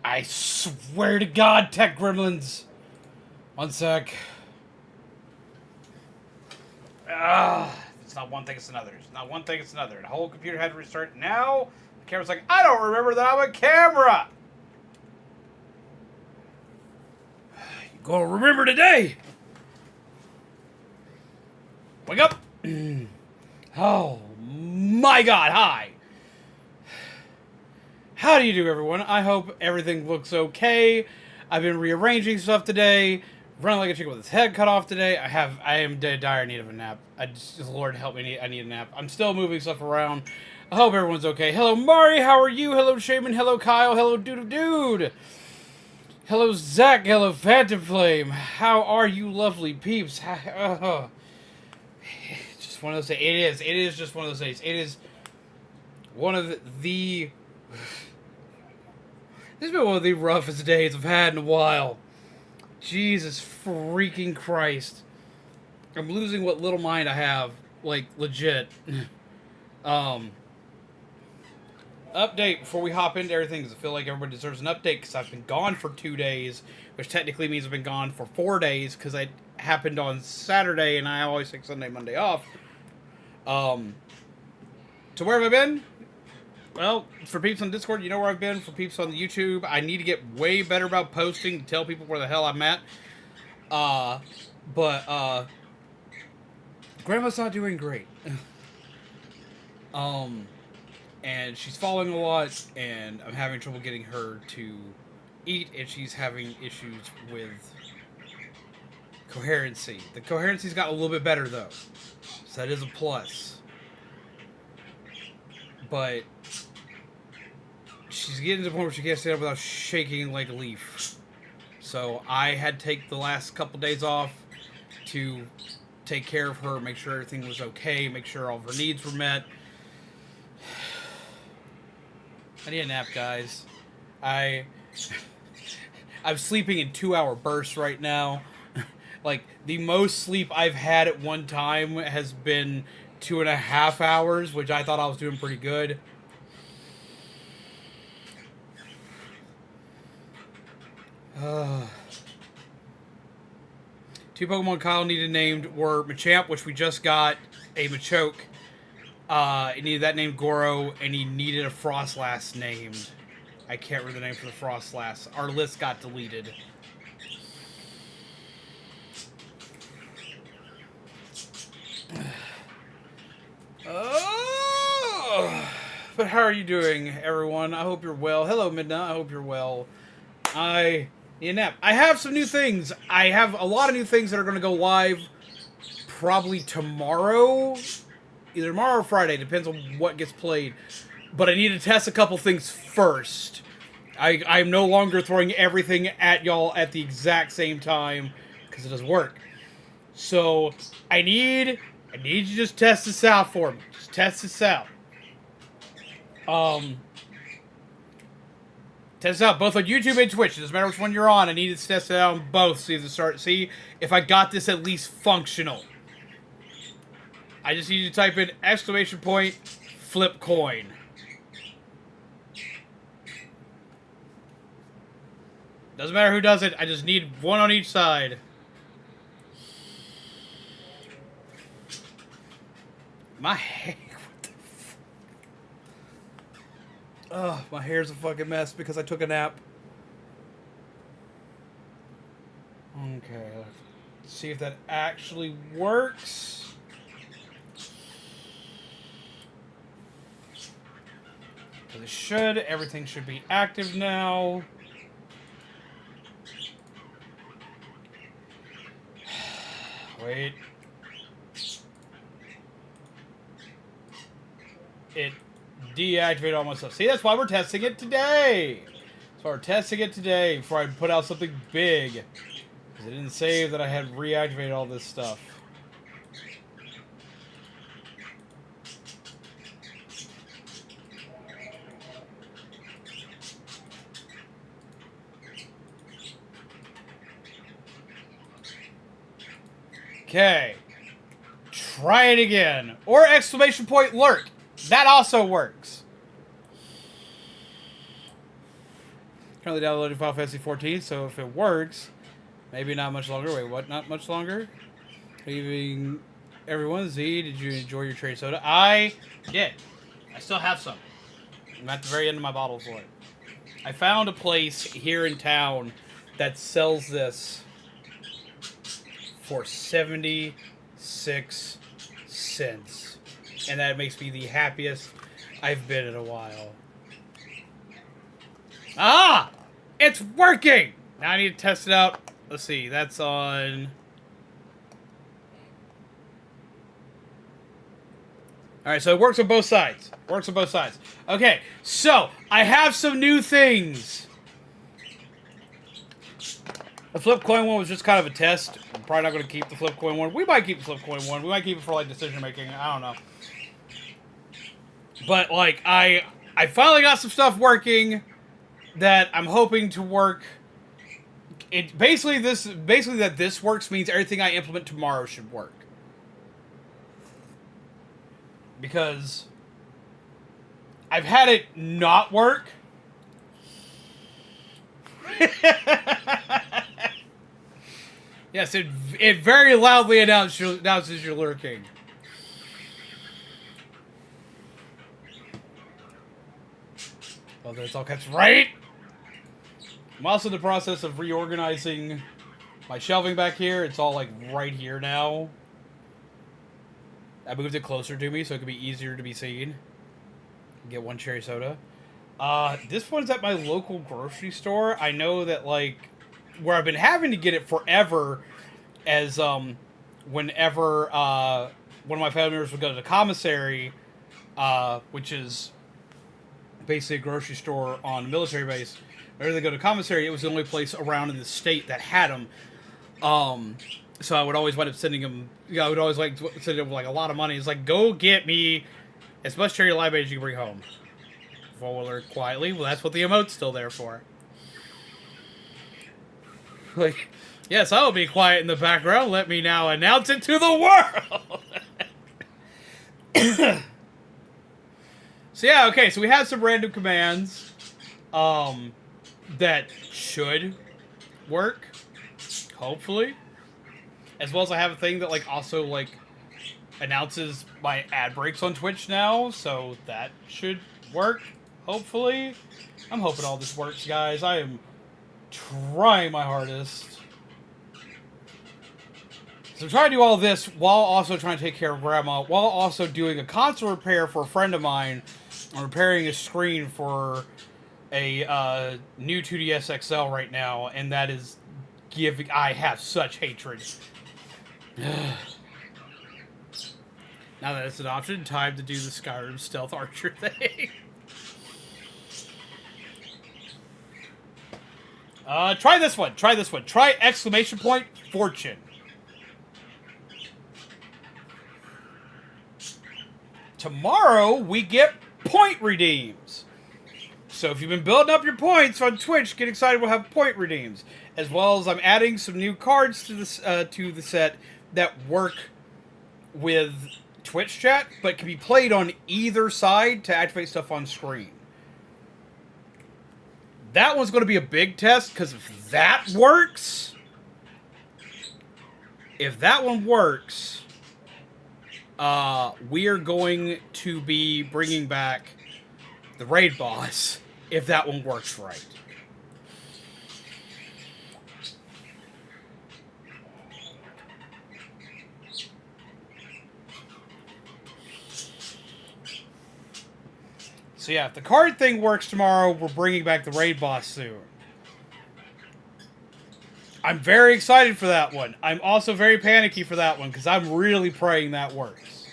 I swear to God, tech gremlins. One sec. It's not one thing, it's another. It's not one thing, it's another. The whole computer had to restart. Now, the camera's like, I don't remember that I'm a camera. You gonna remember today. Wake up. Oh, my God, hi. How do you do, everyone? I hope everything looks okay. I've been rearranging stuff today. Running like a chicken with his head cut off today. I am in dire need of a nap. Lord help me, I need a nap. I'm still moving stuff around. I hope everyone's okay. Hello, Mari, how are you? Hello, Shaman. Hello, Kyle. Hello, Dude. Hello, Zach. Hello, Phantom Flame. How are you, lovely peeps? Just one of those days. It is just one of those days. It is one of the... This has been one of the roughest days I've had in a while. Jesus freaking Christ. I'm losing what little mind I have. Like, legit. Update before we hop into everything, because I feel like everybody deserves an update, because I've been gone for 2 days, which technically means I've been gone for 4 days, because it happened on Saturday, and I always take Sunday, Monday off. So where have I been? Well, for peeps on Discord, you know where I've been. For peeps on the YouTube, I need to get way better about posting to tell people where the hell I'm at. Grandma's not doing great. And she's falling a lot, and I'm having trouble getting her to eat, and she's having issues with coherency. The coherency's got a little bit better, though. So that is a plus. But she's getting to the point where she can't stand up without shaking like a leaf. So I had to take the last couple days off to take care of her, make sure everything was okay, make sure all of her needs were met. I need a nap, guys. I'm sleeping in 2-hour bursts right now. Like, the most sleep I've had at one time has been 2.5 hours, which I thought I was doing pretty good. Two Pokemon Kyle needed named were Machamp, which we just got, a Machoke. He needed that named Goro, and he needed a Frostlass named. I can't remember the name for the Frostlass. Our list got deleted. But how are you doing, everyone? I hope you're well. Hello, Midna. I hope you're well. I need a nap. I have some new things. I have a lot of new things that are going to go live probably tomorrow. Either tomorrow or Friday. Depends on what gets played. But I need to test a couple things first. I'm no longer throwing everything at y'all at the exact same time, because it doesn't work. So, I need you to just test this out for me. Just test this out. Test it out both on YouTube and Twitch. It doesn't matter which one you're on. I need to test it out on both. See if I got this at least functional. I just need you to type in !, flip coin. Doesn't matter who does it. I just need one on each side. My hair. What the fuck? Ugh, my hair's a fucking mess because I took a nap. Okay, let's see if that actually works. It should. Everything should be active now. Wait. It deactivated all my stuff. See, that's why we're testing it today. So we're testing it today before I put out something big. Because it didn't save that I had reactivated all this stuff. Okay. Try it again. Or ! Lurk. That also works. Currently downloading Final Fantasy 14, so if it works, maybe not much longer. Wait, what? Not much longer? Leaving everyone. Z, did you enjoy your cherry soda? I did. I still have some. I'm at the very end of my bottle for it. I found a place here in town that sells this for 76 cents. And that makes me the happiest I've been in a while. Ah! It's working! Now I need to test it out. Let's see, that's on... Alright, so it works on both sides. Works on both sides. Okay, so, I have some new things. The flip coin one was just kind of a test. I'm probably not going to keep the flip coin one. We might keep the flip coin one. We might keep it for, like, decision making. I don't know. But, like, I finally got some stuff working that I'm hoping to work. It basically that this works means everything I implement tomorrow should work. Because I've had it not work. Yes, it very loudly announces you're lurking. Well, that's all kept right. I'm also in the process of reorganizing my shelving back here. It's all like right here now. I moved it closer to me so it could be easier to be seen. Get one cherry soda. This one's at my local grocery store. I know that, like, where I've been having to get it forever as, whenever, one of my family members would go to the commissary, which is basically a grocery store on a military base. Whenever they go to commissary, it was the only place around in the state that had them. So I would always wind up sending him, I would always like send him like a lot of money. It's like, go get me as much cherry limeade as you can bring home. Forward quietly. Well, that's what the emote's still there for. Like, yes, I will be quiet in the background. Let me now announce it to the world. So yeah, okay. So we have some random commands, that should work, hopefully. As well as I have a thing that, like, also, like, announces my ad breaks on Twitch now, so that should work, hopefully. I'm hoping all this works, guys. I am trying my hardest. So I'm trying to do all this while also trying to take care of Grandma, while also doing a console repair for a friend of mine. I'm repairing a screen for a new 2DS XL right now, and that is giving... I have such hatred. Now that it's an option, time to do the Skyrim stealth archer thing. Try this one. Try this one. Try exclamation point fortune. Tomorrow we get point redeems. So if you've been building up your points on Twitch, get excited. We'll have point redeems, as well as I'm adding some new cards to this to the set that work with Twitch chat, but can be played on either side to activate stuff on screen. That one's going to be a big test, because if that works, we are going to be bringing back the raid boss, if that one works right. So yeah, if the card thing works tomorrow, we're bringing back the raid boss soon. I'm very excited for that one. I'm also very panicky for that one, because I'm really praying that works.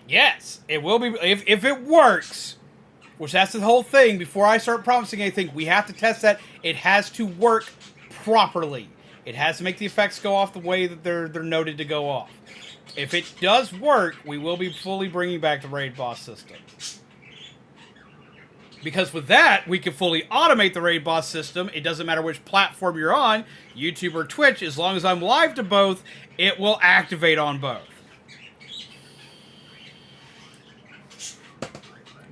Yes, it will be. If it works, which that's the whole thing, before I start promising anything, we have to test that. It has to work properly. It has to make the effects go off the way that they're noted to go off. If it does work, we will be fully bringing back the raid boss system. Because with that, we can fully automate the raid boss system. It doesn't matter which platform you're on, YouTube or Twitch, as long as I'm live to both, it will activate on both.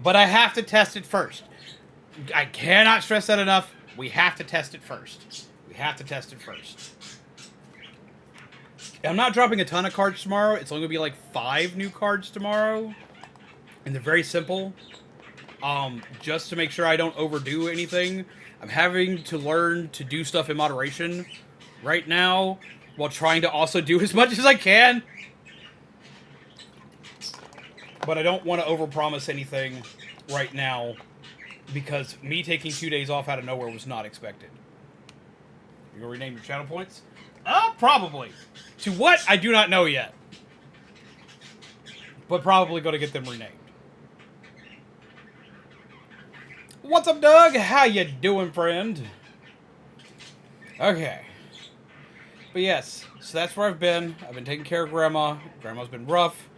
But I have to test it first. I cannot stress that enough. We have to test it first. We have to test it first. I'm not dropping a ton of cards tomorrow. It's only going to be like 5 new cards tomorrow. And they're very simple. Just to make sure I don't overdo anything. I'm having to learn to do stuff in moderation right now, while trying to also do as much as I can. But I don't want to overpromise anything right now, because me taking 2 days off out of nowhere was not expected. You gonna rename your channel points? Probably. To what? I do not know yet. But probably gonna get them renamed. What's up, Doug? How you doing, friend? Okay. But yes, so that's where I've been. I've been taking care of Grandma. Grandma's been rough.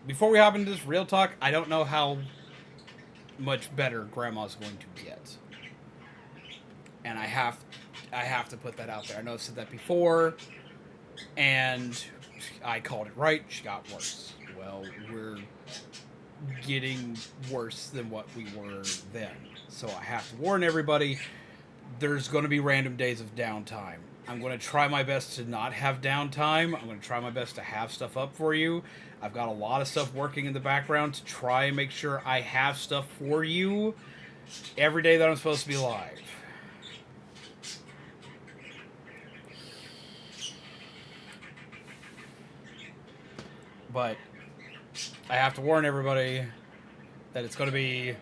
Before we hop into this real talk, I don't know how much better Grandma's going to get. And I have to put that out there. I know I've said that before, and I called it right. She got worse. Well, we're getting worse than what we were then. So I have to warn everybody, there's going to be random days of downtime. I'm going to try my best to not have downtime. I'm going to try my best to have stuff up for you. I've got a lot of stuff working in the background to try and make sure I have stuff for you every day that I'm supposed to be live. But I have to warn everybody that it's going to be...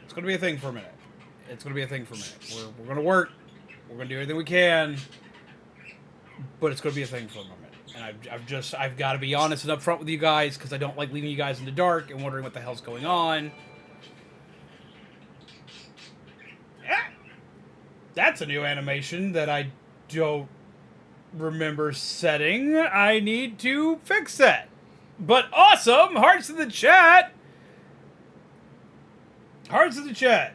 It's going to be a thing for a minute. It's going to be a thing for a minute. We're going to work. We're going to do everything we can. But it's going to be a thing for a moment. And I've got to be honest and upfront with you guys, because I don't like leaving you guys in the dark and wondering what the hell's going on. That's a new animation that I don't remember setting. I need to fix that. But awesome! Hearts in the chat! Hearts in the chat.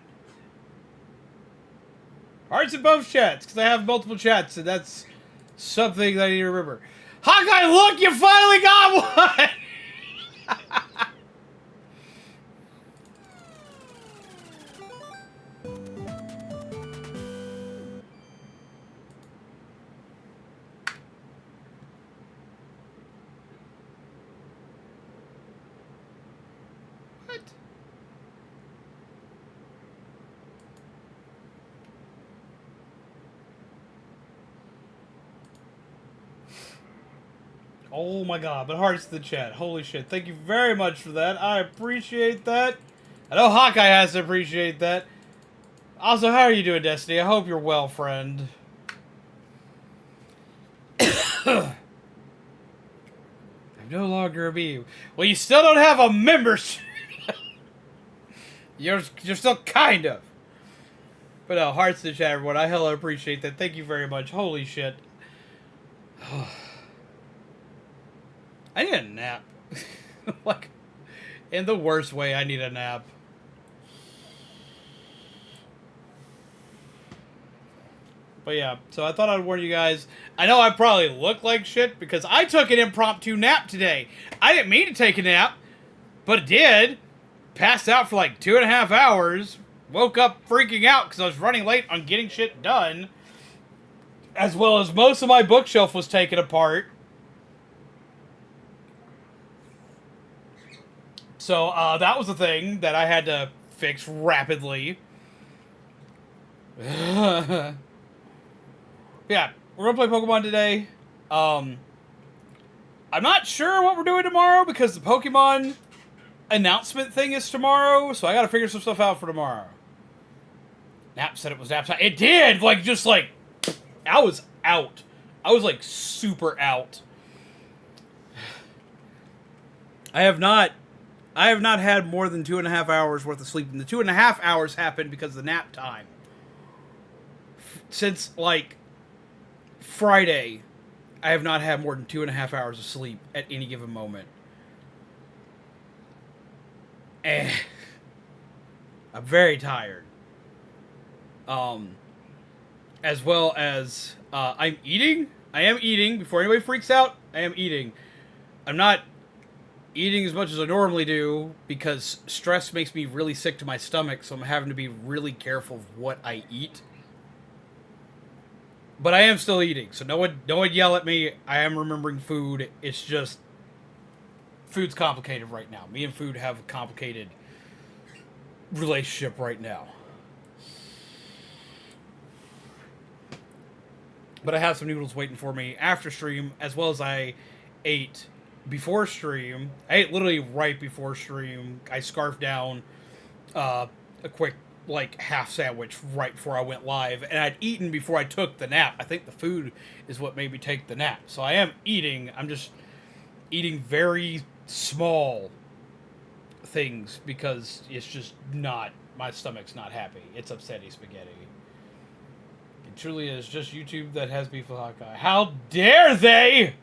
Hearts in both chats, because I have multiple chats, and that's something that I need to remember. Hawkeye, look! You finally got one! What? Oh my god, but hearts to the chat. Holy shit. Thank you very much for that. I appreciate that. I know Hawkeye has to appreciate that. Also, how are you doing, Destiny? I hope you're well, friend. I'm no longer a bee. Well, you still don't have a membership. You're still kind of. But no, hearts to the chat, everyone. I hella appreciate that. Thank you very much. Holy shit. I need a nap. Like, in the worst way, I need a nap. But yeah, so I thought I'd warn you guys. I know I probably look like shit because I took an impromptu nap today. I didn't mean to take a nap, but it did. Passed out for like 2.5 hours. Woke up freaking out because I was running late on getting shit done. As well as most of my bookshelf was taken apart. So, that was a thing that I had to fix rapidly. Yeah, we're gonna play Pokemon today. I'm not sure what we're doing tomorrow because the Pokemon announcement thing is tomorrow, so I gotta figure some stuff out for tomorrow. Nap said it was nap time. It did! Like, just like, I was out. I was like super out. I have not had more than 2.5 hours worth of sleep, and the 2.5 hours happened because of the nap time. Since, like, Friday, I have not had more than 2.5 hours of sleep at any given moment. And I'm very tired. As well as, I'm eating I am eating. Before anybody freaks out, I am eating. I'm not eating as much as I normally do because stress makes me really sick to my stomach, so I'm having to be really careful of what I eat. But I am still eating, so no one yell at me. I am remembering food. It's just food's complicated right now. Me and food have a complicated relationship right now. But I have some noodles waiting for me after stream, as well as I ate before stream. I ate literally right before stream. I scarfed down a quick, like, half sandwich right before I went live. And I'd eaten before I took the nap. I think the food is what made me take the nap. So I am eating. I'm just eating very small things because it's just not, my stomach's not happy. It's upsetty spaghetti. It truly is just YouTube that has beef with Hawkeye. How dare they!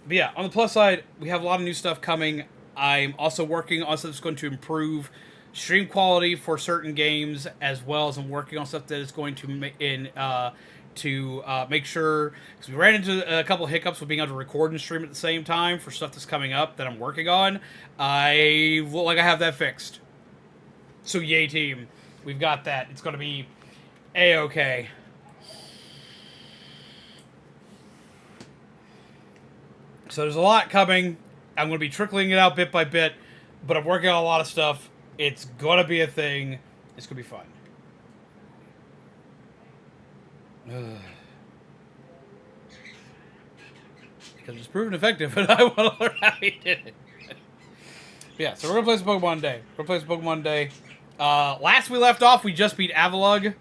But yeah, on the plus side, we have a lot of new stuff coming. I'm also working on stuff that's going to improve stream quality for certain games, as well as I'm working on stuff that is going to make sure, because we ran into a couple of hiccups with being able to record and stream at the same time for stuff that's coming up that I'm working on. I have that fixed. So yay team, we've got that. It's going to be A-okay. So there's a lot coming. I'm going to be trickling it out bit by bit, but I'm working on a lot of stuff. It's going to be a thing. It's going to be fun. Because it's proven effective, and I want to learn how he did it. Yeah, so we're going to play some Pokemon today. Last we left off, we just beat Avalugg.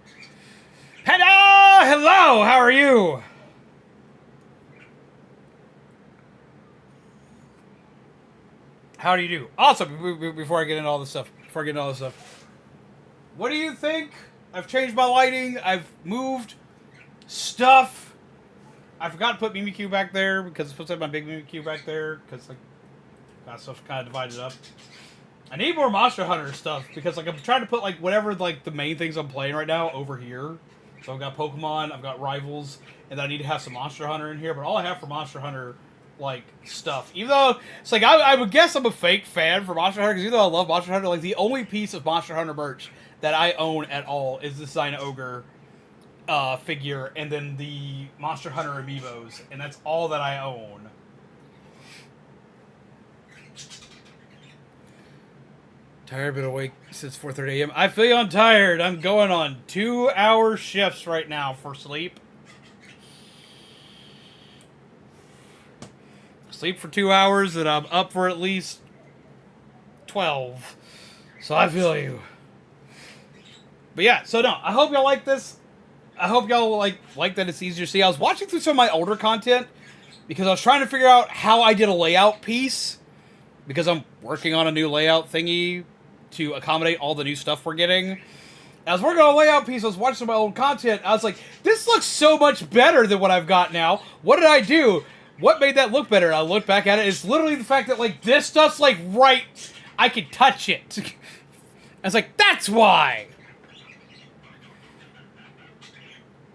Hello! How are you? How do you do? Also, before I get into all this stuff, what do you think? I've changed my lighting. I've moved stuff. I forgot to put Mimikyu back there because it's supposed to have my big Mimikyu back there because like got stuff kind of divided up. I need more Monster Hunter stuff because like I'm trying to put like whatever like the main things I'm playing right now over here. So I've got Pokemon, I've got Rivals, and I need to have some Monster Hunter in here. But all I have for Monster Hunter like stuff, even though it's like I would guess I'm a fake fan for Monster Hunter because even though I love Monster Hunter, like the only piece of Monster Hunter merch that I own at all is the Ogre figure and then the Monster Hunter amiibos, and that's all that I own. Tired, been awake since 4:30 a.m. I feel I'm tired. I'm going on 2-hour shifts right now for sleep. Sleep for 2 hours, and I'm up for at least 12. So I feel you. But yeah, so no, I hope y'all like this. I hope y'all like that it's easier to see. I was watching through some of my older content because I was trying to figure out how I did a layout piece because I'm working on a new layout thingy to accommodate all the new stuff we're getting. I was working on a layout piece, I was watching some of my old content, I was like, this looks so much better than what I've got now. What did I do? What made that look better? I look back at it, it's literally the fact that, like, this stuff's, like, right, I can touch it. I was like, that's why!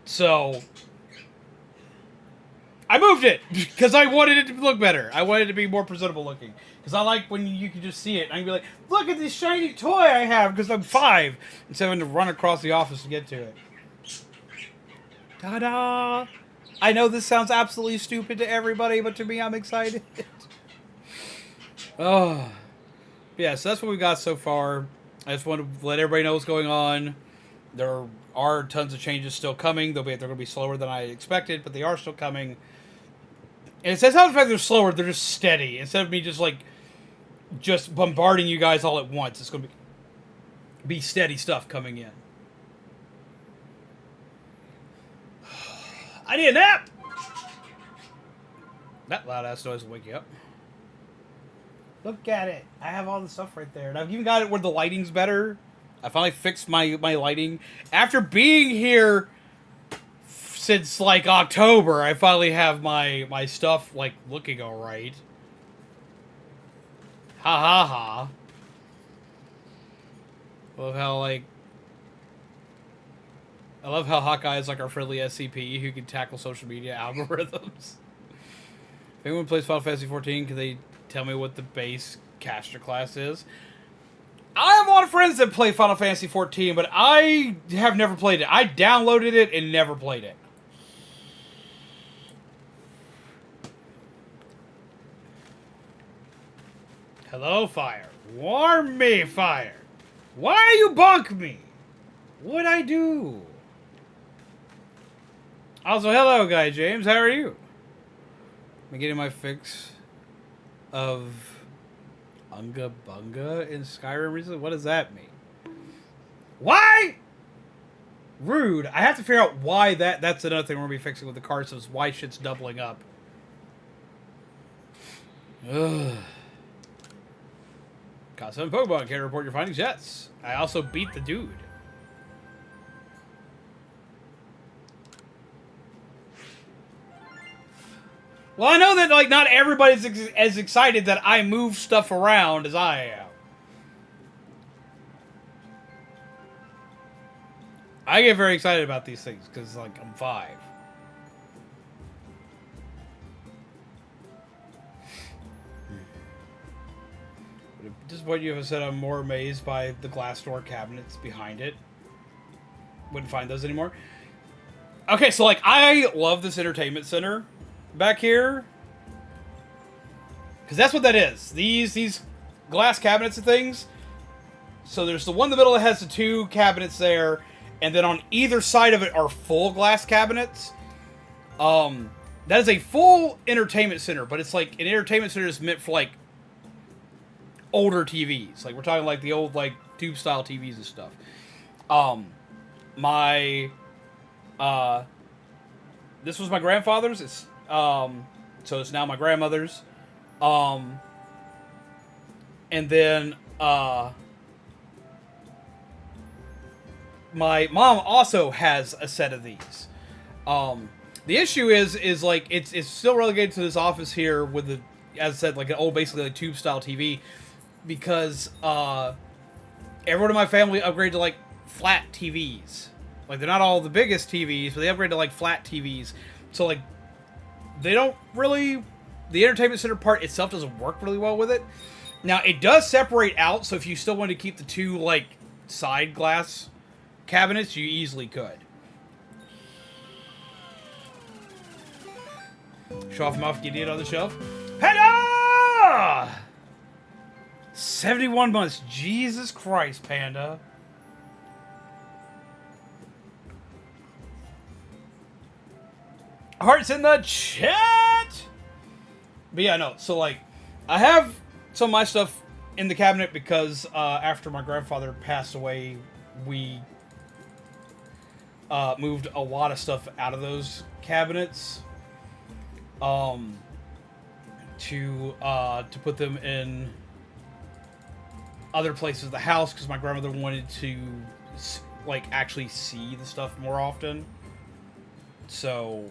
So, I moved it, because I wanted it to look better. I wanted it to be more presentable looking. Because I like when you can just see it, and I can be like, look at this shiny toy I have, because I'm 5, instead of having to run across the office to get to it. Ta-da! I know this sounds absolutely stupid to everybody, but to me, I'm excited. Oh. Yeah, so that's what we got so far. I just want to let everybody know what's going on. There are tons of changes still coming. They're going to be slower than I expected, but they are still coming. And it says how the fact they're slower, they're just steady. Instead of me just bombarding you guys all at once, it's going to be steady stuff coming in. I need a nap! That loud ass noise will wake you up. Look at it. I have all the stuff right there. And I've even got it where the lighting's better. I finally fixed my lighting. After being here since, like, October, I finally have my stuff, like, looking alright. Ha ha ha. Love how, like... I love how Hawkeye is like our friendly SCP who can tackle social media algorithms. If anyone plays Final Fantasy 14, can they tell me what the base caster class is? I have a lot of friends that play Final Fantasy 14, but I have never played it. I downloaded it and never played it. Hello, fire. Warm me, fire. Why you bonk me? What'd I do? Also, hello, Guy James. How are you? I'm getting my fix of Unga Bunga in Skyrim recently. What does that mean? Why? Rude. I have to figure out why that's another thing we're going to be fixing with the cards, is why shit's doubling up. Ugh. Caught 7 Pokemon. Can I report your findings? Yes. I also beat the dude. Well, I know that, like, not everybody's as excited that I move stuff around as I am. I get very excited about these things, because, like, I'm 5. Just what you have said, I'm more amazed by the glass door cabinets behind it. Wouldn't find those anymore. Okay, so, like, I love this entertainment center back here, because that's what that is. These glass cabinets and things. So there's the one in the middle that has the 2 cabinets there, and then on either side of it are full glass cabinets. That is a full entertainment center, but it's like an entertainment center is meant for like older TVs. Like we're talking like the old like tube style TVs and stuff. This was my grandfather's. It's so it's now my grandmother's. And then my mom also has a set of these. The issue is like it's still relegated to this office here with the, as I said, like an old basically like tube style TV, because everyone in my family upgraded to like flat TVs. Like they're not all the biggest TVs, but they upgrade to like flat TVs. So like they don't really, the entertainment center part itself doesn't work really well with it. Now it does separate out, so if you still want to keep the 2 like side glass cabinets, you easily could. Show off mouth, get it on the shelf. Panda! 71 months. Jesus Christ, Panda. Hearts in the chat! But yeah, no, so like, I have some of my stuff in the cabinet because after my grandfather passed away, we moved a lot of stuff out of those cabinets to put them in other places of the house, because my grandmother wanted to like actually see the stuff more often. So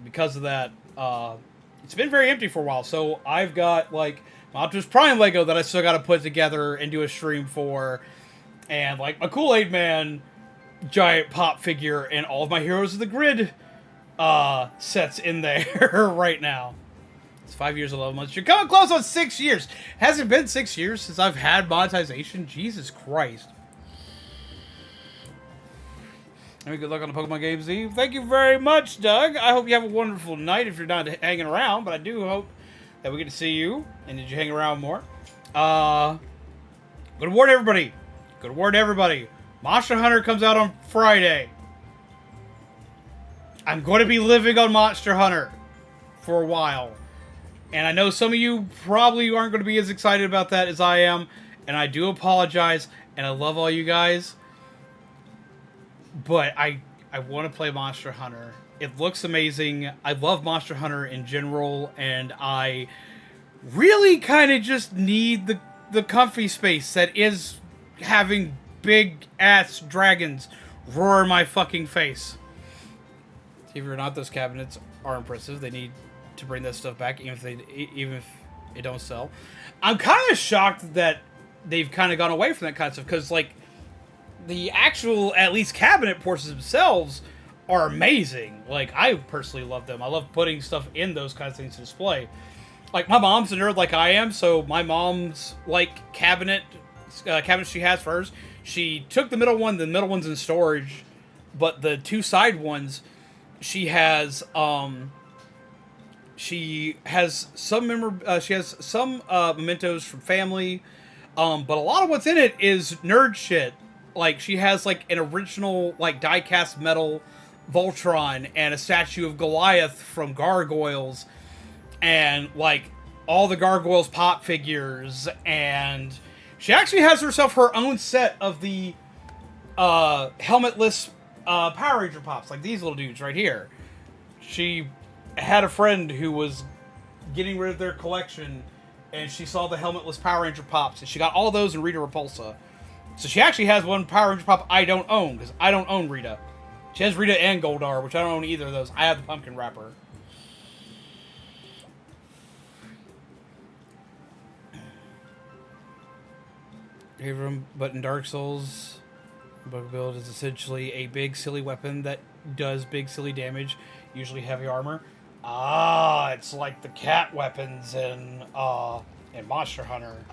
because of that, it's been very empty for a while. So I've got like my Optimus Prime Lego that I still got to put together and do a stream for, and like a Kool-Aid Man giant pop figure, and all of my Heroes of the Grid sets in there right now. It's 5 years, 11 months. You're coming close on 6 years. Has it been 6 years since I've had monetization? Jesus Christ. Good luck on the Pokemon games, Eve. Thank you very much, Doug. I hope you have a wonderful night if you're not hanging around, but I do hope that we get to see you, and that you hang around more. Good warn everybody. Good warn everybody. Monster Hunter comes out on Friday. I'm going to be living on Monster Hunter for a while. And I know some of you probably aren't going to be as excited about that as I am, and I do apologize, and I love all you guys. But I want to play Monster Hunter. It looks amazing. I love Monster Hunter in general, and I really kind of just need the comfy space that is having big-ass dragons roar in my fucking face. If you're not, those cabinets are impressive. They need to bring that stuff back, even if it don't sell. I'm kind of shocked that they've kind of gone away from that kind of stuff, because, like, the actual, at least cabinet portions themselves, are amazing. Like, I personally love them. I love putting stuff in those kinds of things to display. Like, my mom's a nerd like I am, so my mom's, like, cabinet she has for hers, she took the middle one, the middle one's in storage, but the two side ones, she has some mementos from family, but a lot of what's in it is nerd shit. Like, she has, like, an original, like, die-cast metal Voltron and a statue of Goliath from Gargoyles, and, like, all the Gargoyles pop figures, and she actually has herself her own set of the helmetless Power Ranger pops, like these little dudes right here. She had a friend who was getting rid of their collection, and she saw the helmetless Power Ranger pops, and she got all those in Rita Repulsa. So she actually has one Power Ranger pop I don't own, because I don't own Rita. She has Rita and Goldar, which I don't own either of those. I have the pumpkin wrapper. But in Dark Souls, Bug Build is essentially a big, silly weapon that does big, silly damage, usually heavy armor. Ah, it's like the cat weapons in Monster Hunter.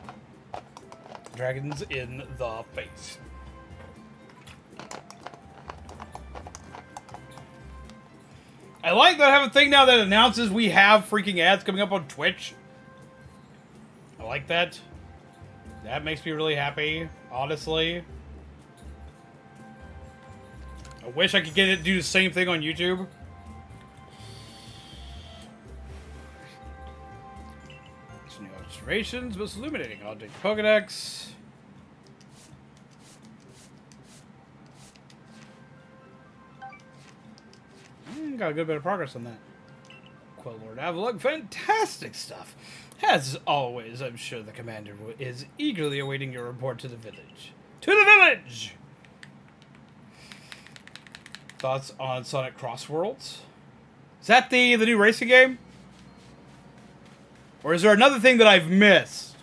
Dragons in the face. I like that I have a thing now that announces we have freaking ads coming up on Twitch. I like that. That makes me really happy, honestly. I wish I could get it to do the same thing on YouTube. Some new observations, most illuminating. I'll take the Pokedex. Got a good bit of progress on that. Quill Lord Avalug, fantastic stuff. As always, I'm sure the commander is eagerly awaiting your report to the village. To the village! Thoughts on Sonic Crossworlds? Is that the new racing game? Or is there another thing that I've missed?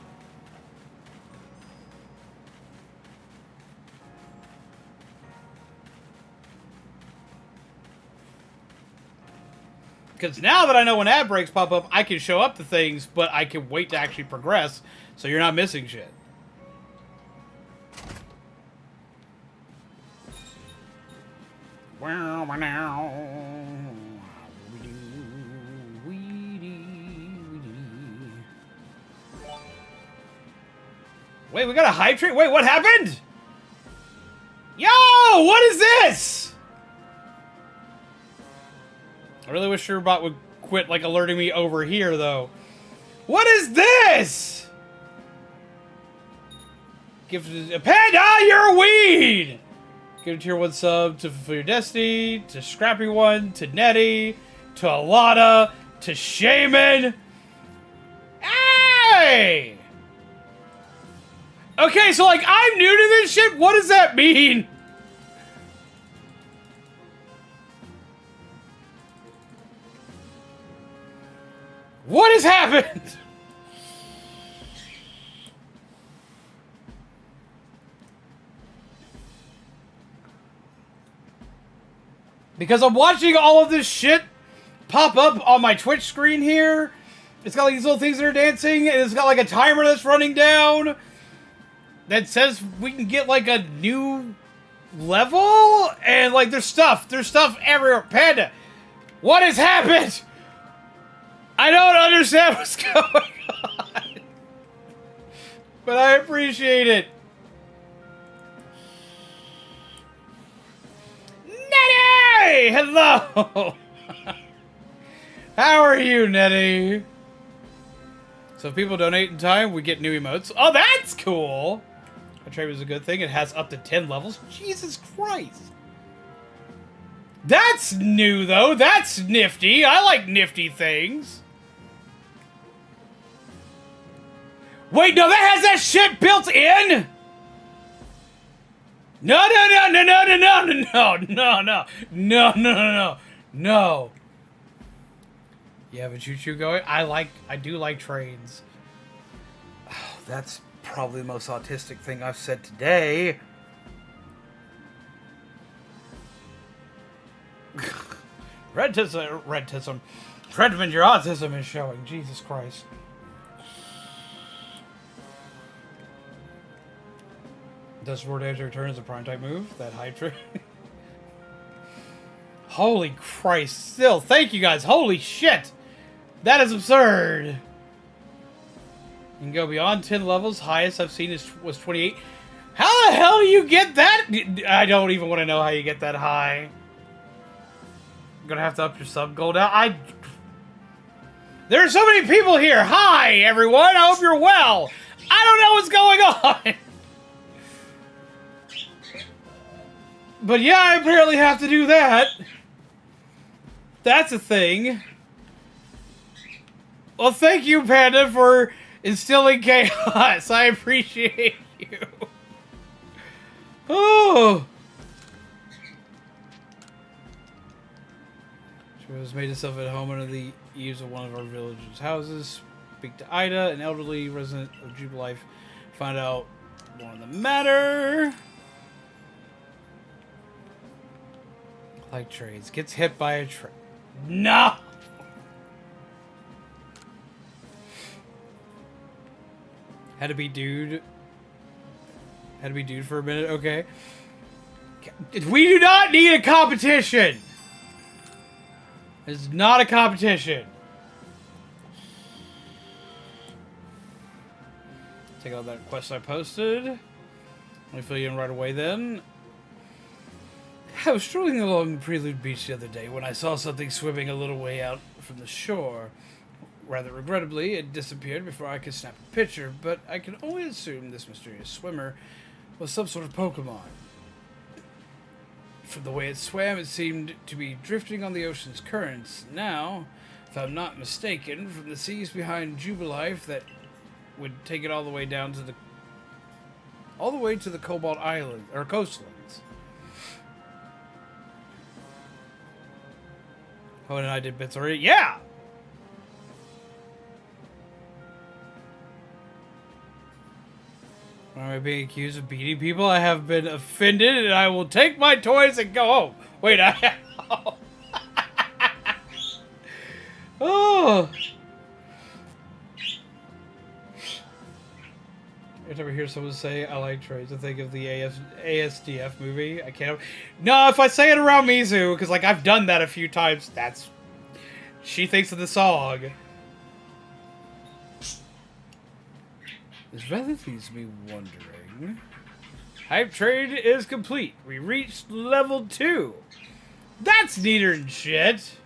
Because now that I know when ad breaks pop up, I can show up to things, but I can wait to actually progress, so you're not missing shit. Wait, we got a hype train? Wait, what happened? Yo, what is this? I really wish your bot would quit, like, alerting me over here, though. What is this? Give a Panda, you're a weed! Give a tier 1 sub to Fulfill Your Destiny, to Scrappy One, to Nettie, to Alanna, to Shaman. Hey! Okay, so, like, I'm new to this shit? What does that mean? What has happened? Because I'm watching all of this shit pop up on my Twitch screen here. It's got like these little things that are dancing, and it's got like a timer that's running down that says we can get like a new level, and like there's stuff everywhere. Panda, what has happened? I don't understand what's going on, but I appreciate it. Nettie! Hello! How are you, Nettie? So if people donate in time, we get new emotes. Oh, that's cool! A trade is a good thing. It has up to 10 levels. Jesus Christ. That's new, though. That's nifty. I like nifty things. Wait, no, that has that shit built in? No. You have a choo-choo going? I do like trains. Oh, that's probably the most autistic thing I've said today. Redtism. Redmond, your autism is showing. Jesus Christ. Does Sword Edge return as a prime type move? That hype trick. Holy Christ. Still, thank you guys. Holy shit. That is absurd. You can go beyond 10 levels. Highest I've seen was 28. How the hell do you get that? I don't even want to know how you get that high. I'm gonna have to up your sub goal now. There are so many people here. Hi, everyone. I hope you're well. I don't know what's going on. But yeah, I apparently have to do that. That's a thing. Well, thank you, Panda, for instilling chaos. I appreciate you. Oh. She has made herself at home under the eaves of one of our village's houses. Speak to Ida, an elderly resident of Jubilife. Find out more on the matter. Like trades. Gets hit by a train. No! Had to be dude. Had to be dude for a minute. Okay. We do not need a competition! It's not a competition. Take out that quest I posted. Let me fill you in right away then. I was strolling along Prelude Beach the other day when I saw something swimming a little way out from the shore. Rather regrettably, it disappeared before I could snap a picture, but I can only assume this mysterious swimmer was some sort of Pokemon. From the way it swam, it seemed to be drifting on the ocean's currents. Now, if I'm not mistaken, from the seas behind Jubilife, that would take it all the way down to the Cobalt Island or coastlands. Oh, and I did bits already. Yeah. Am I being accused of beating people? I have been offended, and I will take my toys and go home. Wait, oh. Every time I hear someone say, I like trades, I think of the ASDF movie. I can't... No, if I say it around Mizu, because, like, I've done that a few times, that's... She thinks of the song. This rather leaves me wondering... Hype trade is complete. We reached level 2. That's neater than shit.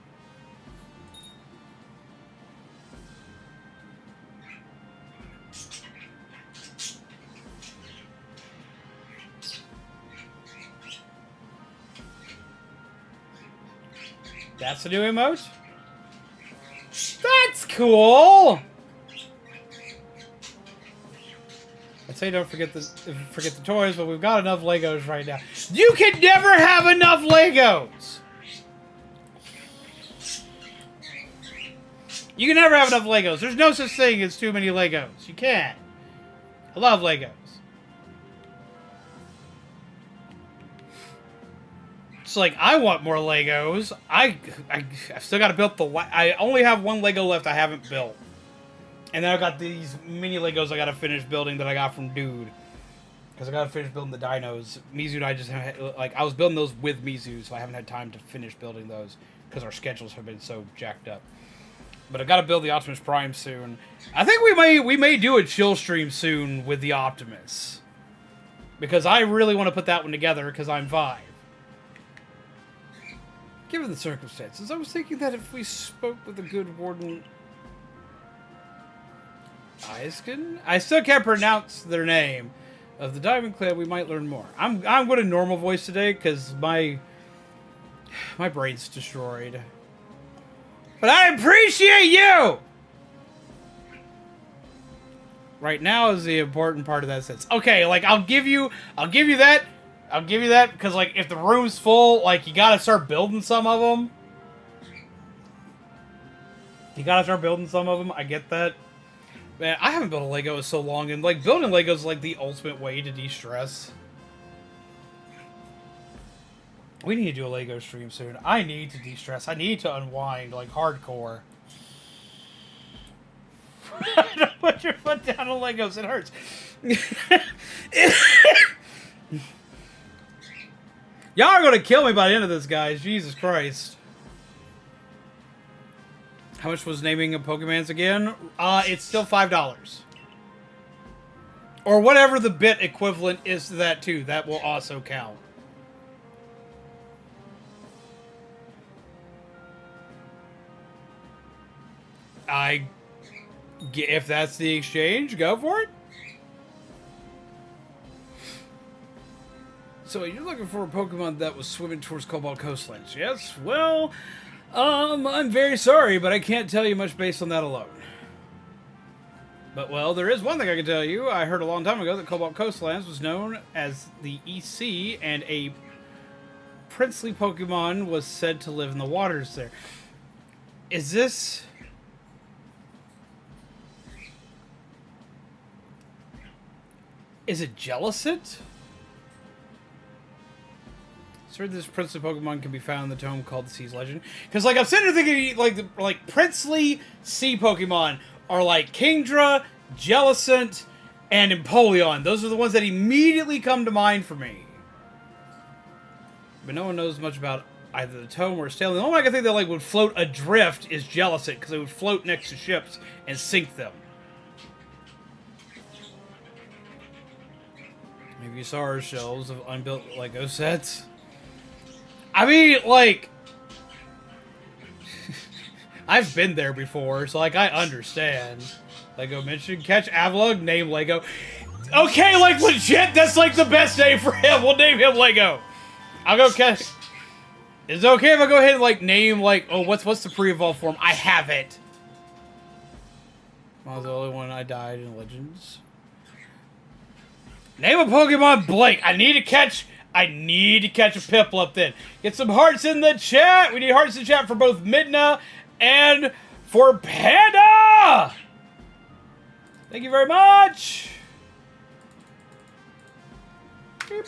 That's a new emote? That's cool! I'd say don't forget the toys, but we've got enough Legos right now. You can never have enough Legos! You can never have enough Legos. There's no such thing as too many Legos. You can't. I love Legos. It's like, I want more Legos. I've still got to build I only have one Lego left I haven't built. And then I've got these mini Legos I got to finish building that I got from Dude. Because I got to finish building the dinos. Mizu and I just had, like, I was building those with Mizu, so I haven't had time to finish building those. Because our schedules have been so jacked up. But I got to build the Optimus Prime soon. I think we may do a chill stream soon with the Optimus. Because I really want to put that one together, because I'm 5. Given the circumstances, I was thinking that if we spoke with a good warden... Eiskin? I still can't pronounce their name. Of the Diamond Clan, we might learn more. I'm going to normal voice today, because my brain's destroyed. But I appreciate you! Right now is the important part of that sentence. Okay, like, I'll give you that... I'll give you that, because, like, if the room's full, like, you gotta start building some of them. I get that. Man, I haven't built a Lego in so long, and, like, building Legos is, like, the ultimate way to de-stress. We need to do a Lego stream soon. I need to de-stress. I need to unwind, like, hardcore. Don't put your foot down on Legos. It hurts. Y'all are going to kill me by the end of this, guys. Jesus Christ. How much was naming a Pokemon's again? It's still $5. Or whatever the bit equivalent is to that, too. That will also count. If that's the exchange, go for it. So you're looking for a Pokemon that was swimming towards Cobalt Coastlands, yes? Well, I'm very sorry, but I can't tell you much based on that alone. But, well, there is one thing I can tell you. I heard a long time ago that Cobalt Coastlands was known as the EC, and a princely Pokemon was said to live in the waters there. Is this... Is it Jellicent? Sir, this princely Pokemon can be found in the tome called the Sea's Legend. Because, like, I'm sitting there thinking, like princely sea Pokemon are like Kingdra, Jellicent, and Empoleon. Those are the ones that immediately come to mind for me. But no one knows much about either the tome or Stallion. The only one I can think that, like, would float adrift is Jellicent, because it would float next to ships and sink them. Maybe you saw our shelves of unbuilt Lego sets. I mean, like... I've been there before, so, like, I understand. Lego mentioned, catch Avalugg, name Lego. Okay, like, legit, that's, like, the best name for him. We'll name him Lego. I'll go catch... Is it okay if I go ahead and, like, name, like... Oh, what's the pre-evolved form? I have it. I was the only one I died in Legends. Name a Pokemon Blake. I need to catch a Piplup then. Get some hearts in the chat. We need hearts in the chat for both Midna and for Panda. Thank you very much. Beep.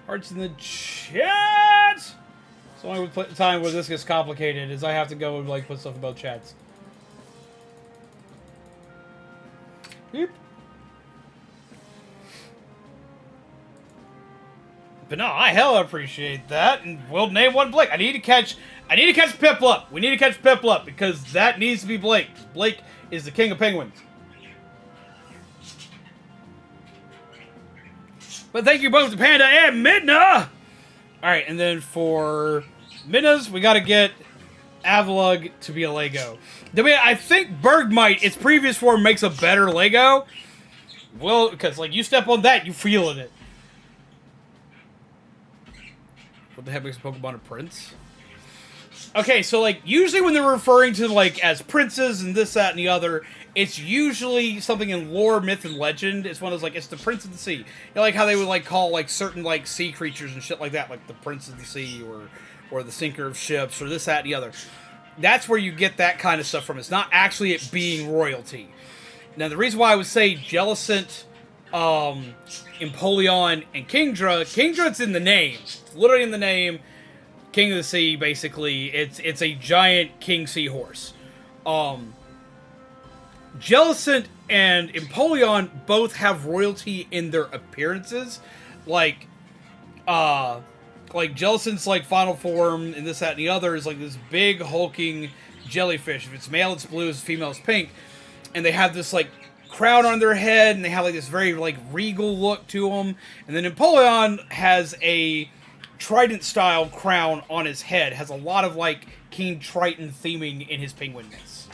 Hearts in the chat. It's the only time where this gets complicated is I have to go and like put stuff about chats. Beep. But no, I hella appreciate that, and we'll name one Blake. I need to catch Piplup. We need to catch Piplup because that needs to be Blake. Blake is the king of penguins. But thank you both to Panda and Midna. All right, and then for Midna's, we got to get Avalugg to be a Lego. I think Bergmite, its previous form, makes a better Lego. Well, because, like, you step on that, you feeling it. What the heck makes a Pokemon a prince? Okay, so, like, usually when they're referring to, like, as princes and this, that, and the other, it's usually something in lore, myth, and legend. It's one of those, like, it's the Prince of the Sea. You know, like how they would, like, call, like, certain, like, sea creatures and shit like that, like the Prince of the Sea or the Sinker of Ships or this, that, and the other. That's where you get that kind of stuff from. It's not actually it being royalty. Now, the reason why I would say Jellicent, Empoleon, and Kingdra, it's in the name. It's literally in the name. King of the Sea, basically. It's a giant king seahorse. Jellicent and Empoleon both have royalty in their appearances. Like Jellicent's, like, final form and this, that, and the other is, like, this big, hulking jellyfish. If it's male, it's blue. If it's female, it's pink. And they have this, like, crown on their head, and they have, like, this very, like, regal look to them. And then Empoleon has a trident-style crown on his head. Has a lot of, like, King Triton theming in his penguinness.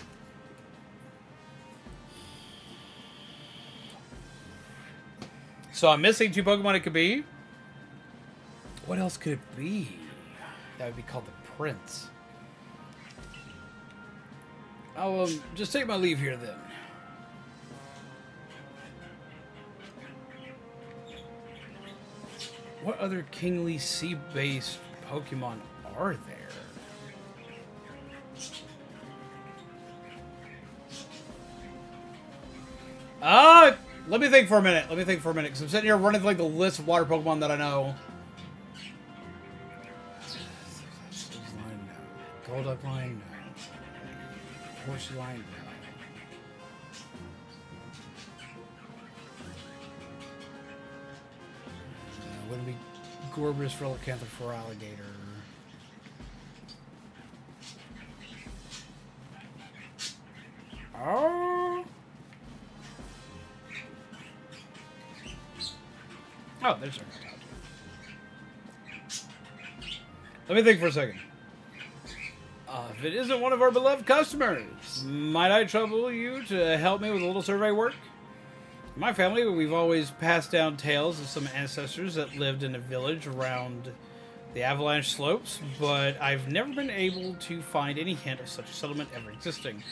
So I'm missing two Pokemon it could be. What else could it be? That would be called the Prince. I'll just take my leave here then. What other kingly sea-based Pokemon are there? Let me think for a minute. Because I'm sitting here running like the list of water Pokemon that I know. Golduck line, no. Horse line, no. Wouldn't be Gorbis, Relicanth, for Alligator. Oh, there's our Let me think for a second. If it isn't one of our beloved customers, might I trouble you to help me with a little survey work? In my family, we've always passed down tales of some ancestors that lived in a village around the avalanche slopes, but I've never been able to find any hint of such a settlement ever existing.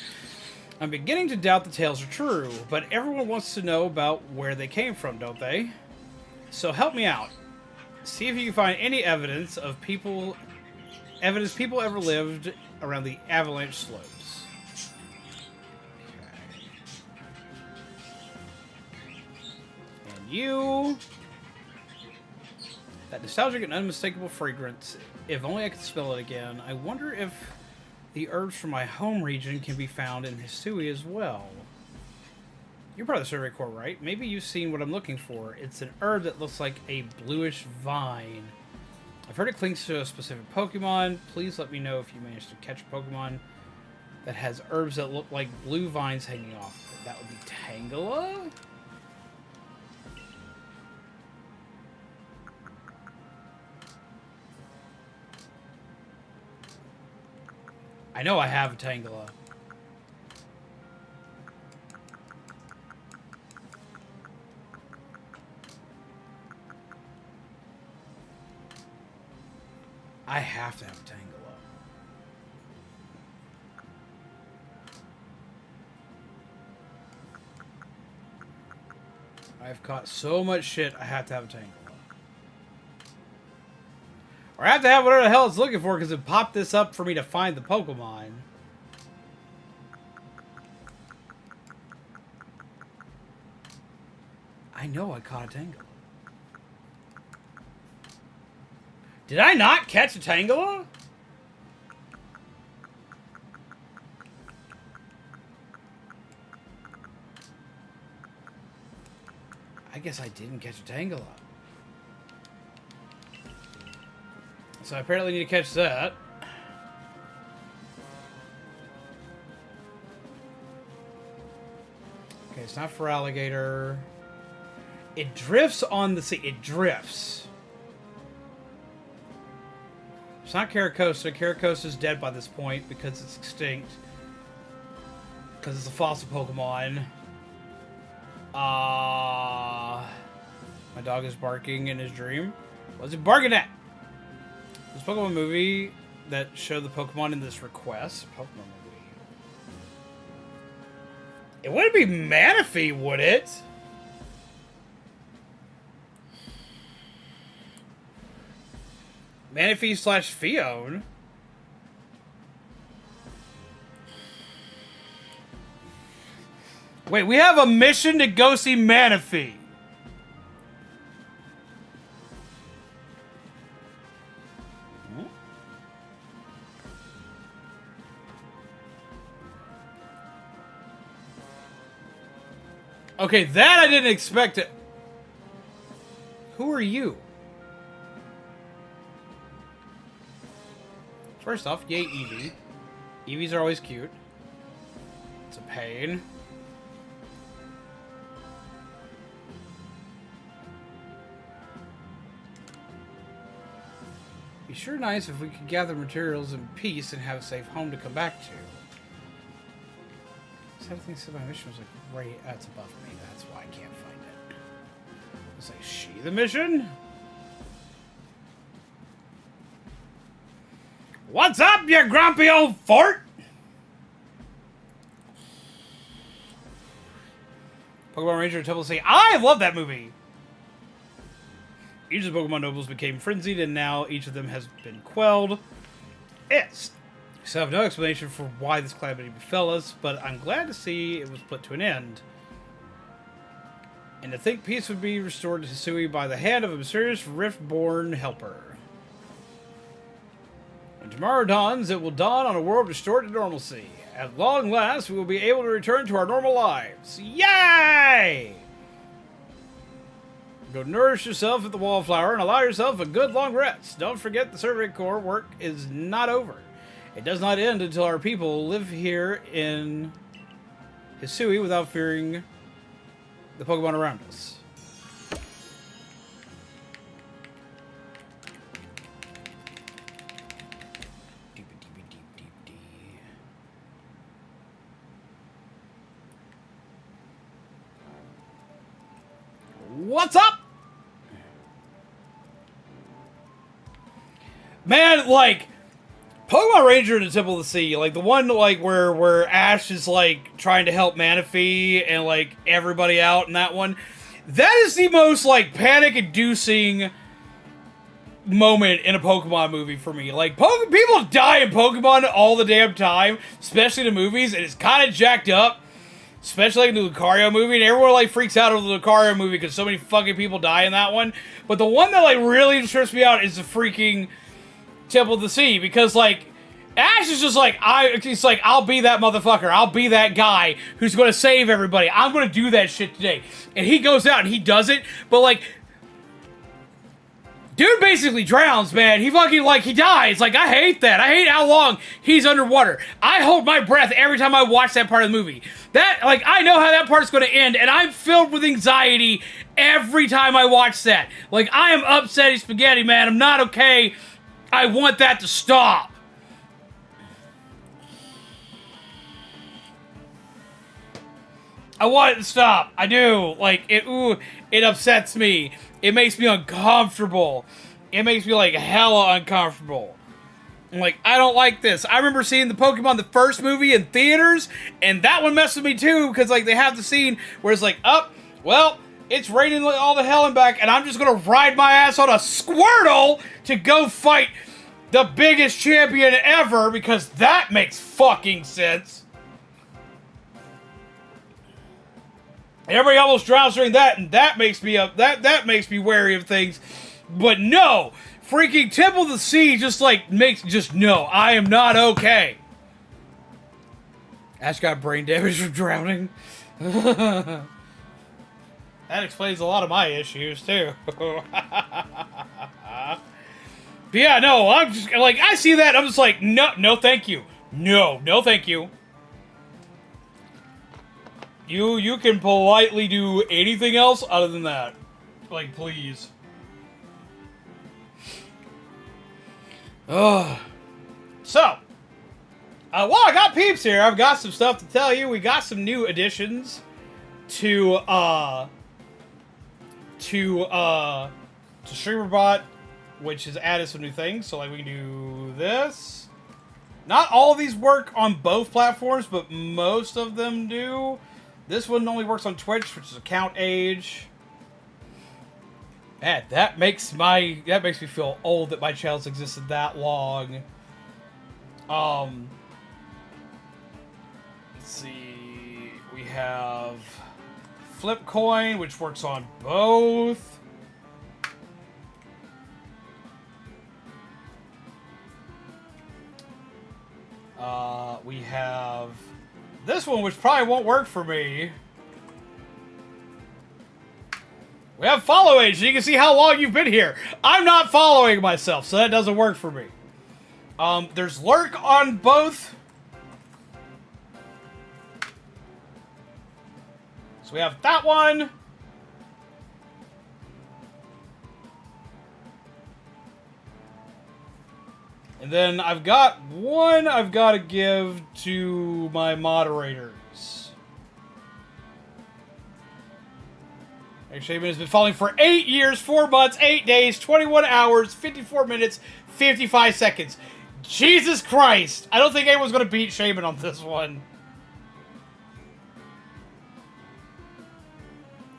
I'm beginning to doubt the tales are true, but everyone wants to know about where they came from, don't they? So help me out. See if you can find any evidence people ever lived around the avalanche slopes. Okay. And you... That nostalgic and unmistakable fragrance. If only I could smell it again. I wonder if the herbs from my home region can be found in Hisui as well. You're part of the Survey Corps, right? Maybe you've seen what I'm looking for. It's an herb that looks like a bluish vine. I've heard it clings to a specific Pokemon. Please let me know if you managed to catch a Pokemon that has herbs that look like blue vines hanging off. That would be Tangela? I know I have a Tangela. I have to have a Tangela. I've caught so much shit, I have to have a Tangela. Or I have to have whatever the hell it's looking for because it popped this up for me to find the Pokemon. I know I caught a Tangela. Did I not catch a Tangela? I guess I didn't catch a Tangela. So I apparently need to catch that. Okay, it's not for alligator. It drifts on the sea. It drifts. It's not Caracosta. Caracosta is dead by this point because it's extinct. Because it's a fossil Pokemon. My dog is barking in his dream. What's he barking at? This Pokemon movie that showed the Pokemon in this request. Pokemon movie. It wouldn't be Manaphy, would it? Manaphy slash Fione. Wait, we have a mission to go see Manaphy. Okay, that I didn't expect it. Who are you? First off, yay Eevee. Eevees are always cute. It's a pain. Be sure nice if we could gather materials in peace and have a safe home to come back to. Everything said my mission was like right. That's above me. That's why I can't find it. It's like she the mission. What's up, you grumpy old fart? Pokemon Ranger Temple say, I love that movie. Each of the Pokemon nobles became frenzied, and now each of them has been quelled. It's. So I have no explanation for why this calamity befell us, but I'm glad to see it was put to an end. And to think peace would be restored to Hisui by the hand of a mysterious rift-born helper. When tomorrow dawns, it will dawn on a world restored to normalcy. At long last, we will be able to return to our normal lives. Yay! Go nourish yourself at the wallflower and allow yourself a good long rest. Don't forget the Survey Corps work is not over. It does not end until our people live here in Hisui without fearing the Pokemon around us. What's up? Man, like, Pokemon Ranger in the Temple of the Sea, like the one like where Ash is like trying to help Manaphy and like everybody out in that one, that is the most like panic-inducing moment in a Pokemon movie for me. Like people die in Pokemon all the damn time, especially in the movies, and it's kind of jacked up. Especially like in the Lucario movie, and everyone like freaks out over the Lucario movie because so many fucking people die in that one. But the one that like really trips me out is the freaking Temple of the Sea, because like Ash is just like he's like, I'll be that motherfucker, I'll be that guy who's gonna save everybody, I'm gonna do that shit today, and he goes out and he does it, but like dude basically drowns, man. He fucking, like, he dies. Like, I hate that. I hate how long he's underwater. I hold my breath every time I watch that part of the movie. That, like, I know how that part's gonna end, and I'm filled with anxiety every time I watch that. Like, I am upset as spaghetti, man. I'm not okay. I want that to stop. I want it to stop. I do. Like, it upsets me. It makes me uncomfortable. It makes me, like, hella uncomfortable. I'm like, I don't like this. I remember seeing the Pokemon, the first movie, in theaters, and that one messed with me, too, because, like, they have the scene where it's like, well, it's raining all the hell and back, and I'm just gonna ride my ass on a Squirtle to go fight the biggest champion ever, because that makes fucking sense. Everybody almost drowns during that, and that makes me that makes me wary of things. But no, freaking Temple of the Sea just like no, I am not okay. Ash got brain damage from drowning. That explains a lot of my issues too. But yeah, no, I'm just like, I see that, I'm just like, no, thank you, no, thank you. You can politely do anything else other than that. Like, please. Ugh. So, well, I got peeps here. I've got some stuff to tell you. We got some new additions to StreamBeats, which has added some new things. So, like, we can do this. Not all of these work on both platforms, but most of them do. This one only works on Twitch, which is account age. Man, that makes me feel old that my channel's existed that long. Let's see. We have Flipcoin, which works on both. We have this one, which probably won't work for me. We have follow age, so you can see how long you've been here. I'm not following myself, so that doesn't work for me. There's lurk on both. So we have that one. And then I've got one I've got to give to my moderators. Shaman has been following for 8 years, 4 months, 8 days, 21 hours, 54 minutes, 55 seconds. Jesus Christ! I don't think anyone's going to beat Shaman on this one.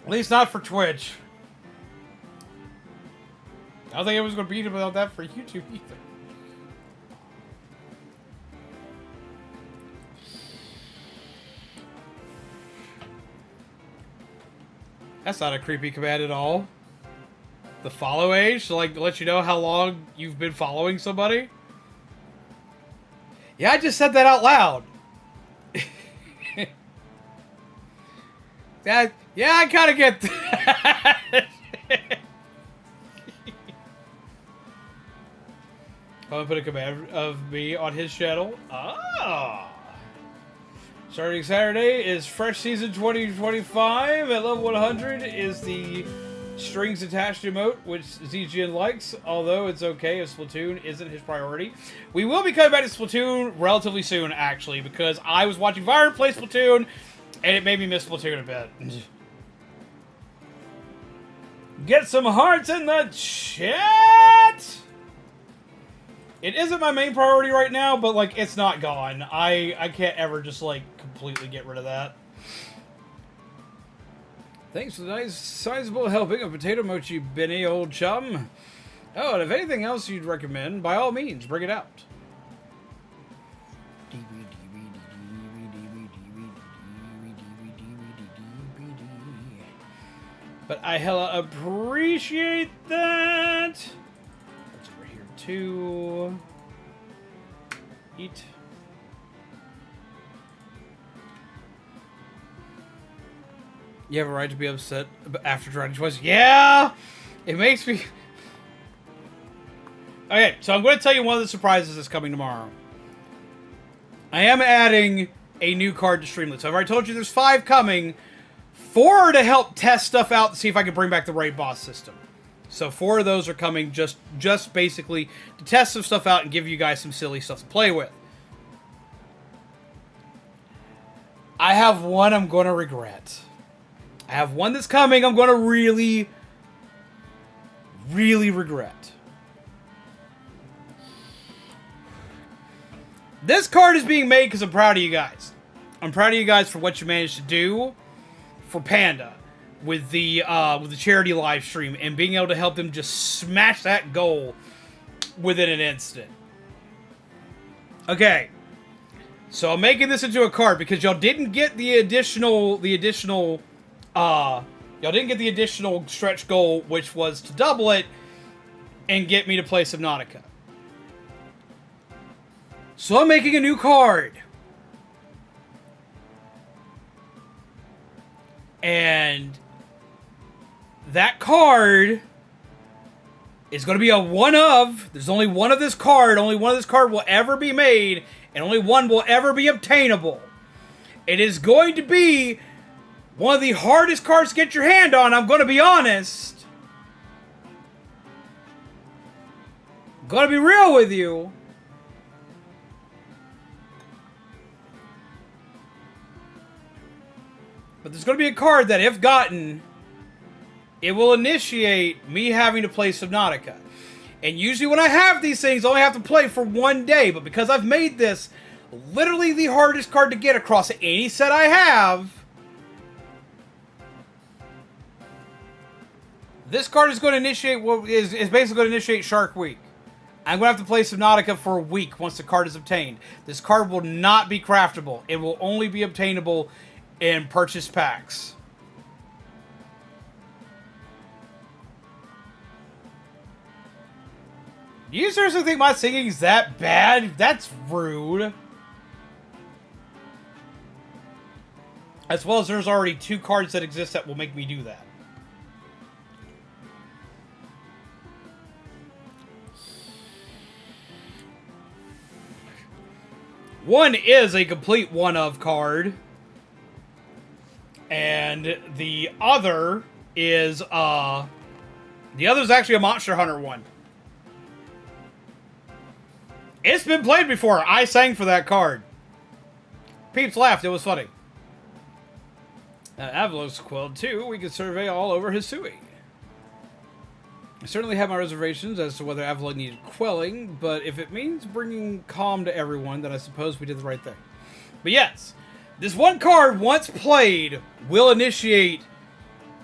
At least not for Twitch. I don't think anyone's going to beat him without that for YouTube either. That's not a creepy command at all. The follow age, to like let you know how long you've been following somebody. Yeah, I just said that out loud. Yeah, I kind of get that. I'm gonna put a command of me on his channel. Ah. Starting Saturday is Fresh Season 2025. At level 100 is the Strings Attached emote, which ZGN likes, although it's okay if Splatoon isn't his priority. We will be coming back to Splatoon relatively soon, actually, because I was watching Vyran play Splatoon, and it made me miss Splatoon a bit. Get some hearts in the chat! It isn't my main priority right now, but, like, it's not gone. I can't ever just, like, completely get rid of that. Thanks for the nice, sizable helping of potato mochi, Benny, old chum. Oh, and if anything else you'd recommend, by all means, bring it out. But I hella appreciate that. That's over here too. Eat. You have a right to be upset after trying twice. Yeah! It makes me... Okay, so I'm going to tell you one of the surprises that's coming tomorrow. I am adding a new card to StreamBeats. So I've already told you there's 5 coming. 4 to help test stuff out to see if I can bring back the raid boss system. So 4 of those are coming just basically to test some stuff out and give you guys some silly stuff to play with. I have one I'm going to regret. I have one that's coming I'm going to really, really regret. This card is being made because I'm proud of you guys. I'm proud of you guys for what you managed to do for Panda with the charity live stream and being able to help them just smash that goal within an instant. Okay. So I'm making this into a card because y'all didn't get the additional stretch goal, which was to double it and get me to play Subnautica. So I'm making a new card. And that card is going to be a one of. There's only one of this card. Only one of this card will ever be made. And only one will ever be obtainable. It is going to be one of the hardest cards to get your hand on, I'm going to be honest. I'm going to be real with you. But there's going to be a card that, if gotten, it will initiate me having to play Subnautica. And usually when I have these things, I only have to play for one day. But because I've made this literally the hardest card to get across any set I have, this card is going to initiate is basically going to initiate Shark Week. I'm going to have to play Subnautica for a week once the card is obtained. This card will not be craftable. It will only be obtainable in purchase packs. Do you seriously think my singing is that bad? That's rude. As well as there's already 2 cards that exist that will make me do that. One is a complete one-of card. And the other is, the other is actually a Monster Hunter one. It's been played before. I sang for that card. Peeps laughed. It was funny. Avalok's quelled too. We could survey all over Hisui. I certainly have my reservations as to whether Avalok needed quelling, but if it means bringing calm to everyone, then I suppose we did the right thing. But yes, this one card, once played, will initiate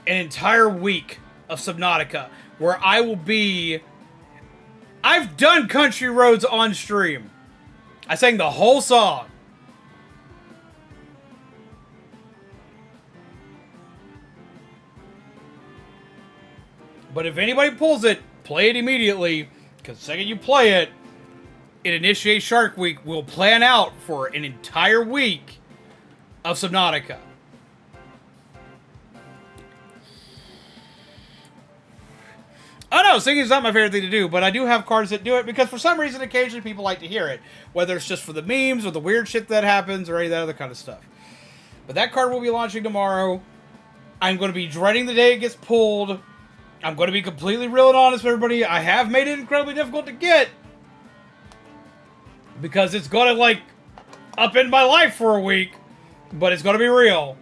an entire week of Subnautica, where I will be... I've done Country Roads on stream. I sang the whole song. But if anybody pulls it, play it immediately, because the second you play it, it initiates Shark Week. We'll plan out for an entire week of Subnautica. I know, singing is not my favorite thing to do, but I do have cards that do it because for some reason occasionally people like to hear it. Whether it's just for the memes or the weird shit that happens or any of that other kind of stuff. But that card will be launching tomorrow. I'm going to be dreading the day it gets pulled. I'm going to be completely real and honest with everybody. I have made it incredibly difficult to get. Because it's going to, like, upend my life for a week. But it's going to be real.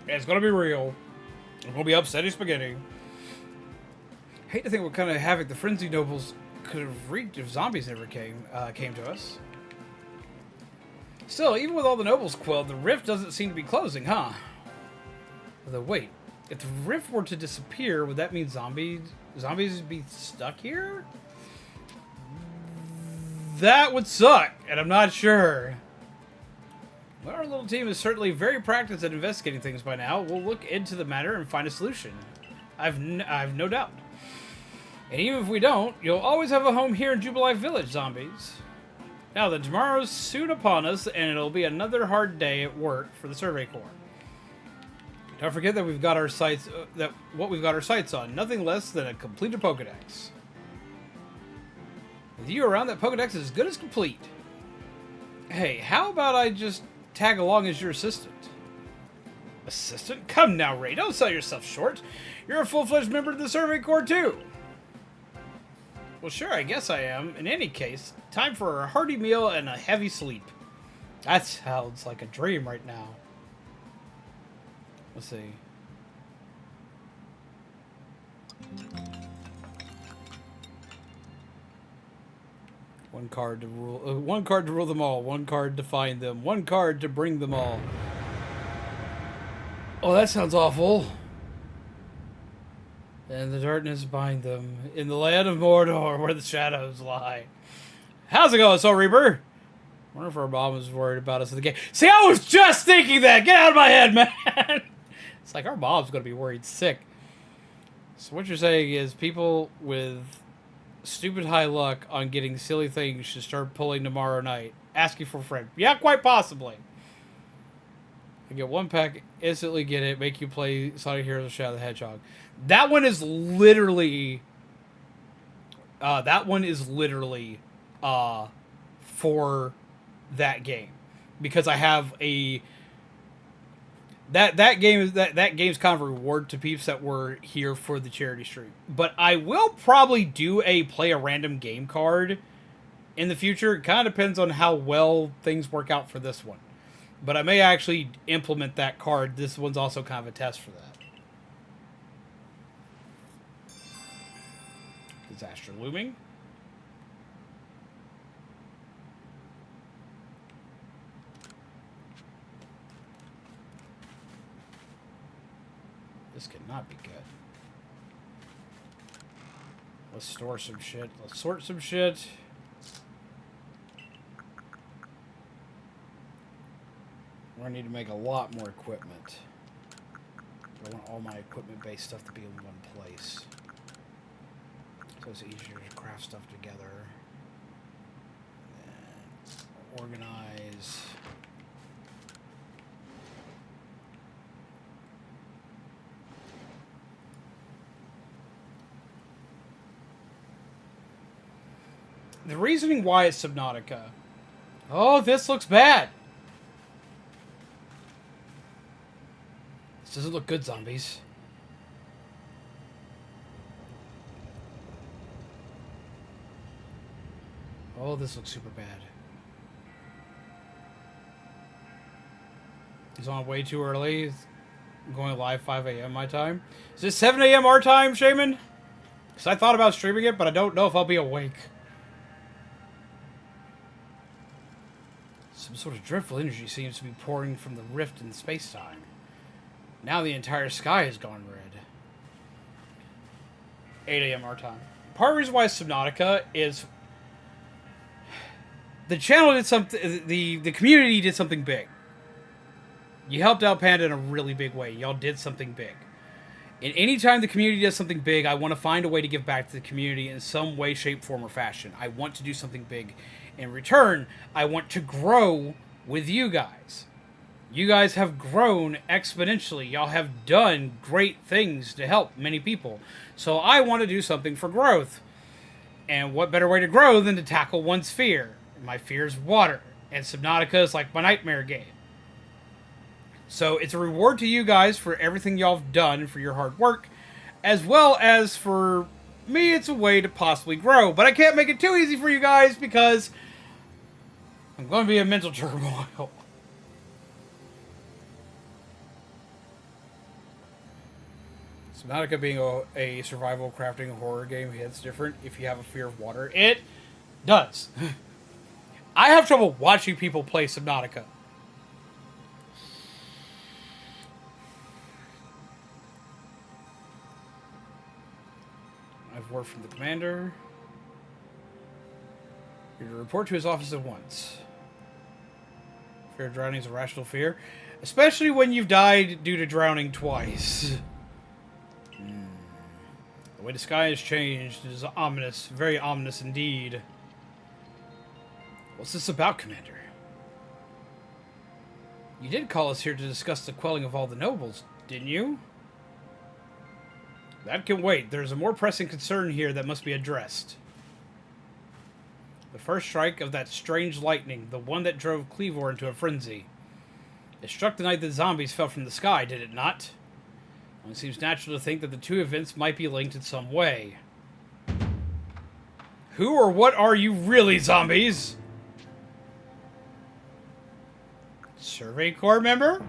It's going to be real. It's going to be upsetting spaghetti. I hate to think what kind of havoc the Frenzy Nobles could have wreaked if zombies never came to us. Still, even with all the nobles quelled, the rift doesn't seem to be closing, huh? Although, wait. If the rift were to disappear, would that mean zombies would be stuck here? That would suck, and I'm not sure. Well, our little team is certainly very practiced at investigating things by now. We'll look into the matter and find a solution. I've no doubt. And even if we don't, you'll always have a home here in Jubilife Village, zombies. Now then, tomorrow's soon upon us, and it'll be another hard day at work for the Survey Corps. Don't forget that we've got our sights on. Nothing less than a completed Pokedex. With you around, that Pokedex is as good as complete. Hey, how about I just tag along as your assistant? Assistant? Come now, Ray, don't sell yourself short. You're a full-fledged member of the Survey Corps, too. Well, sure, I guess I am. In any case, time for a hearty meal and a heavy sleep. That sounds like a dream right now. Let's see. One card to rule them all. One card to find them. One card to bring them all. Oh, that sounds awful. And the darkness bind them in the land of Mordor where the shadows lie. How's it going, Soul Reaper? I wonder if our mom was worried about us in the game. See, I was just thinking that! Get out of my head, man! It's like our mom's gonna be worried sick. So what you're saying is people with stupid high luck on getting silly things should start pulling tomorrow night. Asking for a friend. Yeah, quite possibly. I get one pack, instantly get it, make you play Sonic Heroes of Shadow the Hedgehog. That one is literally... for that game. Because I have a... That game's kind of a reward to peeps that were here for the charity stream. But I will probably do play a random game card in the future. It kind of depends on how well things work out for this one. But I may actually implement that card. This one's also kind of a test for that. Disaster looming. This cannot be good. Let's store some shit. Let's sort some shit. We're gonna need to make a lot more equipment. I want all my equipment-based stuff to be in one place. So it's easier to craft stuff together. And organize. The reasoning why it's Subnautica. Oh, this looks bad. This doesn't look good, zombies. Oh, this looks super bad. He's on way too early. He's going live 5 a.m. my time. Is this 7 a.m. our time, Shaman? Because I thought about streaming it, but I don't know if I'll be awake. Some sort of dreadful energy seems to be pouring from the rift in space-time. Now the entire sky has gone red. 8 a.m. our time. Part of the reason why Subnautica is... the channel did something. The community did something big. You helped out Panda in a really big way. Y'all did something big. And anytime the community does something big, I want to find a way to give back to the community in some way, shape, form, or fashion. I want to do something big. In return, I want to grow with you guys. You guys have grown exponentially. Y'all have done great things to help many people. So I want to do something for growth. And what better way to grow than to tackle one's fear? My fear is water. And Subnautica is like my nightmare game. So it's a reward to you guys for everything y'all have done, for your hard work, as well as for me, it's a way to possibly grow. But I can't make it too easy for you guys because I'm going to be in mental turmoil. Subnautica being a survival crafting horror game, it's different if you have a fear of water. It does. I have trouble watching people play Subnautica. I've word from the commander. You're to report to his office at once. Fear of drowning is a rational fear, especially when you've died due to drowning twice. The way the sky has changed is ominous, very ominous indeed. What's this about, Commander? You did call us here to discuss the quelling of all the nobles, didn't you? That can wait. There's a more pressing concern here that must be addressed. The first strike of that strange lightning, the one that drove Cleavor into a frenzy. It struck the night that zombies fell from the sky, did it not? It seems natural to think that the two events might be linked in some way. Who or what are you really, zombies? Survey Corps member?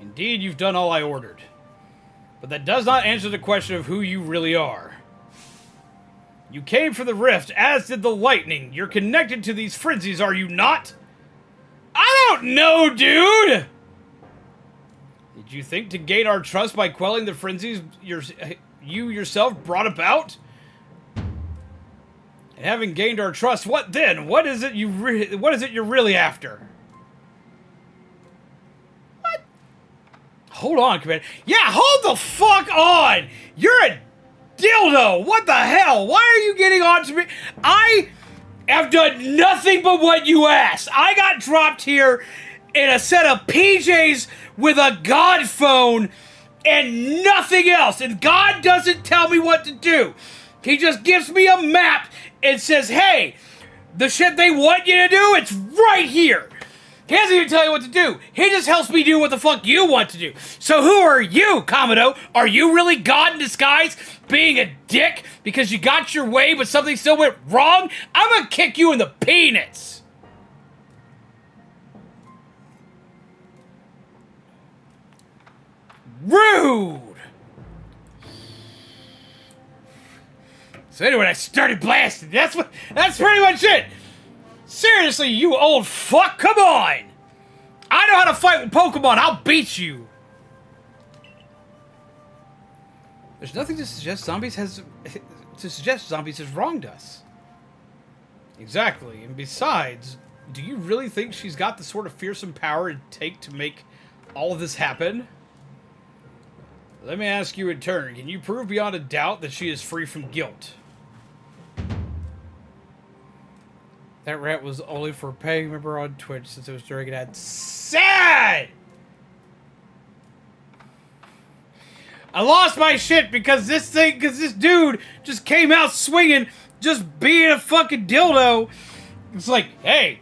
Indeed, you've done all I ordered. But that does not answer the question of who you really are. You came for the rift, as did the lightning. You're connected to these frenzies, are you not? I don't know, dude! Did you think to gain our trust by quelling the frenzies you yourself brought about? And having gained our trust, what then? What is it you're really after? What? Hold on, Commander. Yeah, hold the fuck on! You're a dildo! What the hell? Why are you getting on to me? I have done nothing but what you asked. I got dropped here in a set of PJs with a God phone and nothing else. And God doesn't tell me what to do. He just gives me a map and says, hey, the shit they want you to do, it's right here. He doesn't even tell you what to do. He just helps me do what the fuck you want to do. So who are you, Commodore? Are you really God in disguise, being a dick because you got your way but something still went wrong? I'm gonna kick you in the penis. Rude. So anyway, I started blasting. That's pretty much it. Seriously, you old fuck, come on! I know how to fight with Pokemon, I'll beat you! There's nothing to suggest zombies has wronged us. Exactly, and besides, do you really think she's got the sort of fearsome power it'd take to make all of this happen? Let me ask you in turn, can you prove beyond a doubt that she is free from guilt? That rant was only for a paying member on Twitch since it was during an ad. Sad! I lost my shit because this dude just came out swinging, just being a fucking dildo. It's like, hey,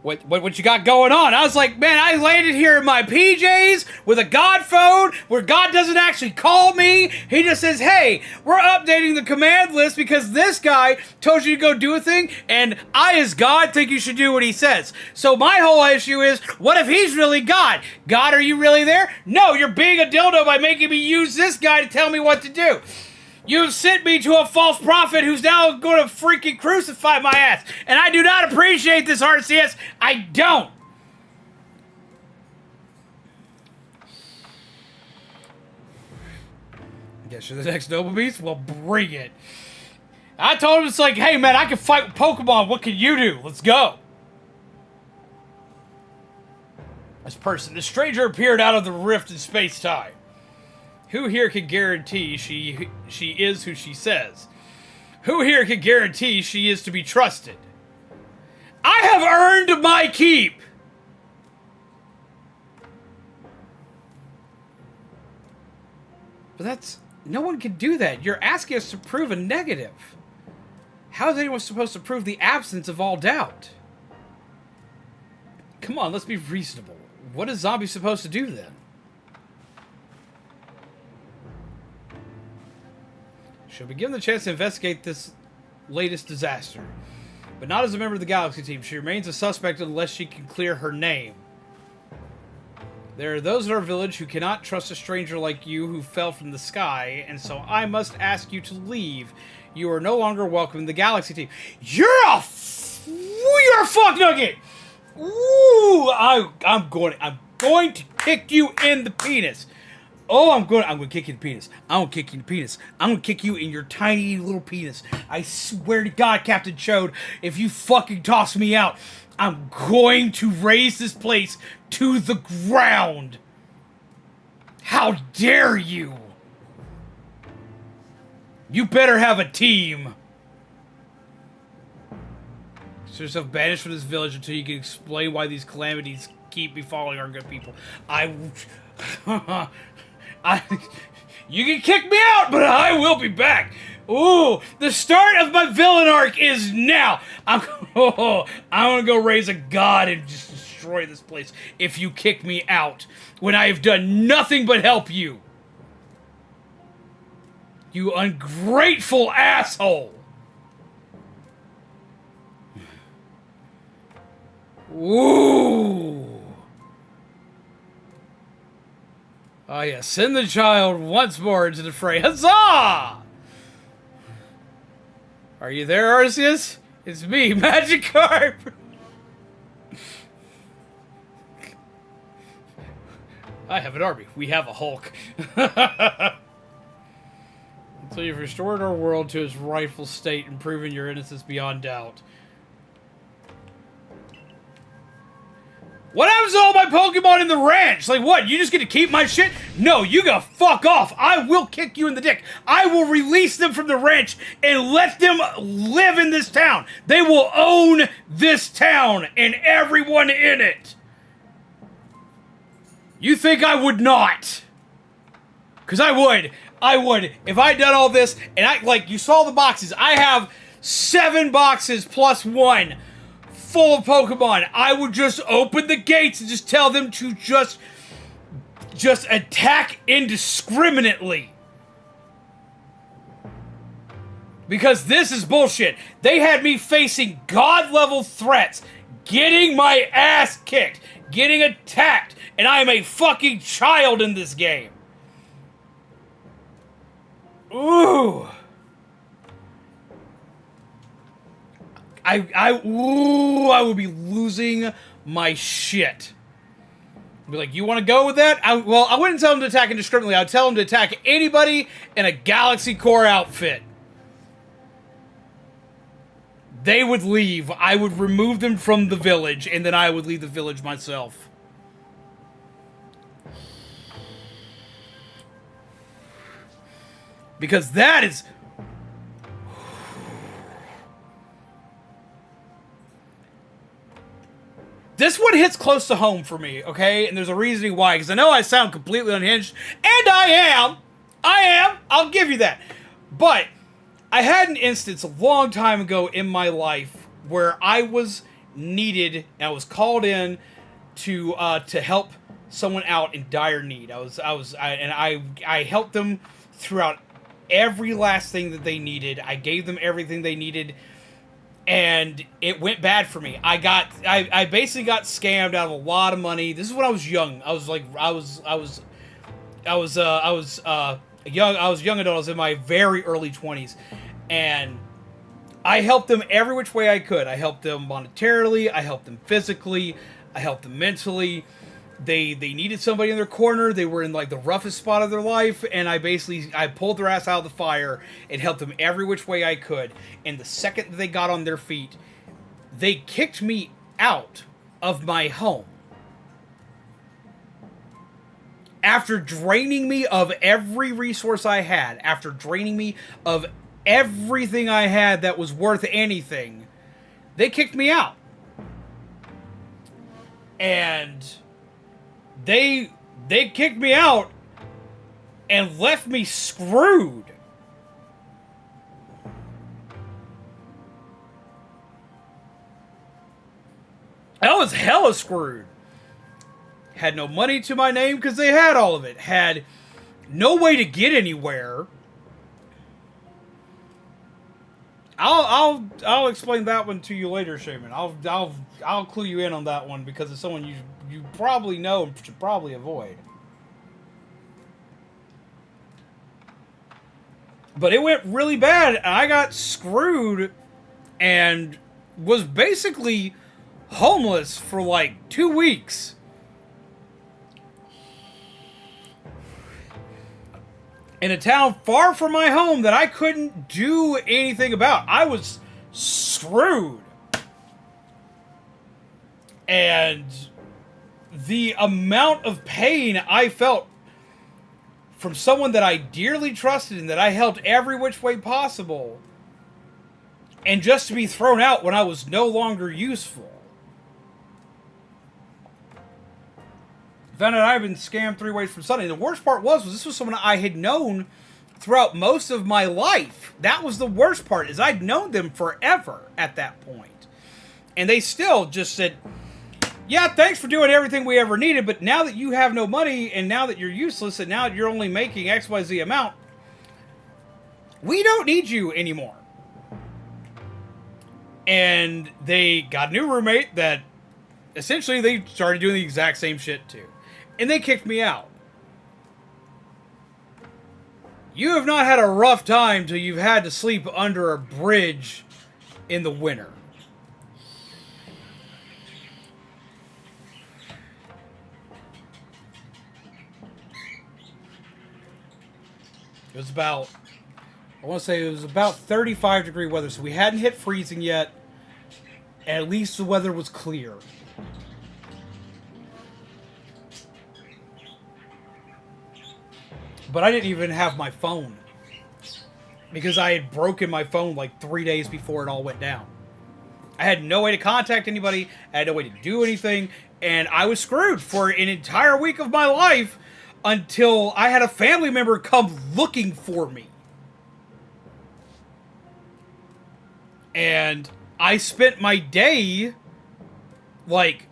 what you got going on? I was like, man, I landed here in my PJs with a God phone where God doesn't actually call me. He just says, hey, we're updating the command list because this guy told you to go do a thing, and I, as God, think you should do what he says. So my whole issue is, what if he's really God? God, are you really there? No, you're being a dildo by making me use this guy to tell me what to do. You've sent me to a false prophet who's now going to freaking crucify my ass. And I do not appreciate this, Arceus. I don't. Guess you're the next Noble Beast? Well, bring it. I told him, it's like, hey man, I can fight with Pokemon. What can you do? Let's go. The stranger appeared out of the rift in space-time. Who here can guarantee she is who she says? Who here can guarantee she is to be trusted? I have earned my keep! But that's... No one can do that. You're asking us to prove a negative. How is anyone supposed to prove the absence of all doubt? Come on, let's be reasonable. What is Zombie supposed to do then? She'll be given the chance to investigate this latest disaster. But not as a member of the Galaxy team. She remains a suspect unless she can clear her name. There are those in our village who cannot trust a stranger like you who fell from the sky, and so I must ask you to leave. You are no longer welcome in the Galaxy team. You're a fuck nugget! Ooh, I'm going to kick you in the penis. Oh, I'm going to kick you in the penis. I'm going to kick you in the penis. I'm going to kick you in your tiny little penis. I swear to God, Captain Chode, if you fucking toss me out, I'm going to raise this place to the ground. How dare you? You better have a team. Consider yourself banished from this village until you can explain why these calamities keep befalling our good people. You can kick me out, but I will be back. Ooh, the start of my villain arc is now. I'm gonna go raise a god and just destroy this place if you kick me out when I have done nothing but help you. You ungrateful asshole. Ooh. Oh yeah, send the child once more into the fray. Huzzah! Are you there, Arceus? It's me, Magikarp! I have an army. We have a Hulk. Until you've restored our world to its rightful state and proven your innocence beyond doubt. What happens to all my Pokemon in the ranch? Like, what? You just get to keep my shit? No, you gotta fuck off. I will kick you in the dick. I will release them from the ranch and let them live in this town. They will own this town and everyone in it. You think I would not? Because I would. I would. If I'd done all this, and you saw the boxes. I have 7 boxes plus 1. Full of Pokemon. I would just open the gates and just tell them to just attack indiscriminately. Because this is bullshit. They had me facing god-level threats, getting my ass kicked, getting attacked, and I am a fucking child in this game. Ooh. I would be losing my shit. I'd be like, you want to go with that? I wouldn't tell them to attack indiscriminately. I'd tell them to attack anybody in a Galaxy Core outfit. They would leave. I would remove them from the village, and then I would leave the village myself. Because that is... This one hits close to home for me, okay? And there's a reasoning why, because I know I sound completely unhinged, and I am! I'll give you that. But I had an instance a long time ago in my life where I was needed, and I was called in to help someone out in dire need. I helped them throughout every last thing that they needed. I gave them everything they needed. And it went bad for me. I basically got scammed out of a lot of money. This is when I was young. I was young adult. I was in my very early 20s, and I helped them every which way I could. I helped them monetarily. I helped them physically. I helped them mentally. they needed somebody in their corner. They were in like the roughest spot of their life, and I pulled their ass out of the fire and helped them every which way I could. And the second that they got on their feet, they kicked me out of my home. After draining me of every resource I had, after draining me of everything I had that was worth anything, they kicked me out. And they kicked me out and left me screwed. I was hella screwed. Had no money to my name because they had all of it. Had no way to get anywhere. I'll explain that one to you later, Shaman. I'll clue you in on that one because it's someone you probably know and should probably avoid. But it went really bad. I got screwed and was basically homeless for like 2 weeks. In a town far from my home that I couldn't do anything about. I was screwed. And the amount of pain I felt from someone that I dearly trusted and that I helped every which way possible, and just to be thrown out when I was no longer useful. Found out I've been scammed 3 ways from Sunday. The worst part was this was someone I had known throughout most of my life. That was the worst part, is I'd known them forever at that point. And they still just said, yeah, thanks for doing everything we ever needed, but now that you have no money, and now that you're useless, and now you're only making XYZ amount, we don't need you anymore. And they got a new roommate that essentially they started doing the exact same shit too. And they kicked me out. You have not had a rough time till you've had to sleep under a bridge in the winter. It was about, I want to say it was about 35-degree weather, so we hadn't hit freezing yet. At least the weather was clear. But I didn't even have my phone. Because I had broken my phone like 3 days before it all went down. I had no way to contact anybody. I had no way to do anything. And I was screwed for an entire week of my life until I had a family member come looking for me. And I spent my day, like,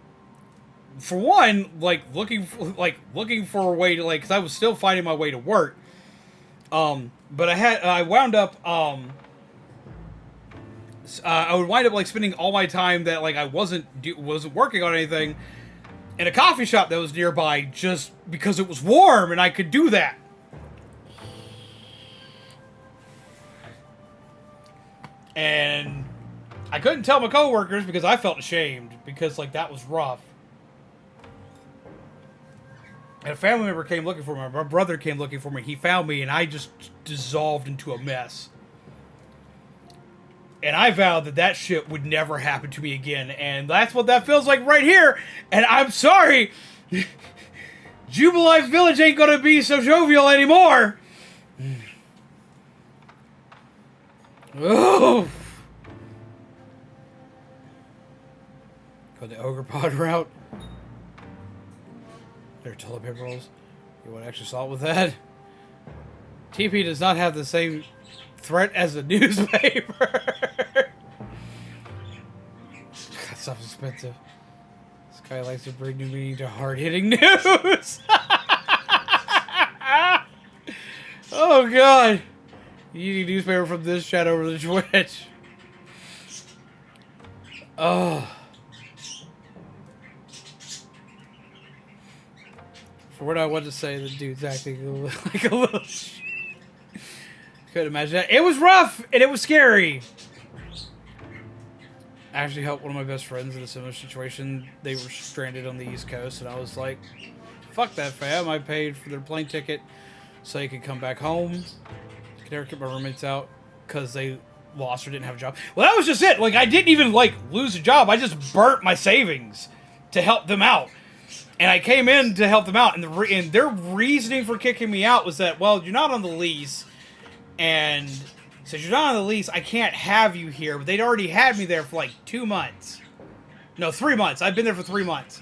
for one, like looking for a way to, like, because I was still finding my way to work. But I wound up I would wind up like spending all my time that like I wasn't working on anything in a coffee shop that was nearby just because it was warm and I could do that. And I couldn't tell my coworkers because I felt ashamed because like that was rough. And a family member came looking for me. My brother came looking for me. He found me, and I just dissolved into a mess. And I vowed that that shit would never happen to me again. And that's what that feels like right here. And I'm sorry. Jubilife Village ain't gonna be so jovial anymore. Oh. Go the Ogre Pod route. They're toilet paper rolls. You want extra salt with that? TP does not have the same threat as a newspaper. That stuff's expensive. This guy likes to bring new meaning to hard-hitting news. Oh god. You need a newspaper from this chat over the Twitch. Oh. For what I want to say, the dude's acting like a little shit. Couldn't imagine that. It was rough, and it was scary. actually helped one of my best friends in a similar situation. They were stranded on the East Coast, and I was like, fuck that fam. I paid for their plane ticket so they could come back home. Could never keep my roommates out because they lost or didn't have a job. Well, that was just it. Like, I didn't even, like, lose a job. I just burnt my savings to help them out. And I came in to help them out, and, and their reasoning for kicking me out was that, well, you're not on the lease, and since you're not on the lease, I can't have you here. But they'd already had me there for like 2 months. No, 3 months. I've been there for 3 months.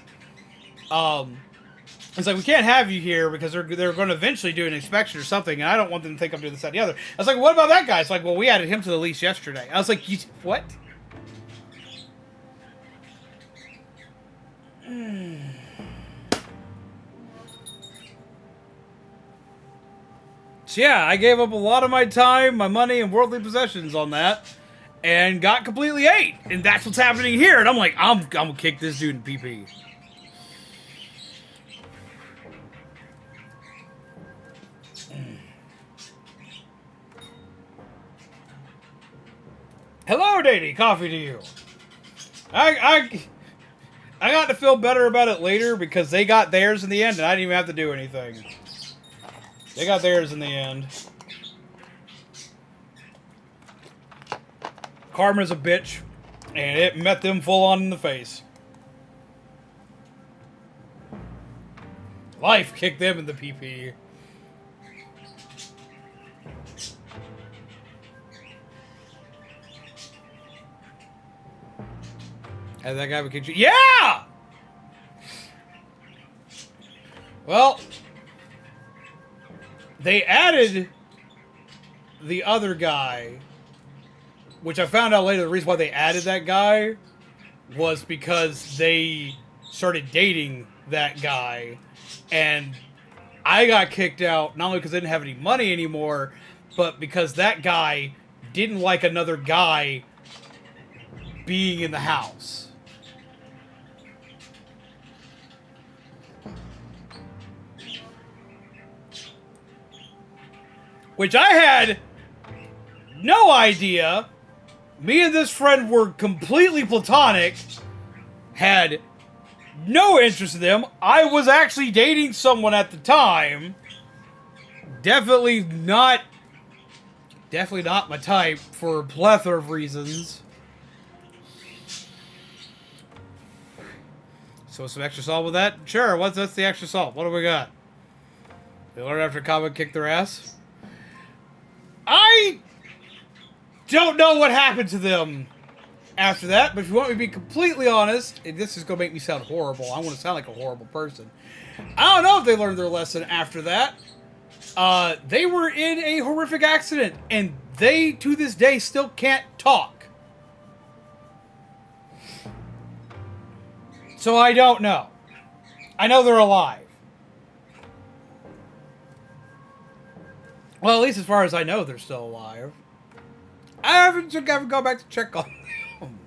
It's like, we can't have you here because they're going to eventually do an inspection or something, and I don't want them to think I'm doing this, that, and the other. I was like, what about that guy? It's like, well, we added him to the lease yesterday. I was like, what? So yeah, I gave up a lot of my time, my money, and worldly possessions on that, and got completely ate. And that's what's happening here. And I'm like, I'm gonna kick this dude in PP. Hello, Daddy. Coffee to you. I got to feel better about it later because they got theirs in the end, and I didn't even have to do anything. They got theirs in the end. Karma's a bitch, and it met them full on in the face. Life kicked them in the PP. And that guy would kick you. Yeah! Well, they added the other guy, which I found out later the reason why they added that guy was because they started dating that guy, and I got kicked out not only because I didn't have any money anymore, but because that guy didn't like another guy being in the house. Which I had no idea. Me and this friend were completely platonic. Had no interest in them. I was actually dating someone at the time. Definitely not my type for a plethora of reasons. So some extra salt with that? Sure, that's the extra salt. What do we got? They learned after Kaba kicked their ass? I don't know what happened to them after that, but if you want me to be completely honest, and this is going to make me sound horrible. I want to sound like a horrible person. I don't know if they learned their lesson after that. They were in a horrific accident, and they, to this day, still can't talk. So I don't know. I know they're alive. Well, at least as far as I know, they're still alive. I haven't gone back to check on them.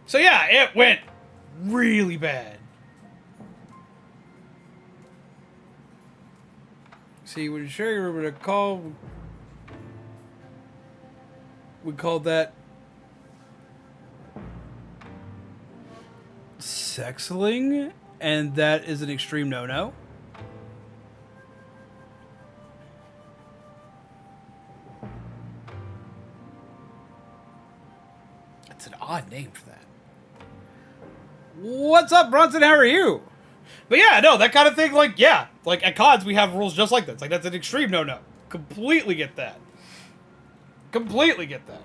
So yeah, it went really bad. See, when you share your room with a call, we called that sexling, and that is an extreme no-no. That's an odd name for that. What's up, Bronson? How are you? But yeah, no, that kind of thing, like, yeah. Like, at CODs, we have rules just like that. It's like, that's an extreme no-no. Completely get that. Completely get that.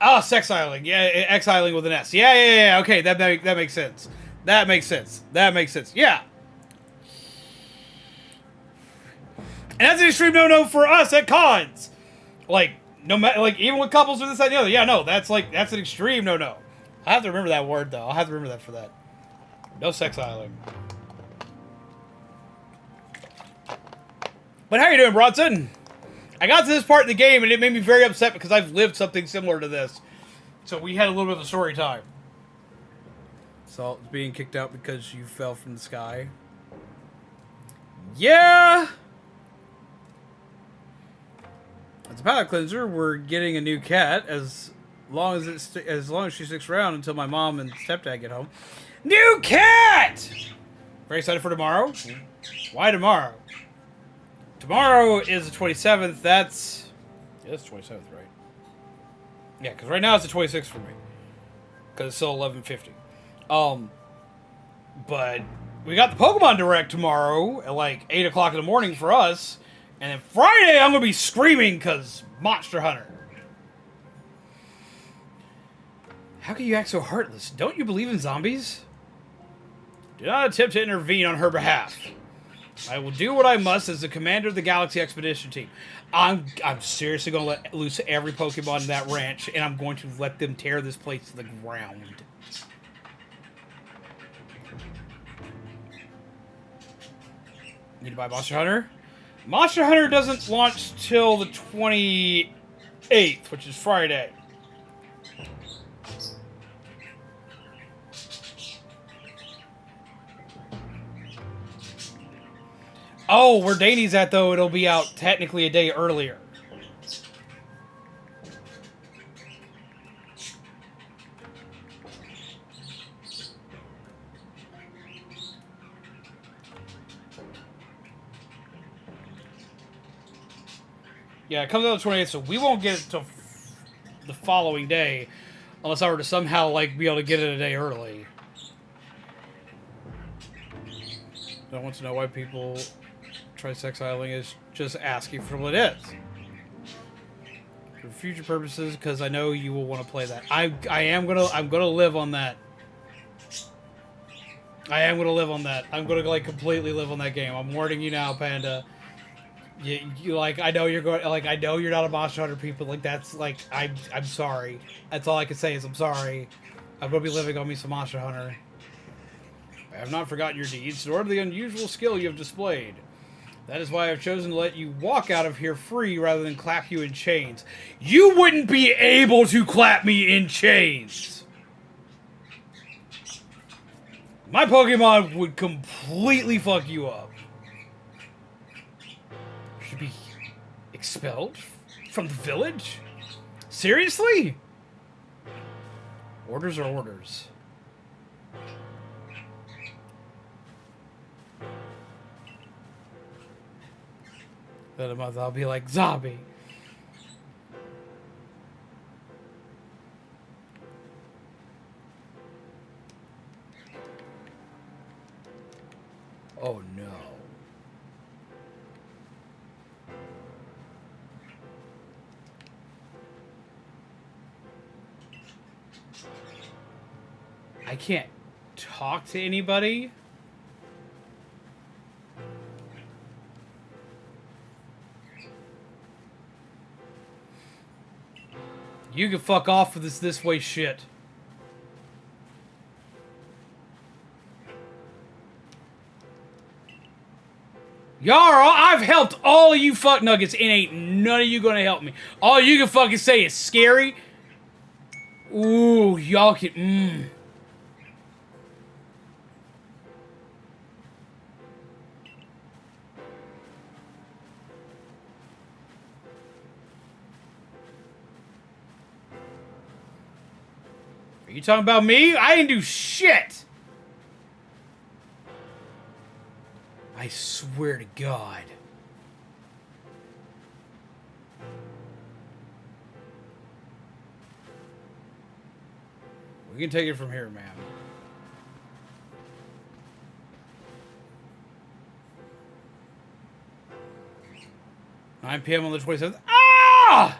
Oh, sexiling. Yeah, exiling with an S. Yeah. Okay, that makes sense. That makes sense. Yeah. And that's an extreme no-no for us at cons. Like, no matter, like, even with couples or this, that, and the other. Yeah, no, that's an extreme no-no. I have to remember that word, though. I'll have to remember that for that. No sexiling. But how you doing, Bronson? I got to this part of the game, and it made me very upset because I've lived something similar to this. So we had a little bit of a story time. Salt being kicked out because you fell from the sky. Yeah! As a palate cleanser, we're getting a new cat as long as she sticks around until my mom and stepdad get home. New cat! Very excited for tomorrow. Why tomorrow? Tomorrow is the 27th. That's... Yeah, it's 27th, right? Yeah, because right now it's the 26th for me. Because it's still 11:50. But we got the Pokemon Direct tomorrow at like 8 o'clock in the morning for us. And then Friday I'm going to be screaming because Monster Hunter. How can you act so heartless? Don't you believe in zombies? Do not attempt to intervene on her behalf. I will do what I must as the commander of the Galaxy Expedition Team. I'm seriously going to let loose every Pokemon in that ranch, and I'm going to let them tear this place to the ground. Need to buy Monster Hunter? Monster Hunter doesn't launch till the 28th, which is Friday. Oh, where Danny's at, though, it'll be out technically a day earlier. Yeah, it comes out the 28th, so we won't get it till the following day, unless I were to somehow, like, be able to get it a day early. I want to know why people try sex isling is just asking for what it is. For future purposes, because I know you will want to play that. I'm gonna live on that. I am gonna live on that. I'm gonna like completely live on that game. I'm warning you now, Panda. You like, I know you're going, like, I know you're not a Monster Hunter people. Like, that's like, I'm sorry. That's all I can say is I'm sorry. I'm gonna be living on me some Monster Hunter. I have not forgotten your deeds, nor the unusual skill you have displayed. That is why I've chosen to let you walk out of here free rather than clap you in chains. You wouldn't be able to clap me in chains! My Pokemon would completely fuck you up. Should be expelled from the village? Seriously? Orders are orders. Then a month I'll be like, zombie. Oh no. I can't talk to anybody? You can fuck off with this way shit. Y'all, I've helped all of you fuck nuggets and ain't none of you gonna help me. All you can fucking say is scary. Ooh, y'all can, You talking about me? I didn't do shit! I swear to God. We can take it from here, man. (9 p.m. on the 27th. Ah!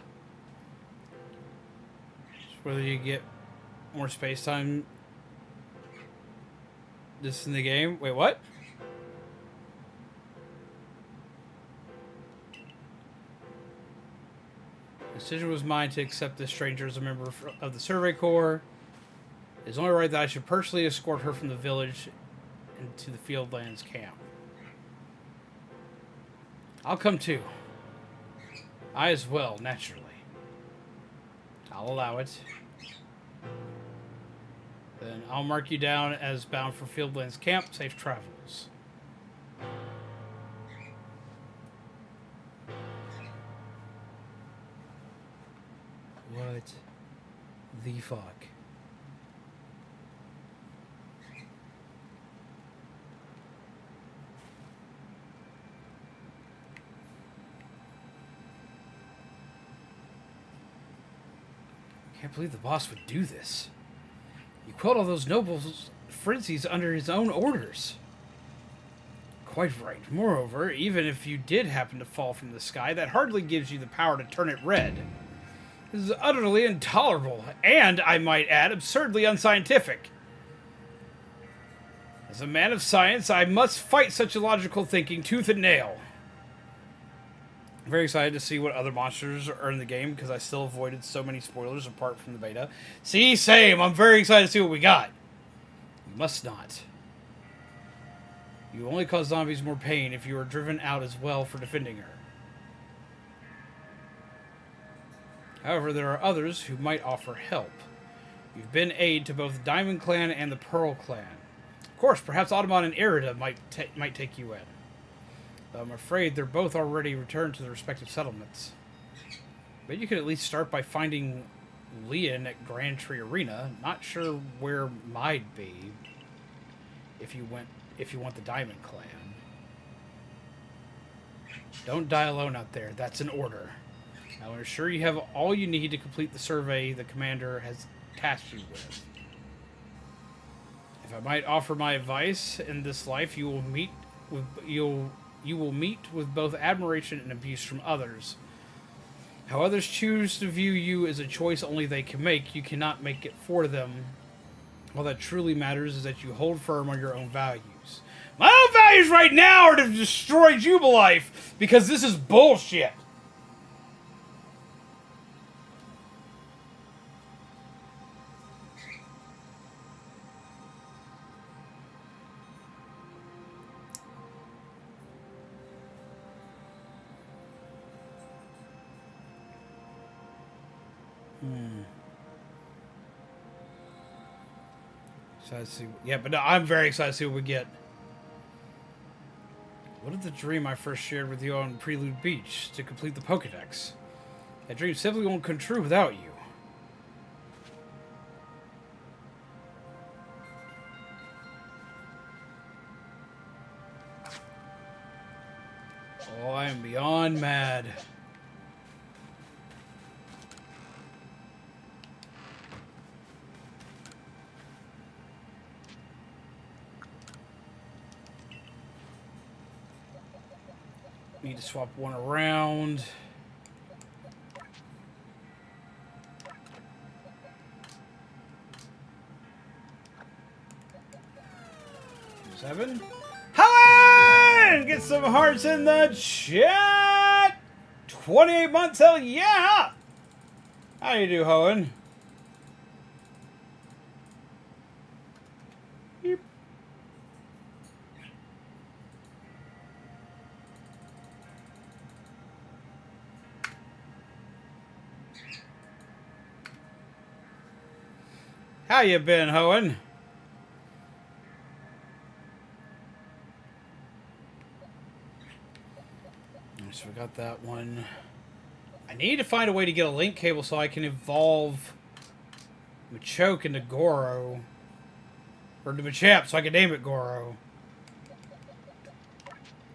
Just whether you get more space time this in the game. Wait, what? The decision was mine to accept this stranger as a member of the Survey Corps. It is only right that I should personally escort her from the village into the Fieldlands camp. I'll come too. I as well, naturally. I'll allow it. Then I'll mark you down as bound for Fieldlands Camp. Safe travels. What the fuck? Can't believe the boss would do this. You quelled all those nobles' frenzies under his own orders. Quite right. Moreover, even if you did happen to fall from the sky, that hardly gives you the power to turn it red. This is utterly intolerable, and, I might add, absurdly unscientific. As a man of science, I must fight such illogical thinking tooth and nail. I'm very excited to see what other monsters are in the game, because I still avoided so many spoilers apart from the beta. See, same. I'm very excited to see what we got. You must not. You only cause zombies more pain if you are driven out as well for defending her. However, there are others who might offer help. You've been aid to both the Diamond Clan and the Pearl Clan. Of course, perhaps Audemon and Irida might take you in. Though I'm afraid they're both already returned to their respective settlements. But you could at least start by finding Leon at Grand Tree Arena. Not sure where might be if you want the Diamond Clan. Don't die alone out there. That's an order. I will ensure you have all you need to complete the survey the commander has tasked you with. If I might offer my advice in this life, you will meet with both admiration and abuse from others. How others choose to view you is a choice only they can make. You cannot make it for them. All that truly matters is that you hold firm on your own values. My own values right now are to destroy Jubilife, because this is bullshit. Excited to see. Yeah, but no, I'm very excited to see what we get. What if the dream I first shared with you on Prelude Beach to complete the Pokedex? That dream simply won't come true without you. Oh, I am beyond mad. Need to swap one around. Seven. Helen! Get some hearts in the chat! 28 months, hell yeah! How you do, Hohen? Beep. How you been, Hohen? So we got that one. I need to find a way to get a link cable so I can evolve Machoke into Goro. Or to Machop, so I can name it Goro.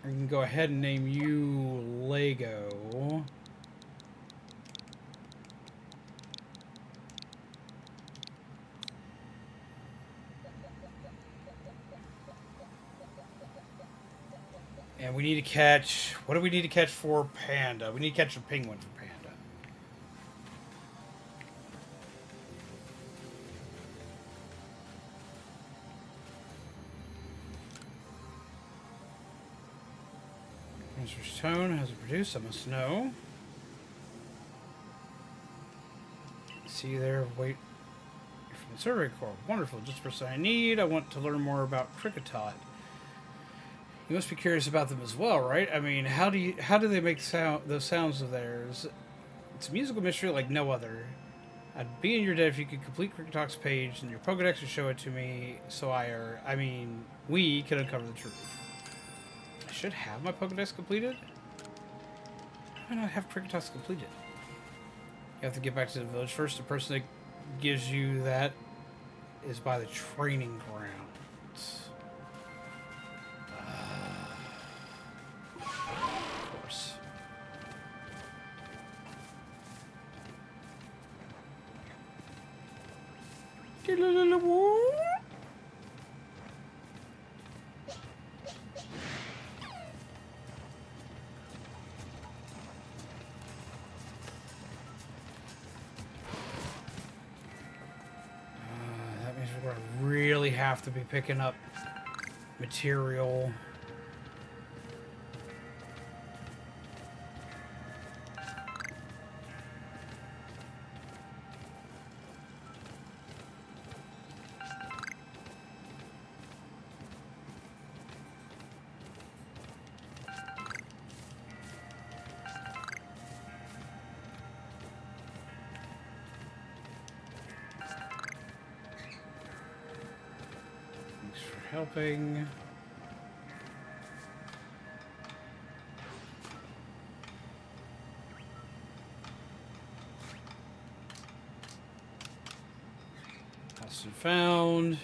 I can go ahead and name you Lego. And we need to catch... What do we need to catch for Panda? We need to catch a penguin for Panda. Mr. Tone has it produced? I must know. See you there. Wait. You're from the Survey Corps. Wonderful. Just the person I need. I want to learn more about Cricketot. You must be curious about them as well, right? I mean, how do they make those sounds of theirs? It's a musical mystery like no other. I'd be in your debt if you could complete Crickettalk's page and your Pokedex would show it to me, so we can uncover the truth. I should have my Pokedex completed? Why not have Crickettalk's completed? You have to get back to the village first. The person that gives you that is by the training grounds. Of course. That means we're going to really have to be picking up material. Helping. Lost and found.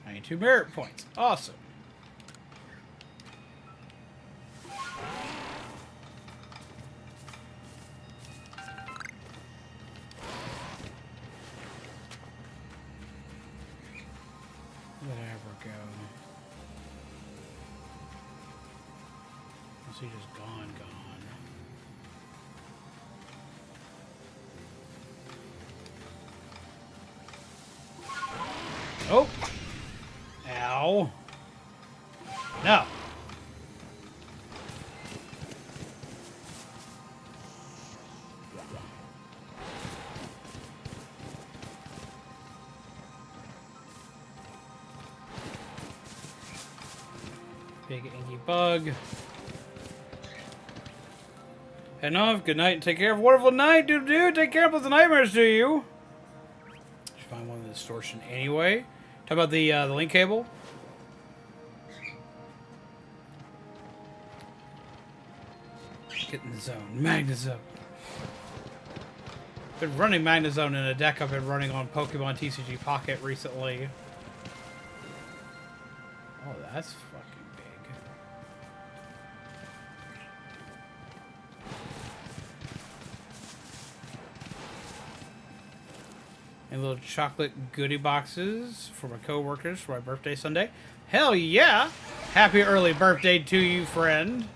I need 2 merit points. Awesome. He just gone. Oh! Ow! No! Big inky bug. Heading off. Good night and take care. Have a wonderful night, dude. Take care of the nightmares to you. Should find one in the distortion anyway. Talk about the link cable. Get in the zone. Magnezone. Been running Magnezone in a deck I've been running on Pokemon TCG Pocket recently. Oh, that's fucking big. And little chocolate goodie boxes for my co-workers for my birthday Sunday. Hell yeah! Happy early birthday to you, friend.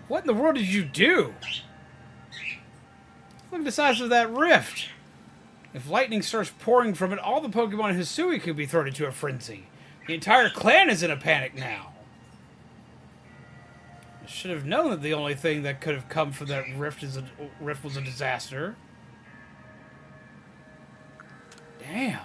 What in the world did you do? Look at the size of that rift. If lightning starts pouring from it, all the Pokemon in Hisui could be thrown into a frenzy. The entire clan is in a panic now. I should have known that the only thing that could have come from that rift was a disaster. Damn.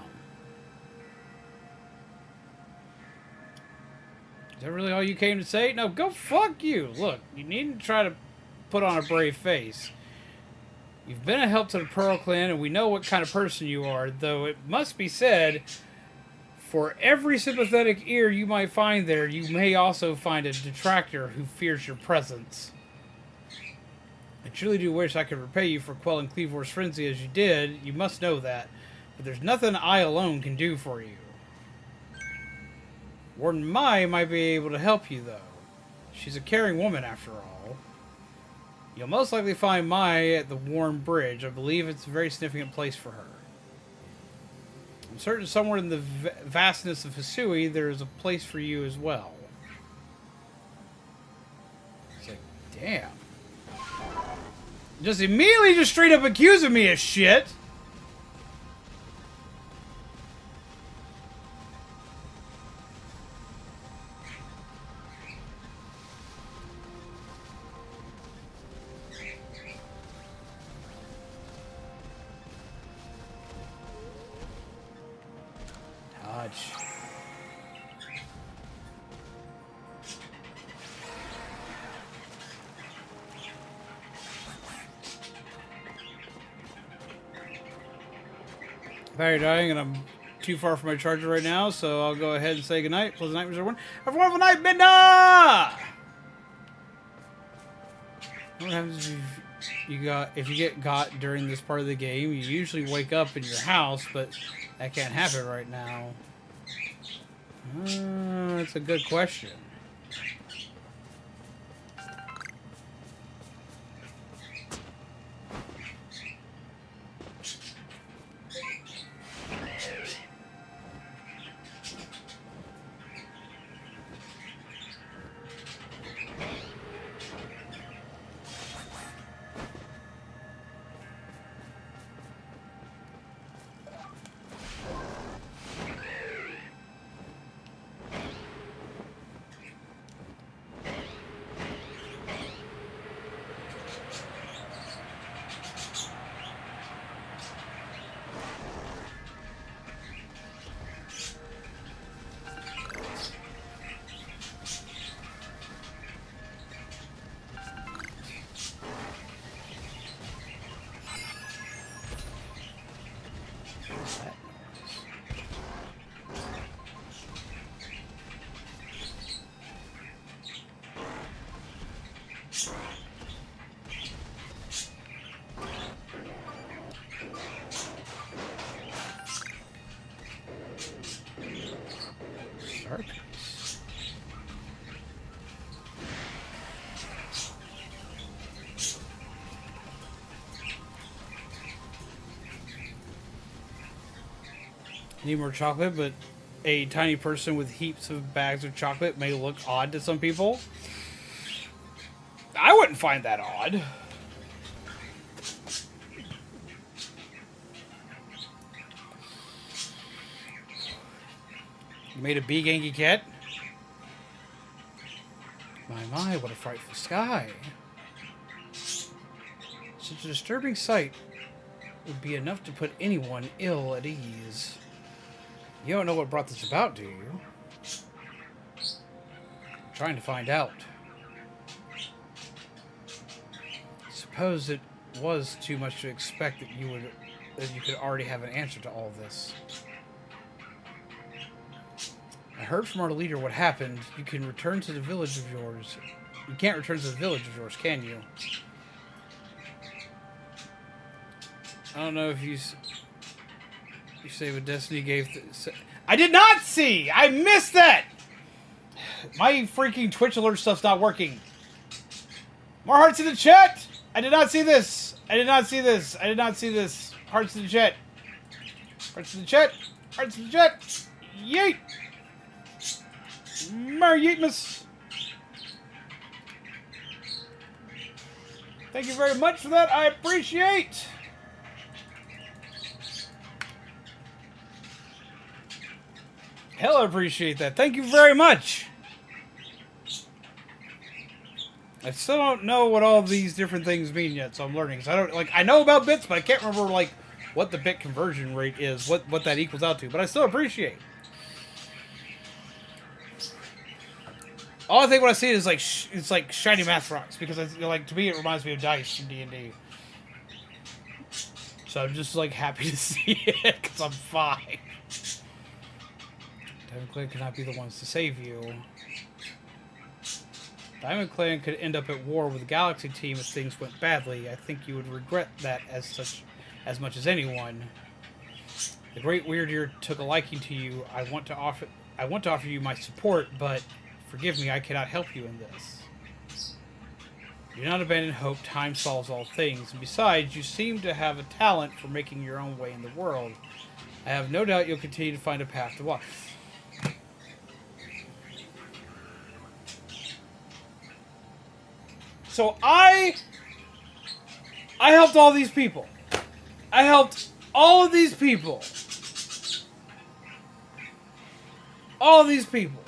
Is that really all you came to say? No, go fuck you. Look, you needn't try to put on a brave face. You've been a help to the Pearl Clan, and we know what kind of person you are, though it must be said, for every sympathetic ear you might find there, you may also find a detractor who fears your presence. I truly do wish I could repay you for quelling Cleavor's frenzy as you did. You must know that. But there's nothing I alone can do for you. Warden Mai might be able to help you, though. She's a caring woman, after all. You'll most likely find Mai at the Warm Bridge. I believe it's a very significant place for her. I'm certain somewhere in the vastness of Hisui, there is a place for you as well. It's like, damn. Just immediately just straight up accusing me of shit. Battery dying, and I'm too far from my charger right now, so I'll go ahead and say goodnight. Pleasant night, everyone. Have a wonderful night, Midna! What happens if you get got during this part of the game? You usually wake up in your house, but that can't happen right now. That's a good question. Artemis. Need more chocolate, but a tiny person with heaps of bags of chocolate may look odd to some people. I wouldn't find that odd. You made a big angry cat? My, what a frightful sky. Such a disturbing sight would be enough to put anyone ill at ease. You don't know what brought this about, do you? I'm trying to find out. Suppose it was too much to expect that you could already have an answer to all this. I heard from our leader what happened. You can return to the village of yours. You can't return to the village of yours, can you? I don't know if you say what Destiny gave... I did not see! I missed that! My freaking Twitch alert stuff's not working. More hearts in the chat! I did not see this! I did not see this! I did not see this! Hearts in the chat! Hearts in the chat! Hearts in the chat! Yeet! Merry Yeetmas! Thank you very much for that. I appreciate. Hell, I appreciate that. Thank you very much. I still don't know what all these different things mean yet, so I'm learning. So I know about bits, but I can't remember what the bit conversion rate is, what that equals out to. But I still appreciate. All I think when I see it is it's like shiny math rocks, because to me it reminds me of dice from D&D. So I'm just happy to see it because I'm fine. Diamond Clan cannot be the ones to save you. Diamond Clan could end up at war with the Galaxy team if things went badly. I think you would regret that as much as anyone. The Great Weird took a liking to you. I want to offer you my support, but forgive me, I cannot help you in this. Do not abandon hope. Time solves all things. And besides, you seem to have a talent for making your own way in the world. I have no doubt you'll continue to find a path to walk. So I helped all these people. I helped all of these people. All of these people.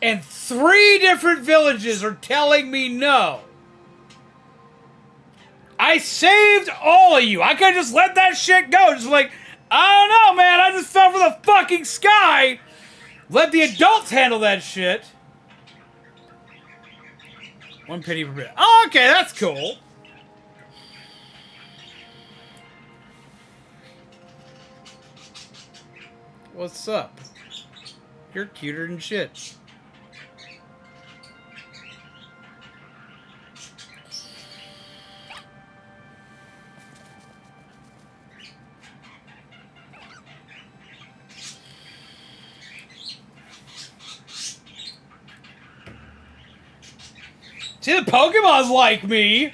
And 3 different villages are telling me no. I saved all of you. I could have just let that shit go. Just I don't know, man. I just fell for the fucking sky. Let the adults handle that shit. 1 penny per bit. Oh, okay, that's cool. What's up? You're cuter than shit. See, the Pokemon's like me!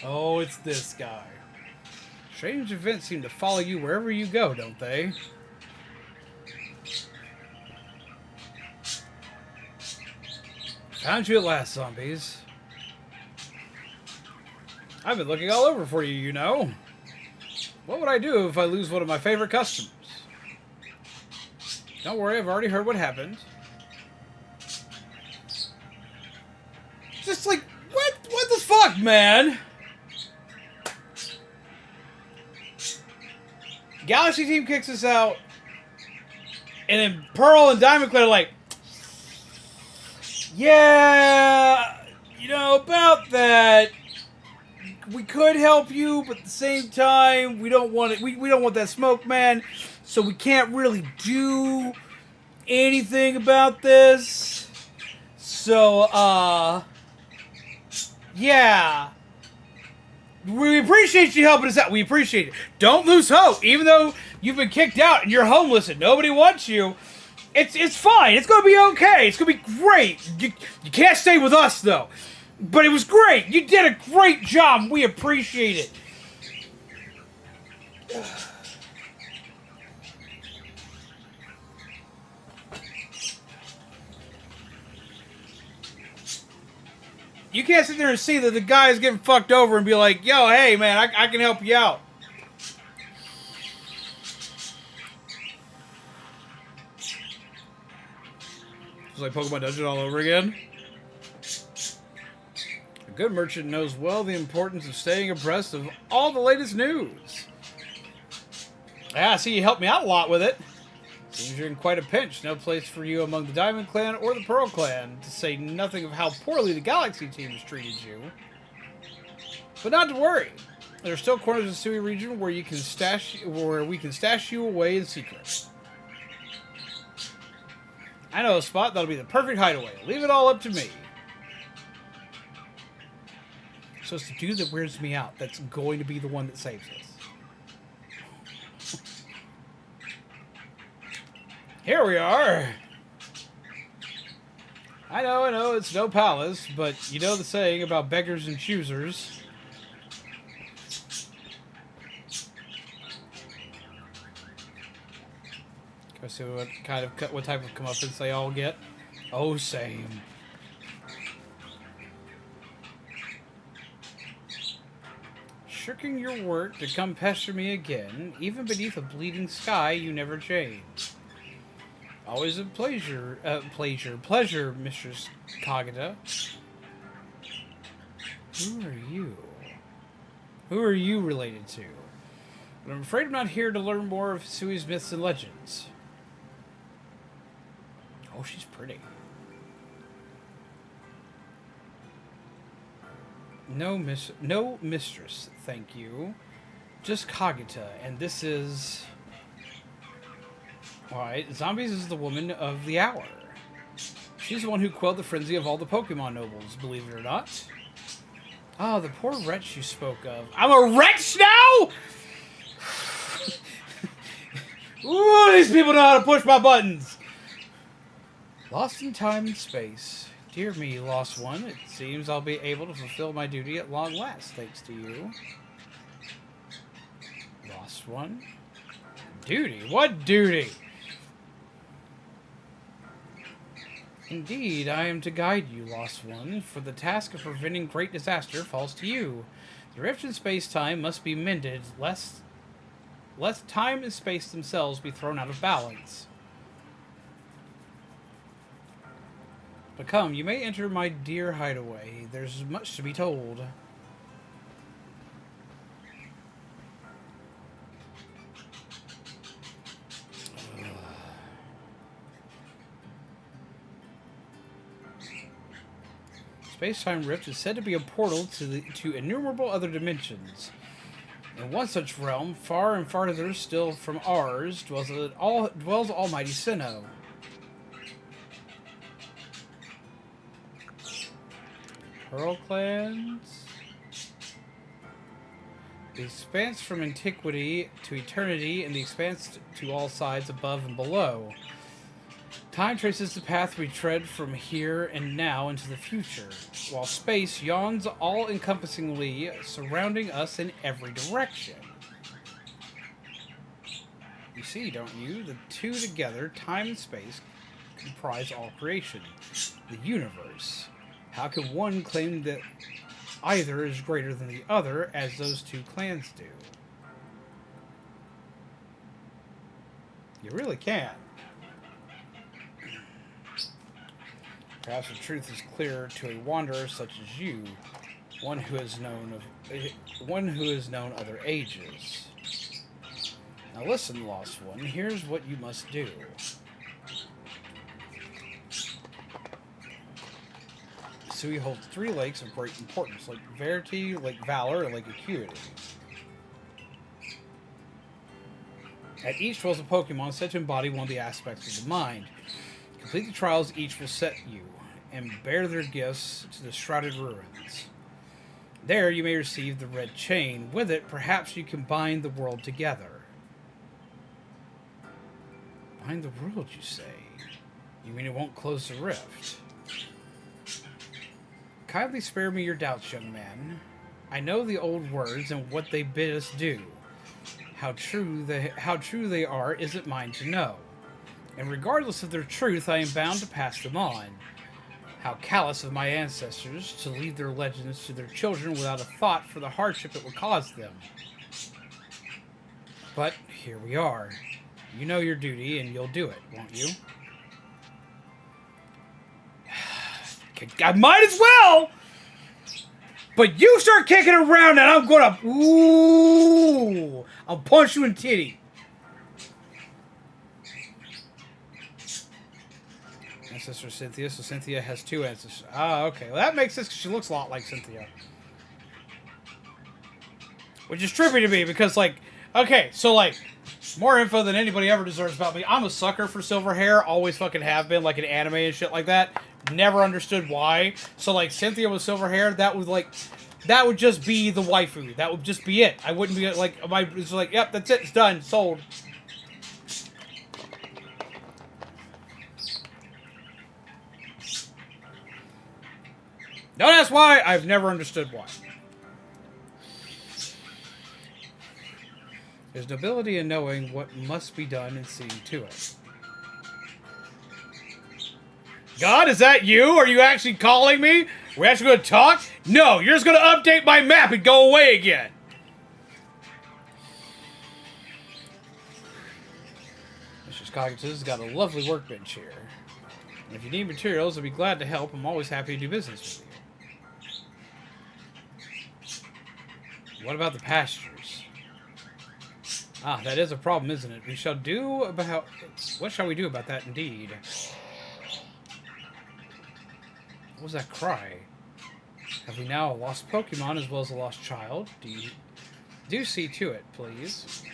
Oh, it's this guy. Strange events seem to follow you wherever you go, don't they? Found you at last, zombies. I've been looking all over for you, you know. What would I do if I lose one of my favorite customers? Don't worry, I've already heard what happened. Just like, what the fuck, man? Galaxy team kicks us out, and then Pearl and Diamond Clan are like, yeah, you know, about that, we could help you, but at the same time, we don't want it. We don't want that smoke, man. So we can't really do anything about this. So, yeah. We appreciate you helping us out. We appreciate it. Don't lose hope. Even though you've been kicked out and you're homeless and nobody wants you, it's fine. It's going to be okay. It's going to be great. You can't stay with us, though. But it was great. You did a great job. We appreciate it. You can't sit there and see that the guy is getting fucked over and be like, yo, hey, man, I can help you out. It's like Pokemon Dungeon all over again. A good merchant knows well the importance of staying abreast of all the latest news. Yeah, I see you helped me out a lot with it. Seems you're in quite a pinch. No place for you among the Diamond Clan or the Pearl Clan, to say nothing of how poorly the Galaxy team has treated you. But not to worry. There are still corners of the Sui region where we can stash you away in secret. I know a spot that'll be the perfect hideaway. Leave it all up to me. So it's the dude that weirds me out that's going to be the one that saves us. Here we are. I know, it's no palace, but you know the saying about beggars and choosers. Go see what type of comeuppance they all get. Oh, same. Shirking your work to come pester me again, even beneath a bleeding sky, you never change. Always a pleasure, Mistress Kagita. Who are you? Who are you related to? But I'm afraid I'm not here to learn more of Sui's myths and legends. Oh, she's pretty. No mistress, thank you. Just Kagita, and this is... Alright, Zombies is the woman of the hour. She's the one who quelled the frenzy of all the Pokemon nobles, believe it or not. Ah, the poor wretch you spoke of. I'm a wretch now?! Ooh, these people know how to push my buttons! Lost in time and space. Dear me, lost one. It seems I'll be able to fulfill my duty at long last, thanks to you. Lost one? Duty? What duty? Indeed, I am to guide you, lost one, for the task of preventing great disaster falls to you. The rift in space-time must be mended, lest time and space themselves be thrown out of balance. But come, you may enter my dear hideaway. There's much to be told. space-time rift is said to be a portal to innumerable other dimensions. In one such realm, far and farther still from ours, dwells Almighty Sinnoh. Pearl clans. The expanse from antiquity to eternity, and the expanse to all sides above and below. Time traces the path we tread from here and now into the future, while space yawns all-encompassingly, surrounding us in every direction. You see, don't you? The two together, time and space, comprise all creation, the universe. How can one claim that either is greater than the other, as those two clans do? You really can't. Perhaps the truth is clear to a wanderer such as you, one who has known other ages. Now listen, Lost One, here's what you must do. Sui holds 3 lakes of great importance, Lake Verity, Lake Valor, and Lake Acuity. At each dwells a Pokemon said to embody one of the aspects of the mind. Complete the trials each will set you, and bear their gifts to the Shrouded Ruins. There you may receive the red chain. With it, perhaps you can bind the world together. Bind the world, you say? You mean it won't close the rift? Kindly spare me your doubts, young man. I know the old words and what they bid us do. How true they are isn't mine to know. And regardless of their truth, I am bound to pass them on. How callous of my ancestors to leave their legends to their children without a thought for the hardship it would cause them. But here we are. You know your duty, and you'll do it, won't you? I might as well! But you start kicking around, and I'm gonna... Ooh! I'll punch you in the titty. Ancestor Cynthia, so Cynthia has 2 ancestors. Ah, okay. Well, that makes sense because she looks a lot like Cynthia. Which is trippy to me because, like, okay, so, like, more info than anybody ever deserves about me. I'm a sucker for silver hair, always fucking have been, like, in anime and shit like that. Never understood why. So, like, Cynthia with silver hair, that would just be the waifu. That would just be it. I wouldn't be, like, it's like, yep, that's it, it's done, sold. Don't ask why. I've never understood why. There's nobility in knowing what must be done and seeing to it. God, is that you? Are you actually calling me? We're actually going to talk? No, you're just going to update my map and go away again. Mr. Cognitus has got a lovely workbench here. And if you need materials, I'd be glad to help. I'm always happy to do business with you. What about the pastures? Ah, that is a problem, isn't it? What shall we do about that, indeed? What was that cry? Have we now a lost Pokemon as well as a lost child? Do see to it, please.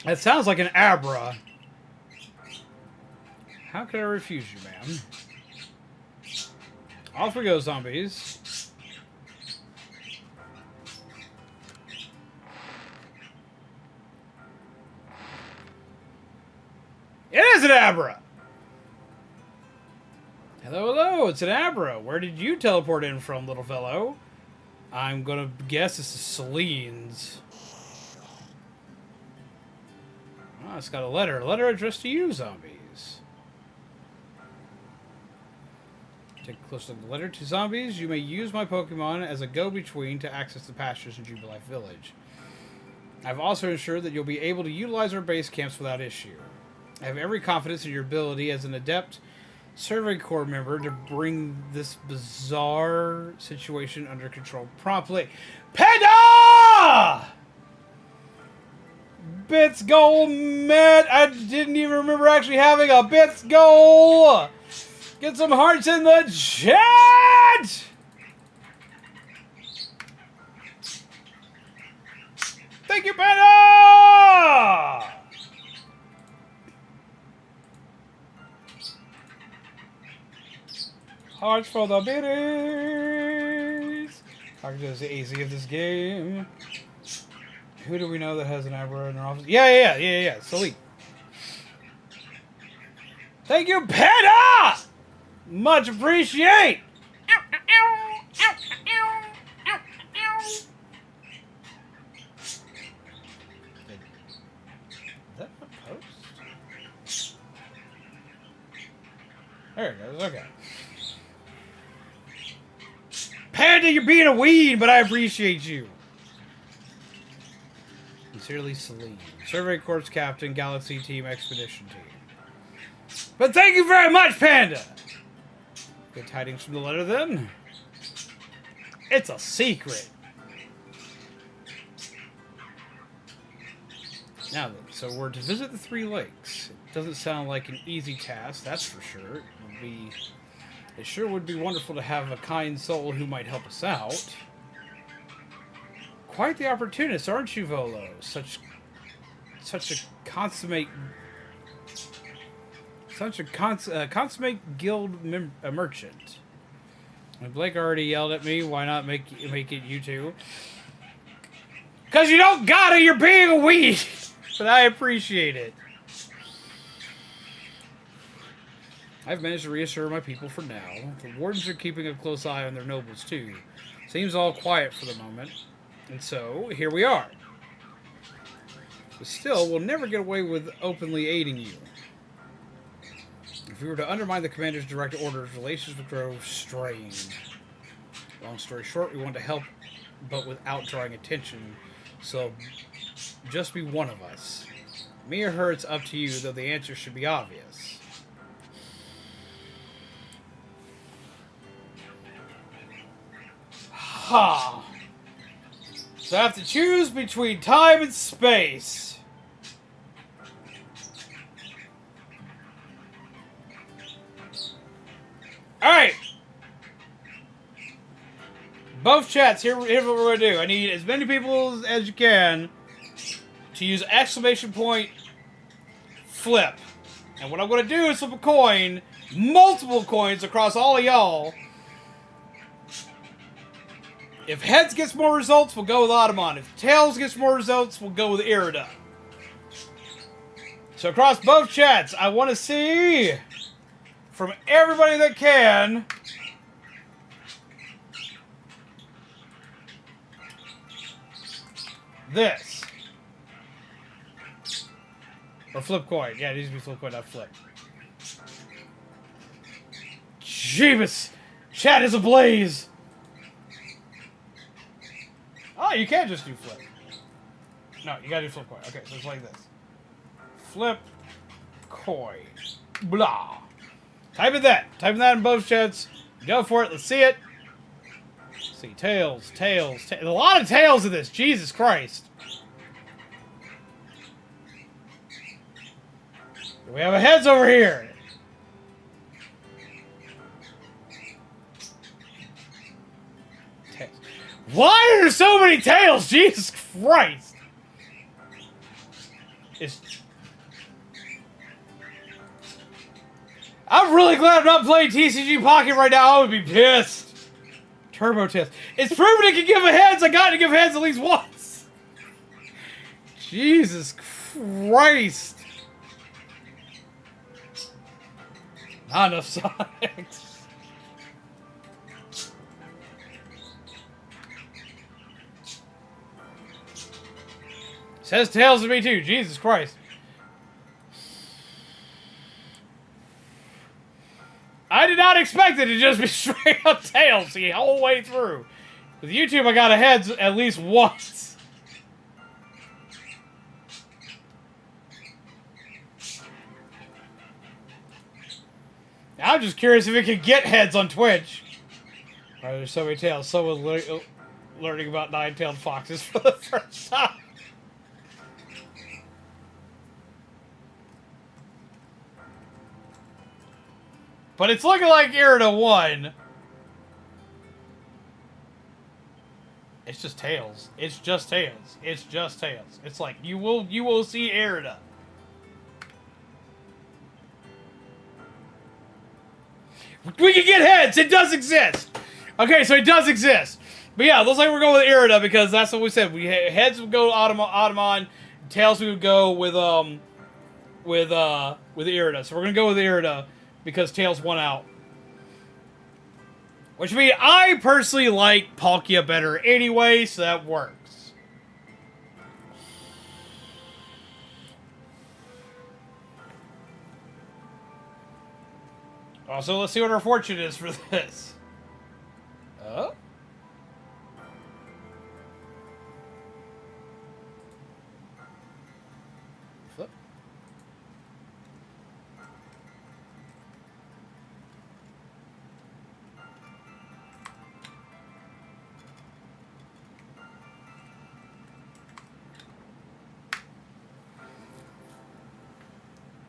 That sounds like an Abra. How could I refuse you, ma'am? Off we go, zombies. It is an Abra! Hello, hello, it's an Abra. Where did you teleport in from, little fellow? I'm gonna guess this is Celine's. Oh, it's got a letter. A letter addressed to you, zombies. Take a close look at the letter. To zombies, you may use my Pokemon as a go-between to access the pastures in Jubilife Village. I've also ensured that you'll be able to utilize our base camps without issue. I have every confidence in your ability as an adept Survey Corps member to bring this bizarre situation under control promptly. Panda! Bits goal met. I didn't even remember actually having a bits goal. Get some hearts in the chat! Thank you, Panda! Hearts for the biddies. Talking to the AZ of this game. Who do we know that has an Aderan in their office? Yeah. Salute. Thank you, Panda! Much appreciate! Is that a post? There it goes, okay. Panda, you're being a weed, but I appreciate you. Sincerely, Celine. Survey Corps Captain, Galaxy Team, Expedition Team. But thank you very much, Panda! Good tidings from the letter, then. It's a secret. Now then, so we're to visit the 3 lakes. It doesn't sound like an easy task, that's for sure. It sure would be wonderful to have a kind soul who might help us out. Quite the opportunist, aren't you, Volo? Such a consummate guild merchant. When Blake already yelled at me, why not make it you two? Cause you don't gotta, you're being a weed! But I appreciate it. I've managed to reassure my people for now. The wardens are keeping a close eye on their nobles too. Seems all quiet for the moment. And so, here we are. But still, we'll never get away with openly aiding you. If we were to undermine the commander's direct orders, relations would grow strained. Long story short, we want to help, but without drawing attention. So, just be one of us. Me or her, it's up to you, though the answer should be obvious. Ha! So I have to choose between time and space. Alright! Both chats, here's what we're going to do. I need as many people as you can to use exclamation point flip. And what I'm going to do is flip a coin, multiple coins across all of y'all. If heads gets more results, we'll go with Ottoman. If tails gets more results, we'll go with Irida. So across both chats, I want to see from everybody that can this. Or flip coin. Yeah, it needs to be flip coin, not flip. Jeebus! Chat is ablaze! Oh, you can't just do flip. No, you gotta do flip coin. Okay, so it's like this. Flip coin. Blah. Type in that. Type in that in both chats. Go for it. Let's see it. Let's see. Tails. A lot of tails in this. Jesus Christ. We have a heads over here. Why are there so many tails? Jesus Christ! I'm really glad I'm not playing TCG Pocket right now. I would be pissed. Turbo test. It's proven it can give a heads. I got to give heads at least once. Jesus Christ. Not enough Sonics. Says tails to me too. Jesus Christ. I did not expect it to just be straight up tails the whole way through. With YouTube, I got a heads at least once. Now I'm just curious if it could get heads on Twitch. Alright, there's so many tails. Someone learning about nine-tailed foxes for the first time. But it's looking like Irida won. It's just Tails. It's just Tails. It's just Tails. It's like, you will see Arida. We can get heads! It does exist! Okay, so it does exist. But yeah, looks like we're going with Arida because that's what we said. Heads would go Automon, Tails we would go with Arida. So we're gonna go with Arida because Tails won out. Which means I personally like Palkia better anyway, so that works. Also, let's see what our fortune is for this. Oh? Flip.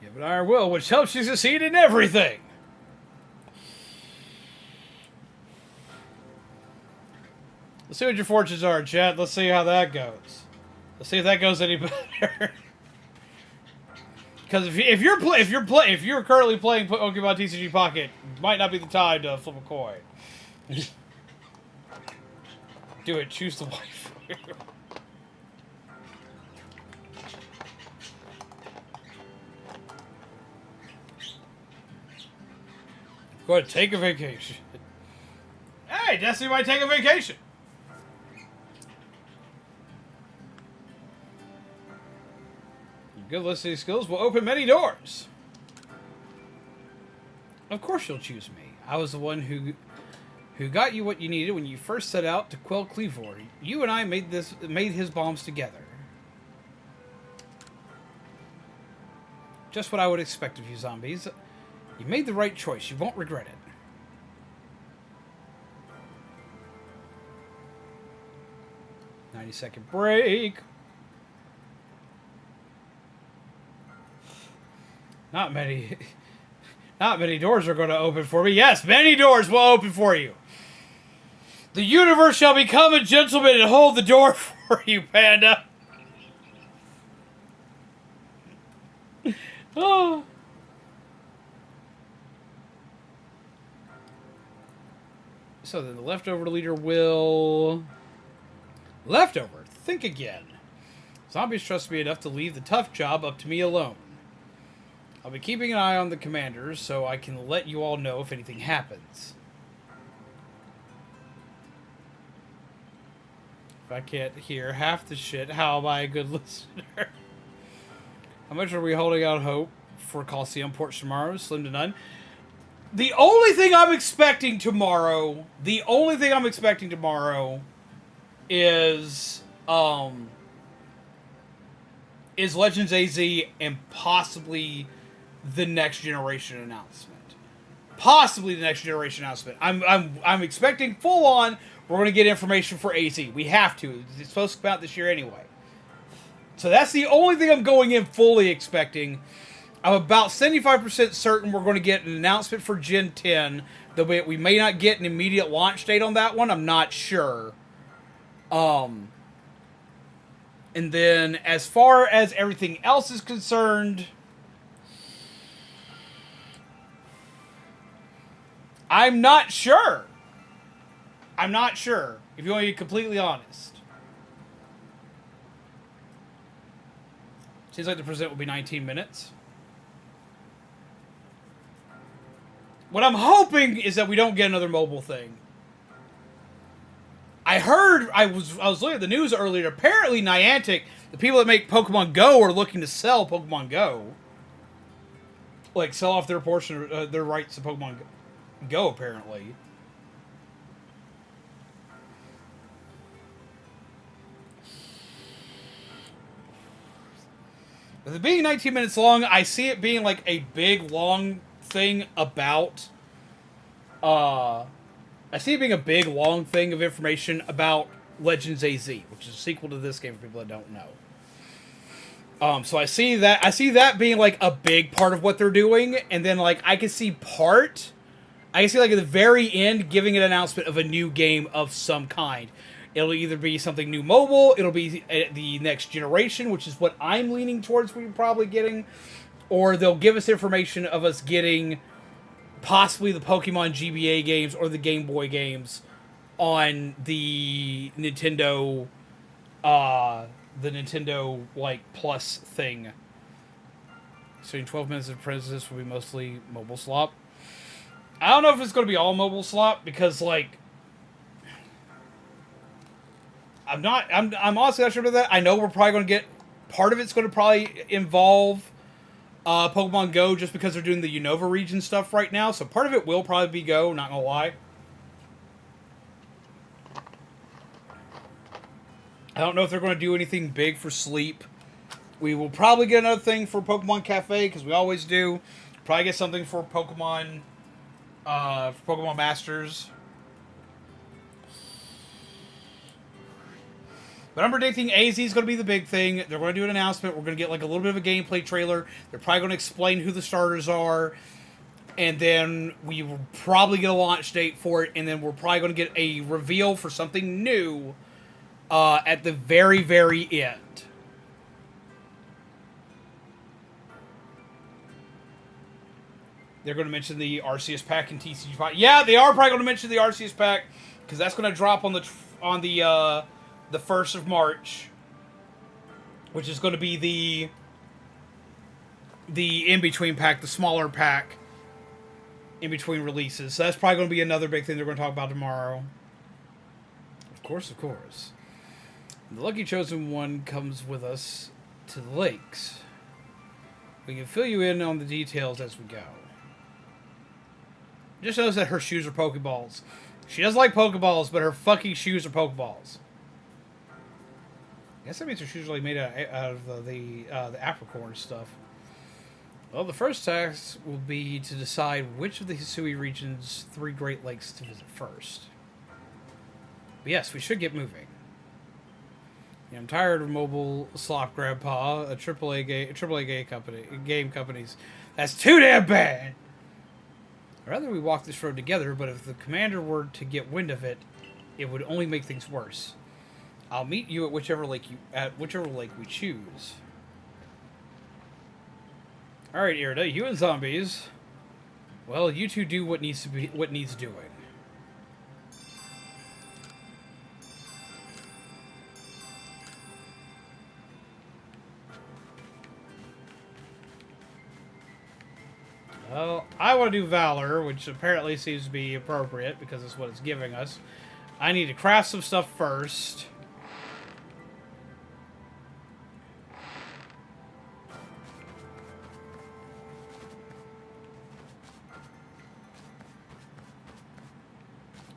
Give an iron will, which helps you succeed in everything. Let's see what your fortunes are, chat. Let's see how that goes. Let's see if that goes any better. Because if you're currently playing Pokemon TCG Pocket, it might not be the time to flip a coin. Do it. Choose the wife. Go ahead, take a vacation. Hey, Destiny might take a vacation. Good listening skills will open many doors. Of course you'll choose me. I was the one who got you what you needed when you first set out to quell Cleavor. You and I made his bombs together. Just what I would expect of you zombies. You made the right choice. You won't regret it. "90-second break." Not many doors are going to open for me. Yes, many doors will open for you. The universe shall become a gentleman and hold the door for you, Panda. Oh. So then the leftover leader will... Leftover? Think again. Zombies trust me enough to leave the tough job up to me alone. I'll be keeping an eye on the commanders so I can let you all know if anything happens. If I can't hear half the shit, how am I a good listener? How much are we holding out hope for Coliseum Port tomorrow? Slim to none. The only thing I'm expecting tomorrow is Legends AZ and possibly the next generation announcement. I'm expecting full on. We're going to get information for AZ. We have to. It's supposed to come out this year anyway. So that's the only thing I'm going in fully expecting. I'm about 75% certain we're going to get an announcement for Gen 10. Though we may not get an immediate launch date on that one. I'm not sure. And then as far as everything else is concerned, I'm not sure. If you want to be completely honest. Seems like the present will be 19 minutes. What I'm hoping is that we don't get another mobile thing. I heard, I was looking at the news earlier, apparently Niantic, the people that make Pokemon Go, are looking to sell Pokemon Go. Like, sell off their portion of their rights to Pokemon Go, apparently. With it being 19 minutes long, I see it being like a big, long thing about... I see it being a big, long thing of information about Legends AZ, which is a sequel to this game for people that don't know. So I see that being like a big part of what they're doing, and then like I can see like at the very end giving an announcement of a new game of some kind. It'll either be something new mobile, it'll be the next generation, which is what I'm leaning towards we're probably getting, or they'll give us information of us getting possibly the Pokemon GBA games or the Game Boy games on the Nintendo, like Plus thing. So in 12 minutes of Princess will be mostly mobile slop. I don't know if it's going to be all mobile slop because like I'm honestly not sure about that. I know we're probably going to get part of it's going to probably involve Pokemon Go just because they're doing the Unova region stuff right now. So part of it will probably be Go, not gonna lie. I don't know if they're going to do anything big for Sleep. We will probably get another thing for Pokemon Cafe because we always do. Probably get something for Pokemon Masters. But I'm predicting AZ is going to be the big thing. They're going to do an announcement. We're going to get like a little bit of a gameplay trailer. They're probably going to explain who the starters are. And then we will probably get a launch date for it. And then we're probably going to get a reveal for something new at the very, very end. They're going to mention the Arceus pack and TCG pack. Yeah, they are probably going to mention the Arceus pack because that's going to drop on the 1st of March, which is going to be the in-between pack, the smaller pack in between releases. So that's probably going to be another big thing they're going to talk about tomorrow. Of course, of course. The Lucky Chosen One comes with us to the lakes. We can fill you in on the details as we go. Just notice that her shoes are Pokeballs. She does like Pokeballs, but her fucking shoes are Pokeballs. I guess that means her shoes are like made out of the apricorn stuff. Well, the first task will be to decide which of the Hisui region's 3 Great Lakes to visit first. But yes, we should get moving. Yeah, I'm tired of mobile slop grandpa, a AAA game companies. That's too damn bad! I'd rather we walk this road together, but if the commander were to get wind of it, it would only make things worse. I'll meet you at whichever lake we choose. All right, Irida, you and zombies. Well, you two do what needs doing. Well, I want to do Valor, which apparently seems to be appropriate because it's what it's giving us. I need to craft some stuff first.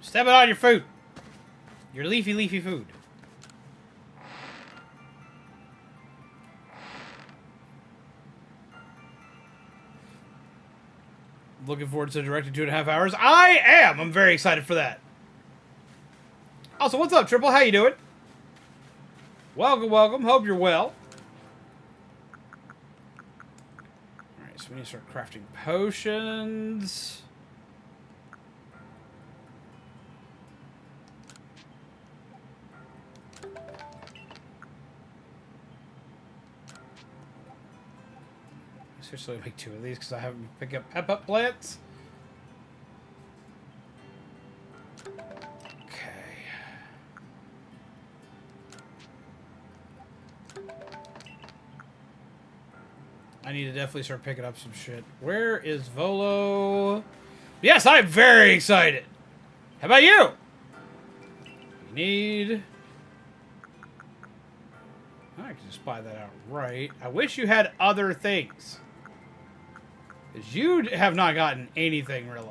Step it on your food. Your leafy food. Looking forward to directing 2.5 hours. I am! I'm very excited for that. Also, what's up, Triple? How you doing? Welcome, welcome. Hope you're well. Alright, so we need to start crafting potions. Seriously, make 2 of these because I haven't picked up pep-up plants. Okay. I need to definitely start picking up some shit. Where is Volo? Yes, I'm very excited. How about you? We need... I can just buy that outright. I wish you had other things. Because you have not gotten anything, really.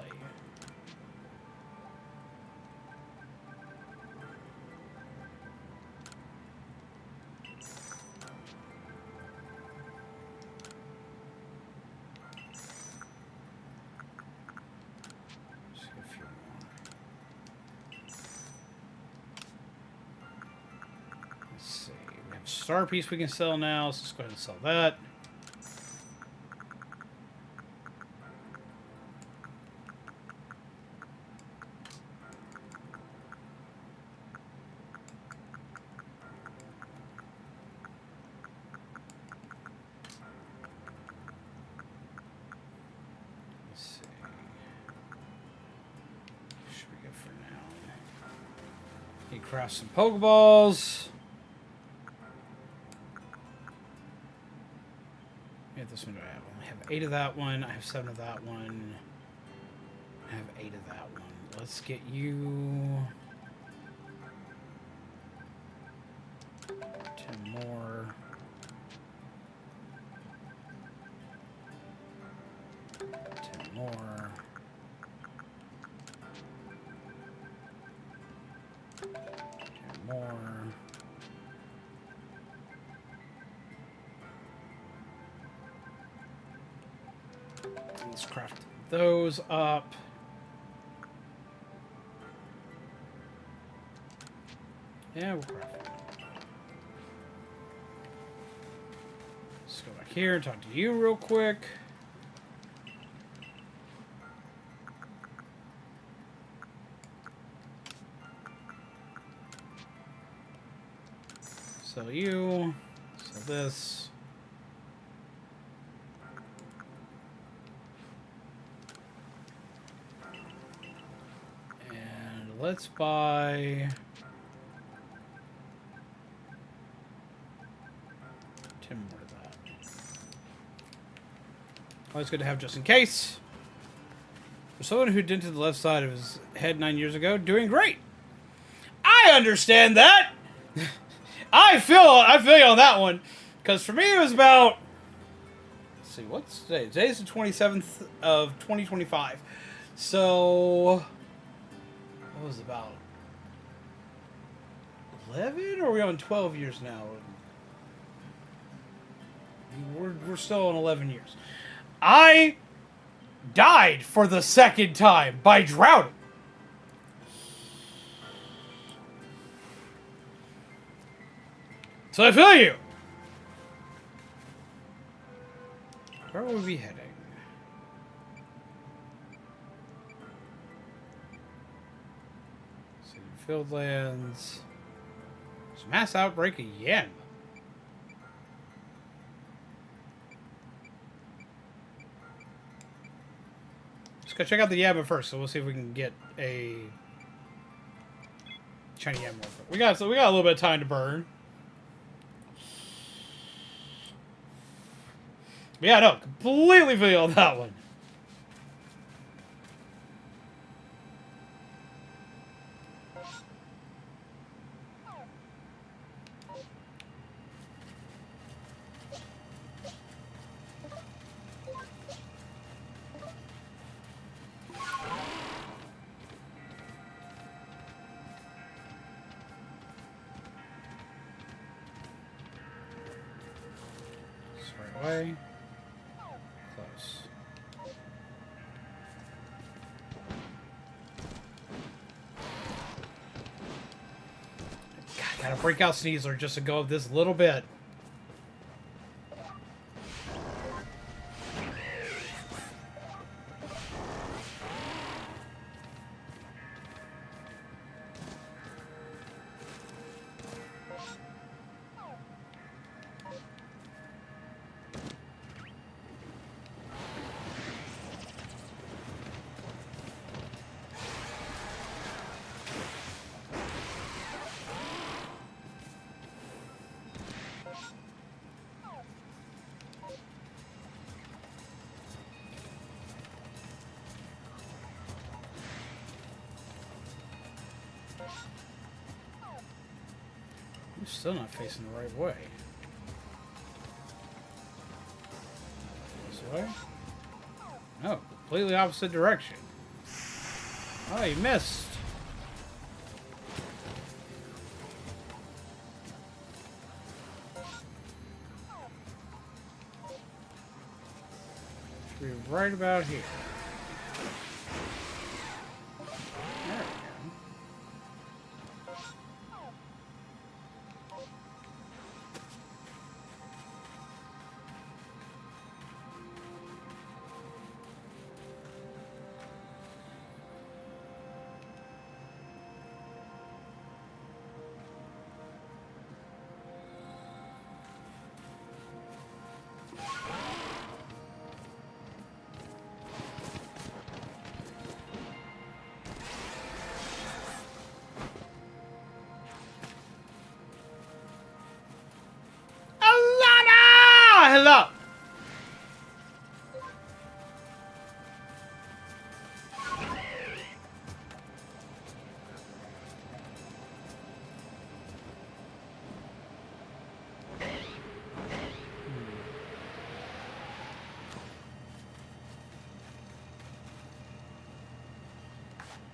Let's get a few more. Let's see. We have Star Piece we can sell now, so let's go ahead and sell that. craft some Pokeballs. Yeah, this one do I have? I have 8 of that one. I have 7 of that one. I have 8 of that one. Let's get you 10 more. 10 more. 10 more. Let's craft those up. Yeah, we'll craft it. Let's go back here and talk to you real quick. Sell you. Sell this. And let's buy 10 more of that. Always good to have just in case. For someone who dented the left side of his head 9 years ago, doing great. I understand that. I feel you on that one. Because for me it was about, let's see, what's today? Today's the 27th of 2025. So what was it, about 11, or are we on 12 years now? We're still on 11 years. I died for the second time by drowning. So I feel you. Where will we be heading? City Fieldlands. There's a mass outbreak again. Let's go check out the Yabba first, so we'll see if we can get a shiny Yabba. We got a little bit of time to burn. But yeah, no, completely feel you on that one. Right away. Close. God, gotta break out Sneasler just to go this little bit. I'm still not facing the right way. This way? No, completely opposite direction. Oh, you missed. Should be right about here. There we go.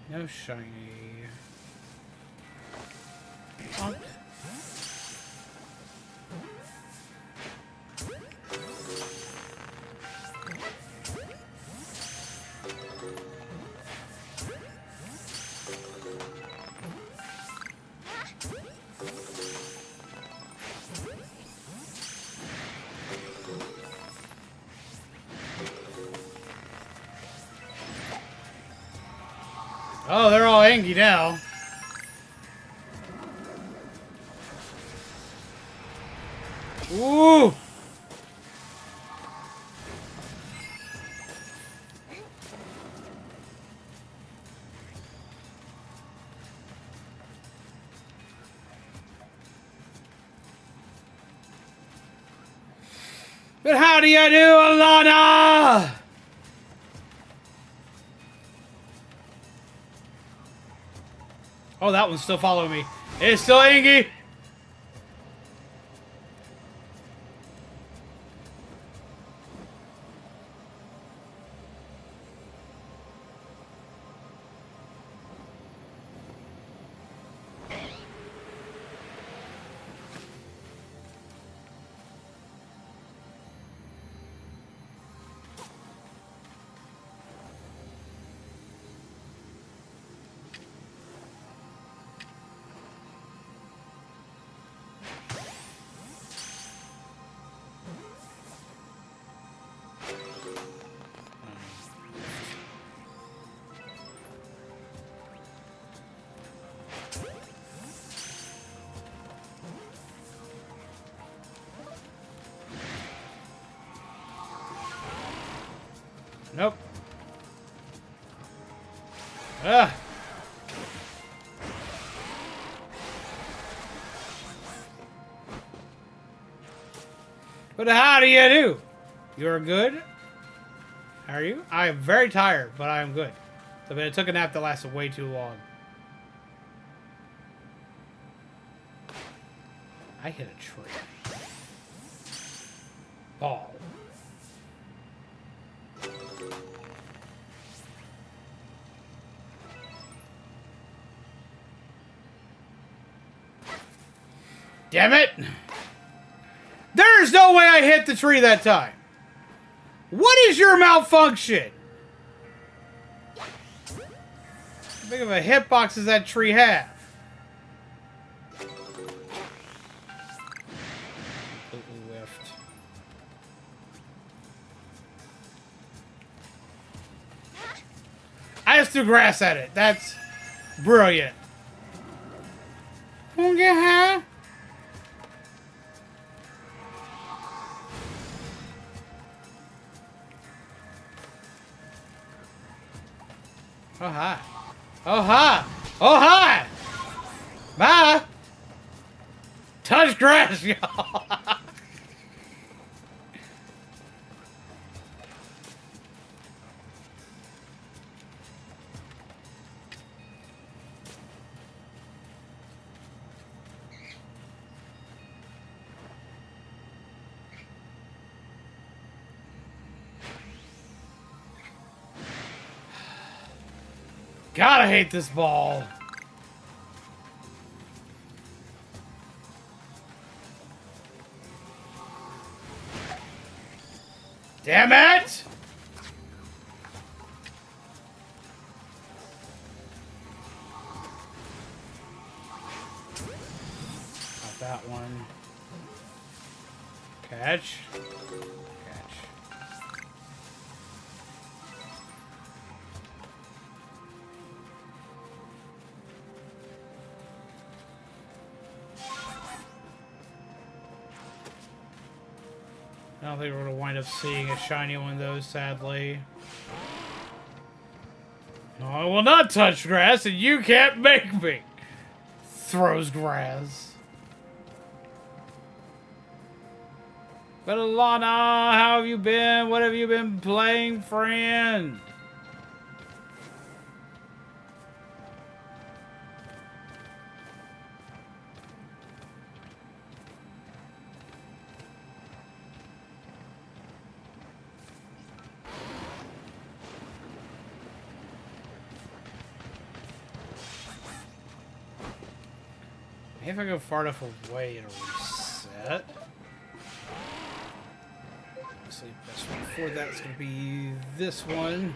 No shiny. Bonk. Oh, they're all angry now. Ooh! But how do you do, Alanna? Oh, that one's still following me. It's still angry. Nope. Ah. But how do you do? You're good? How are you? I am very tired, but I am good. So I took a nap that lasted way too long. I hit a tree. Ball. Damn it! There's no way I hit the tree that time. What is your malfunction? How big of a hitbox does that tree have? Completely whiffed. I just threw grass at it. That's brilliant. Okay, oh, hi. Oh, hi. Oh, hi. Bye. Touch grass, y'all. God, I hate this ball. Damn it! Not that one. Catch. I don't think we're going to wind up seeing a shiny one of those, sadly. No, I will not touch grass, and you can't make me. Throws grass. But Alanna, how have you been? What have you been playing, friend? Maybe if I go far enough away, it'll reset. Obviously, best one for that is going to be this one.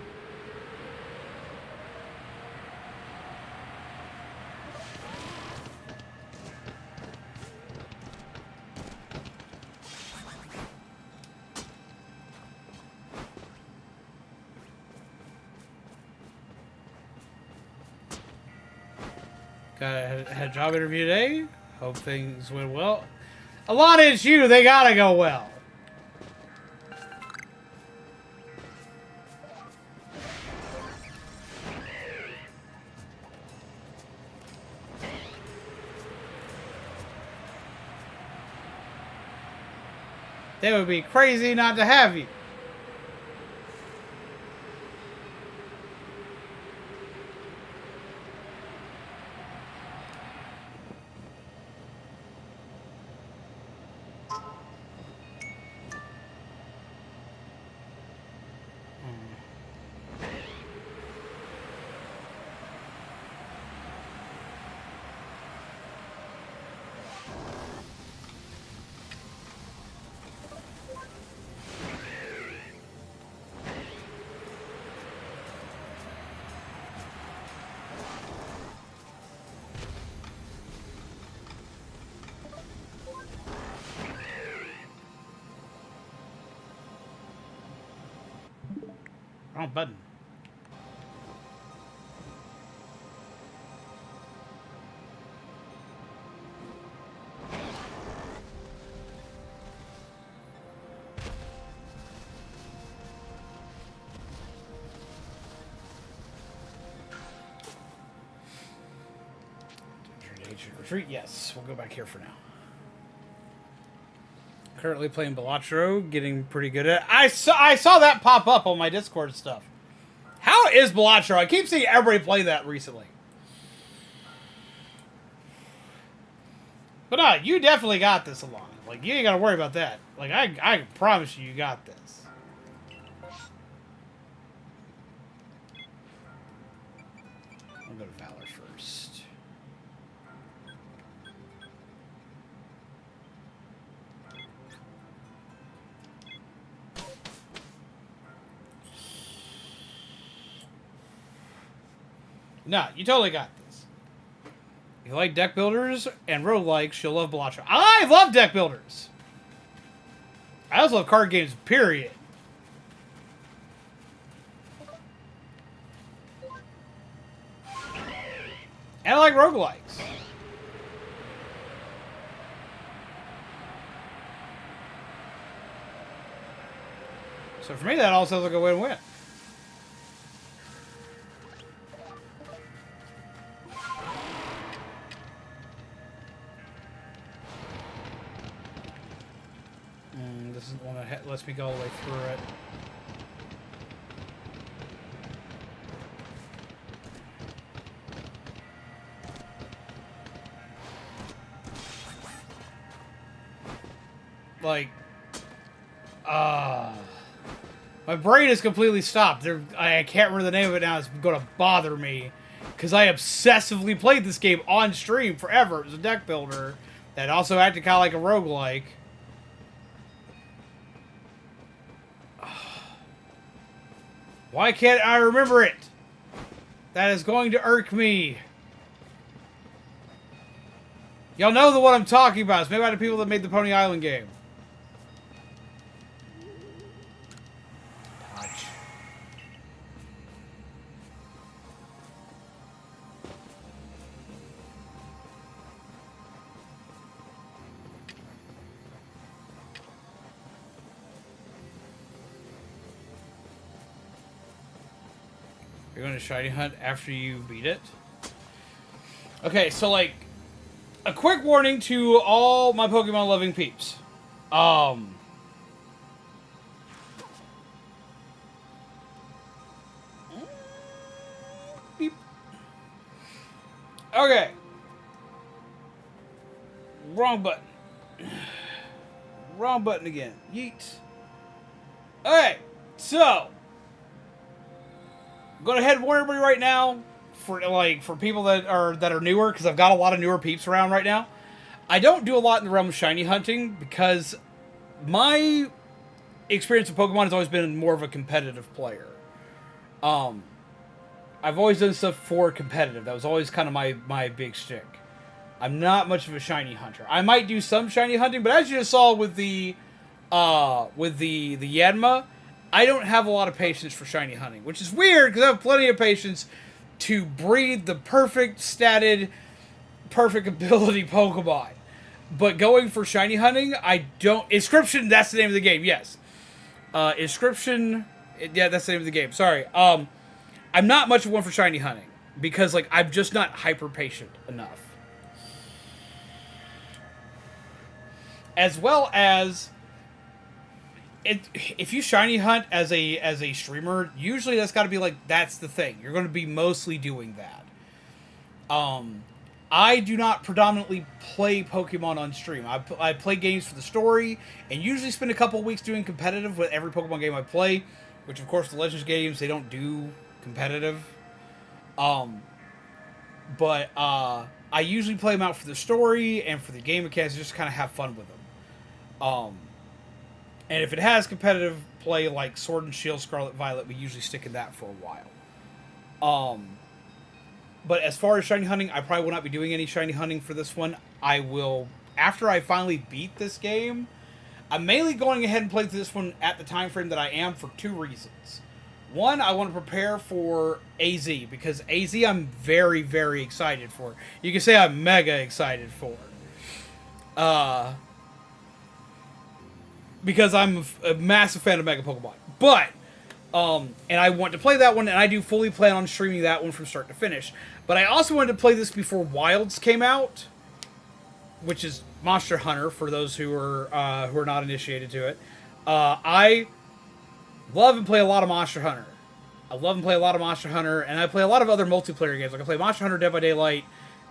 Had a job interview today. Hope things went well. Alanna, it's you. They gotta go well. They would be crazy not to have you. Wrong button. Retreat? Yes, we'll go back here for now. Currently playing Balatro, getting pretty good at it. I saw that pop up on my Discord stuff. How is Balatro? I keep seeing everybody play that recently. But you definitely got this, Alanna. Like, you ain't gotta worry about that. Like, I promise you got this. I'll go to Valor first. No, you totally got this. If you like deck builders and roguelikes, you'll love Balatro. I love deck builders. I also love card games, period. And I like roguelikes. So for me, that all sounds like a win-win. This isn't one that lets me go all the way through it. Like, my brain is completely stopped. I can't remember the name of it now. It's going to bother me because I obsessively played this game on stream forever. It was a deck builder that also acted kind of like a roguelike. Why can't I remember it? That is going to irk me. Y'all know the one I'm talking about. It's made by the people that made the Pony Island game. Touch. You're going to shiny hunt after you beat it? Okay, so like, a quick warning to all my Pokemon loving peeps. Beep. Okay. Wrong button. Wrong button again. Yeet. Okay, so I'm going to head and warn everybody right now for people that are newer, because I've got a lot of newer peeps around right now. I don't do a lot in the realm of shiny hunting because my experience with Pokemon has always been more of a competitive player. I've always done stuff for competitive. That was always kind of my big shtick. I'm not much of a shiny hunter. I might do some shiny hunting, but as you just saw with the Yanma, I don't have a lot of patience for shiny hunting, which is weird because I have plenty of patience to breed the perfect statted, perfect ability Pokemon. But going for shiny hunting, I don't... Inscription, that's the name of the game, yes. Inscription, yeah, that's the name of the game, sorry. I'm not much of one for shiny hunting because, like, I'm just not hyper patient enough. As well as, if you shiny hunt as a streamer, usually that's got to be like, that's the thing. You're going to be mostly doing that. I do not predominantly play Pokemon on stream. I play games for the story, and usually spend a couple weeks doing competitive with every Pokemon game I play, which of course the Legends games, they don't do competitive. But I usually play them out for the story and for the game mechanics, just kind of have fun with them. And if it has competitive play like Sword and Shield, Scarlet Violet, we usually stick in that for a while. But as far as shiny hunting, I probably will not be doing any shiny hunting for this one. I will, after I finally beat this game, I'm mainly going ahead and playing through this one at the time frame that I am for two reasons. One, I want to prepare for AZ, because AZ I'm very, very excited for. You can say I'm mega excited for. Because I'm a massive fan of Mega Pokemon. But, and I want to play that one, and I do fully plan on streaming that one from start to finish. But I also wanted to play this before Wilds came out, which is Monster Hunter, for those who are not initiated to it. I love and play a lot of Monster Hunter. And I play a lot of other multiplayer games. Like I play Monster Hunter Dead by Daylight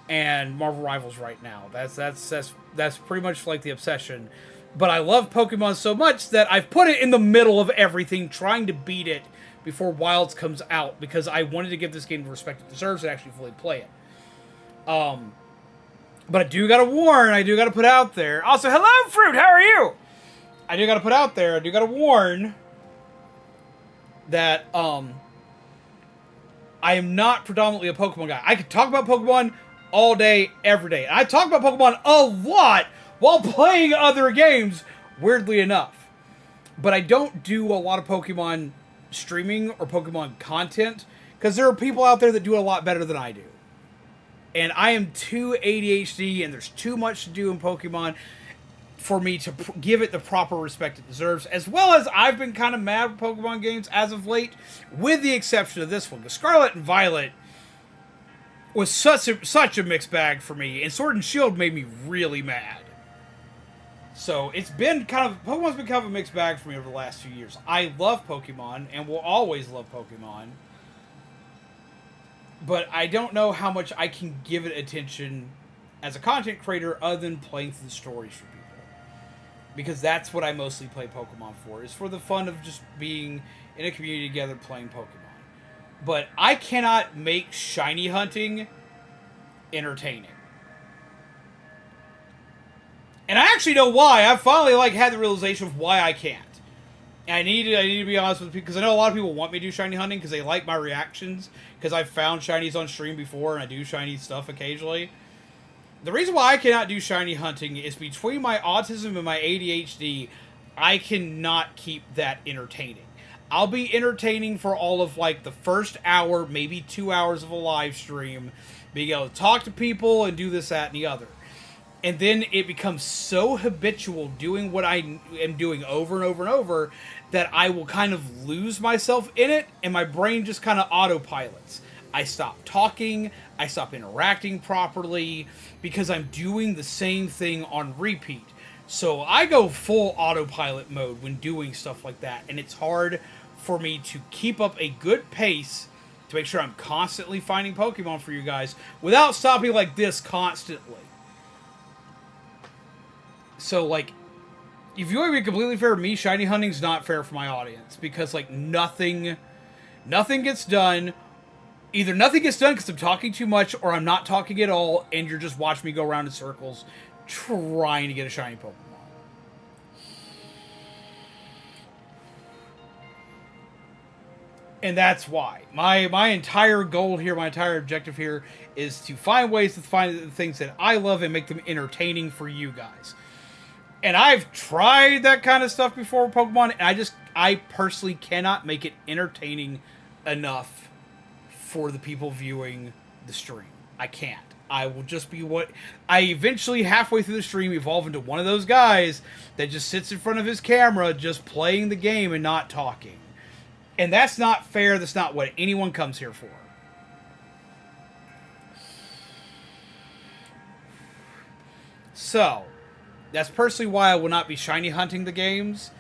and Marvel Rivals right now. That's pretty much like the obsession. But I love Pokemon so much that I've put it in the middle of everything, trying to beat it before Wilds comes out, because I wanted to give this game the respect it deserves and actually fully play it. But I do gotta warn, I do gotta put out there. Also, hello, Fruit, how are you? I do gotta put out there, I do gotta warn that, I am not predominantly a Pokemon guy. I could talk about Pokemon all day, every day. I talk about Pokemon a lot while playing other games, weirdly enough. But I don't do a lot of Pokemon streaming or Pokemon content, because there are people out there that do it a lot better than I do. And I am too ADHD, and there's too much to do in Pokemon for me to give it the proper respect it deserves, as well as I've been kind of mad with Pokemon games as of late, with the exception of this one. Because Scarlet and Violet was such a mixed bag for me, and Sword and Shield made me really mad. So it's been Pokemon's been kind of a mixed bag for me over the last few years. I love Pokemon, and will always love Pokemon. But I don't know how much I can give it attention as a content creator other than playing through the stories for people. Because that's what I mostly play Pokemon for, is for the fun of just being in a community together playing Pokemon. But I cannot make shiny hunting entertaining. And I actually know why. I finally had the realization of why I can't. And I need to be honest with people, because I know a lot of people want me to do shiny hunting because they like my reactions, because I've found shinies on stream before and I do shiny stuff occasionally. The reason why I cannot do shiny hunting is between my autism and my ADHD, I cannot keep that entertaining. I'll be entertaining for all of the first hour, maybe 2 hours of a live stream, being able to talk to people and do this, that, and the other. And then it becomes so habitual doing what I am doing over and over and over that I will kind of lose myself in it, and my brain just kind of autopilots. I stop talking, I stop interacting properly, because I'm doing the same thing on repeat. So I go full autopilot mode when doing stuff like that, and it's hard for me to keep up a good pace to make sure I'm constantly finding Pokemon for you guys without stopping like this constantly. So, if you want to be completely fair with me, shiny hunting's not fair for my audience, because, nothing gets done. Either nothing gets done because I'm talking too much, or I'm not talking at all, and you're just watching me go around in circles trying to get a shiny Pokemon. And that's why. My entire goal here, my entire objective here, is to find ways to find the things that I love and make them entertaining for you guys. And I've tried that kind of stuff before with Pokemon, and I personally cannot make it entertaining enough for the people viewing the stream. I can't. I will just be I eventually, halfway through the stream, evolve into one of those guys that just sits in front of his camera just playing the game and not talking. And that's not fair. That's not what anyone comes here for. So, that's personally why I will not be shiny hunting the games.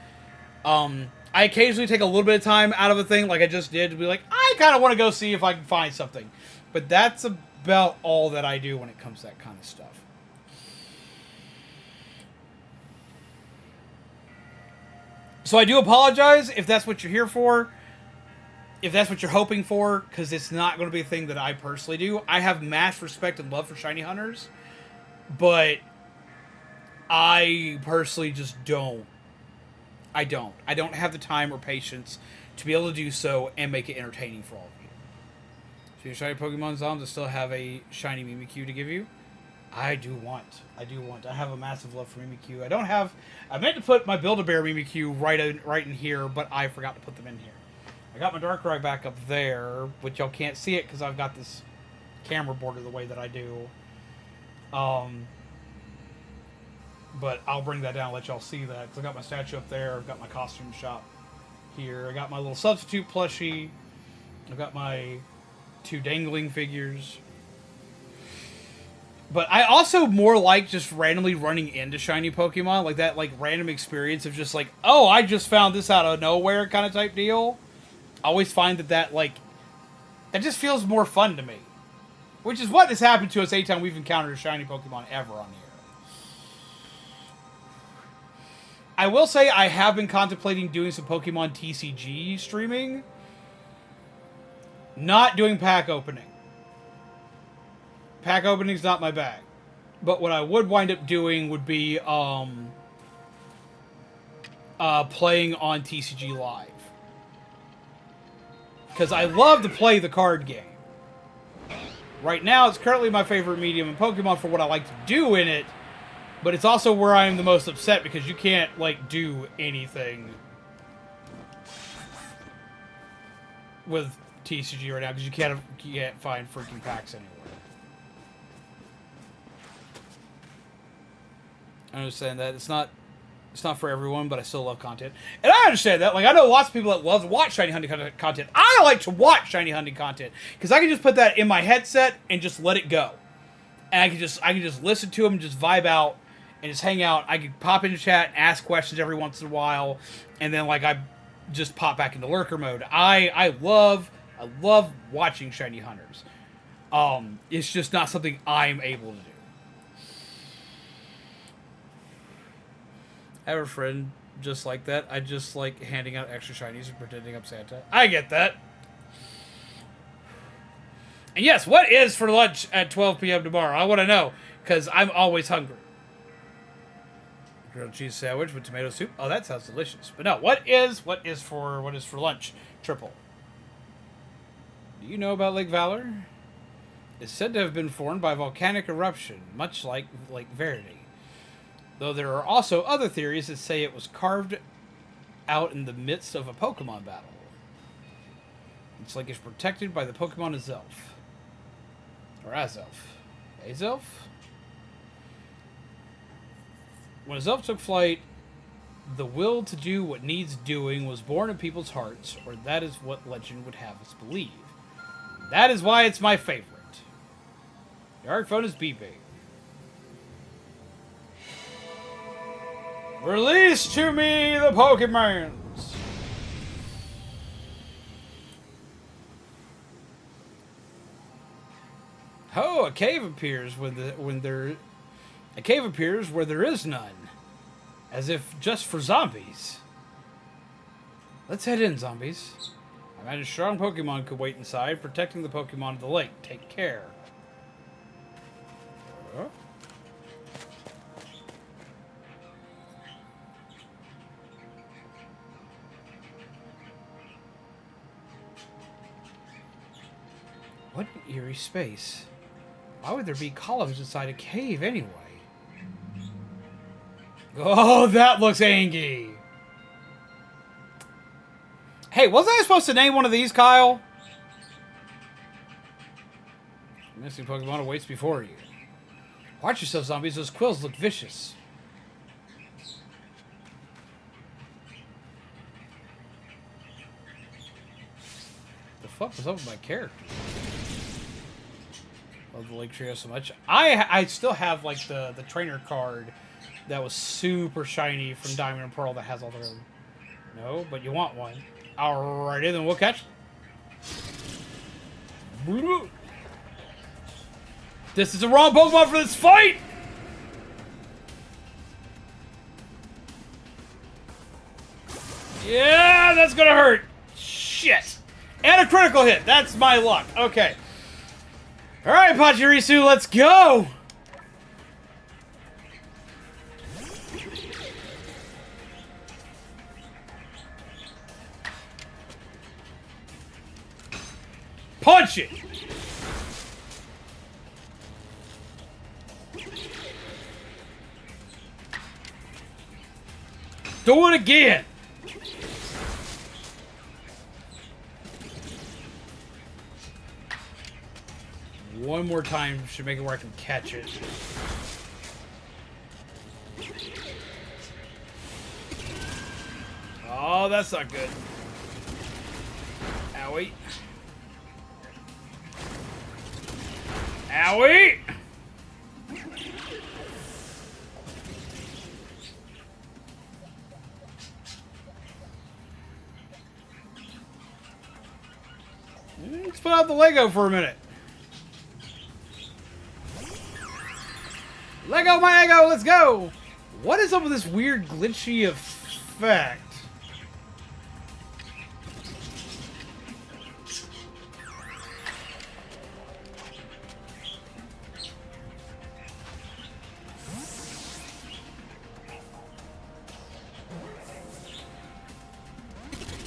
I occasionally take a little bit of time out of a thing, like I just did, to be like, I kind of want to go see if I can find something. But that's about all that I do when it comes to that kind of stuff. So I do apologize if that's what you're here for. If that's what you're hoping for, because it's not going to be a thing that I personally do. I have mass respect and love for shiny hunters, but I personally just don't. I don't have the time or patience to be able to do so and make it entertaining for all of you. So your shiny Pokemon Zoms, I still have a shiny Mimikyu to give you. I do want. I have a massive love for Mimikyu. I meant to put my Build-A-Bear Mimikyu right in here, but I forgot to put them in here. I got my Darkrai back up there, but y'all can't see it because I've got this camera border the way that I do. But I'll bring that down and let y'all see that. Because I got my statue up there. I've got my costume shop here. I got my little substitute plushie. I've got my 2 dangling figures. But I also more like just randomly running into shiny Pokemon. Like that random experience of just like, oh, I just found this out of nowhere kind of type deal. I always find that just feels more fun to me. Which is what has happened to us anytime we've encountered a shiny Pokemon ever on here. I will say I have been contemplating doing some Pokemon TCG streaming. Not doing pack opening. Pack opening's not my bag. But what I would wind up doing would be playing on TCG Live. Because I love to play the card game. Right now, it's currently my favorite medium in Pokemon for what I like to do in it. But it's also where I am the most upset because you can't, do anything with TCG right now because you can't find freaking packs anywhere. I understand that. It's not for everyone, but I still love content. And I understand that. I know lots of people that love to watch shiny hunting content. I like to watch shiny hunting content because I can just put that in my headset and just let it go. And I can just listen to them and just vibe out and just hang out. I can pop into chat and ask questions every once in a while. And then, I just pop back into lurker mode. I love watching shiny hunters. It's just not something I'm able to do. I have a friend just like that. I just like handing out extra shinies and pretending I'm Santa. I get that. And yes, what is for lunch at 12 p.m. tomorrow? I want to know, because I'm always hungry. Grilled cheese sandwich with tomato soup. Oh, that sounds delicious. But no, what is for lunch? Triple. Do you know about Lake Valor? It's said to have been formed by volcanic eruption, much like Lake Verity. Though there are also other theories that say it was carved out in the midst of a Pokemon battle. It's like it's protected by the Pokemon Azelf. Or Azelf. Azelf? When Azelf took flight, the will to do what needs doing was born in people's hearts, or that is what legend would have us believe. That is why it's my favorite. The Arc phone is beeping. Release to me the Pokemons! Oh, a cave appears where there is none. As if just for zombies. Let's head in, zombies. I imagine strong Pokemon could wait inside, protecting the Pokemon of the lake. Take care. What an eerie space. Why would there be columns inside a cave anyway? Oh, that looks angry. Hey, wasn't I supposed to name one of these, Kyle? Missing Pokemon awaits before you. Watch yourself, zombies. Those quills look vicious. The fuck was up with my character? Love the Lake Trio so much. I still have like the trainer card that was super shiny from Diamond and Pearl that has all the... No, but you want one. Alrighty, then we'll catch. This is the wrong Pokemon for this fight! Yeah, that's gonna hurt. Shit. And a critical hit. That's my luck. Okay. Alright, Pachirisu, let's go! Punch it! Do it again! One more time should make it where I can catch it. Oh, that's not good. Owie. Owie! Let's put out the Lego for a minute. Lego my ego, let's go! What is up with this weird glitchy effect?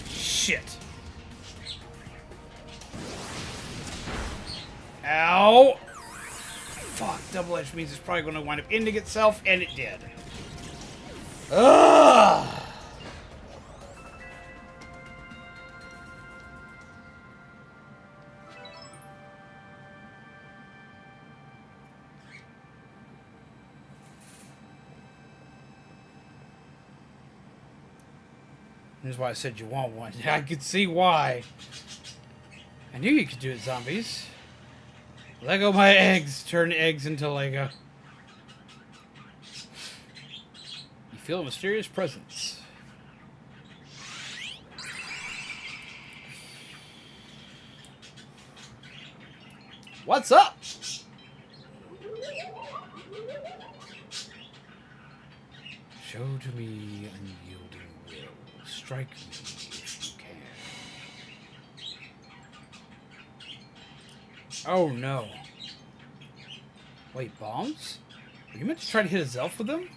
Shit. Ow! Fuck, double edge means it's probably going to wind up ending itself, and it did. Ugh! This is why I said you want one. I could see why. I knew you could do it, zombies. Lego my eggs. Turn eggs into Lego. You feel a mysterious presence. What's up? Show to me unyielding will. Strike me if you can. Oh no. Wait, bombs? Are you meant to try to hit a Zelf with them?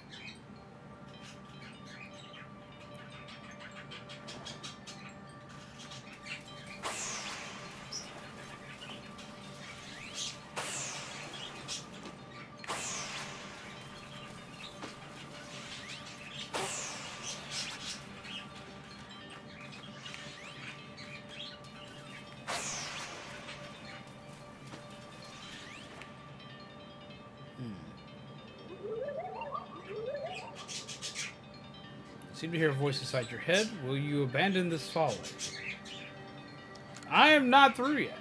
Seem to hear a voice inside your head. Will you abandon this folly? I am not through yet.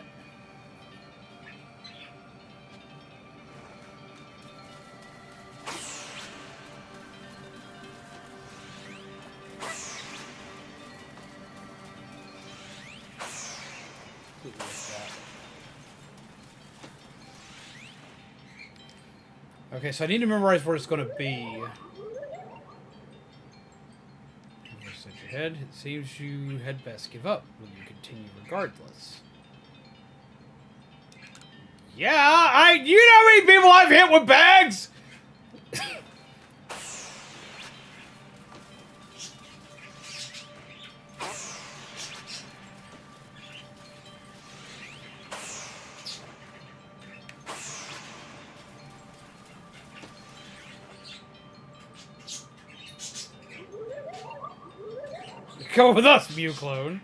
Okay, so I need to memorize where it's going to be. Head, it seems you had best give up. Will you continue regardless? Yeah, you know how many people I've hit with bags? Come with us, Mew clone.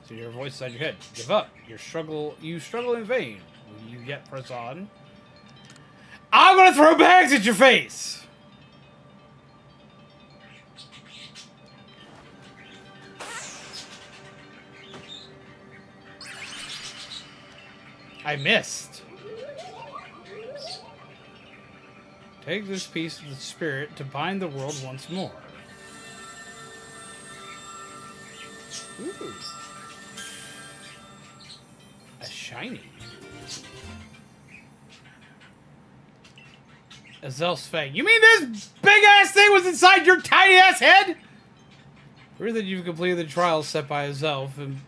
So your voice inside your head. Give up. You struggle in vain. Will you yet press on? I'm gonna throw bags at your face! I missed. Take this piece of the spirit to bind the world once more. Ooh. A shiny. Azel's Fang. You mean this big ass thing was inside your tiny ass head? Prove that you've completed the trials set by Azel and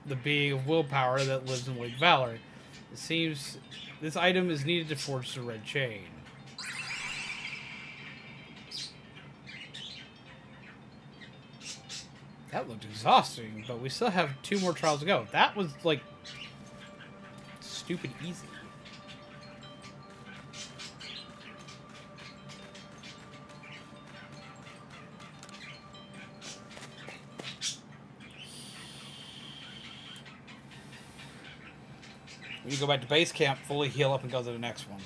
the being of willpower that lives in Lake Valor. It seems this item is needed to forge the red chain. That looked exhausting, but we still have 2 more trials to go. That was, like, stupid easy. We can go back to base camp, fully heal up, and go to the next one.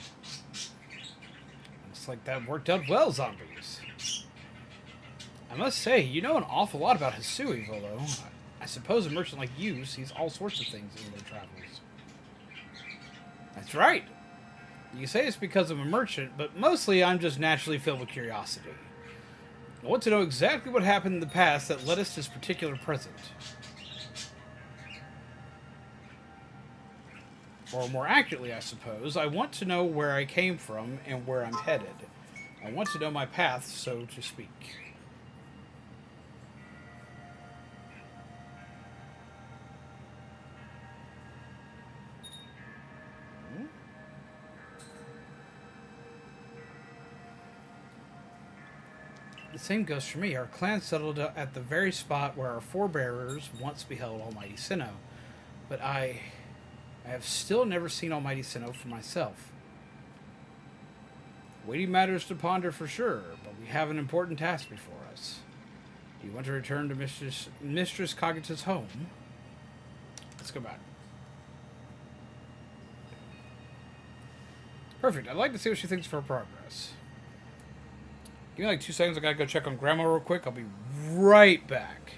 Looks like that worked out well, zombies. I must say, you know an awful lot about Hisui, Volo. I suppose a merchant like you sees all sorts of things in their travels. That's right. You say it's because I'm a merchant, but mostly I'm just naturally filled with curiosity. I want to know exactly what happened in the past that led us to this particular present. Or more accurately, I suppose, I want to know where I came from and where I'm headed. I want to know my path, so to speak. The same goes for me. Our clan settled at the very spot where our forebears once beheld Almighty Sinnoh. But I have still never seen Almighty Sinnoh for myself. Weighty matters to ponder for sure, but we have an important task before us. Do you want to return to Mistress Cogita's home? Let's go back. Perfect. I'd like to see what she thinks of her progress. Give me like 2 seconds. I gotta go check on Grandma real quick. I'll be right back.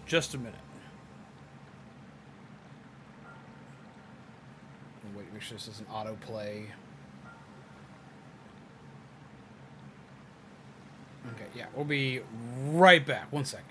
Just a minute. Wait, make sure this doesn't autoplay. Okay, yeah, we'll be right back. 1 second.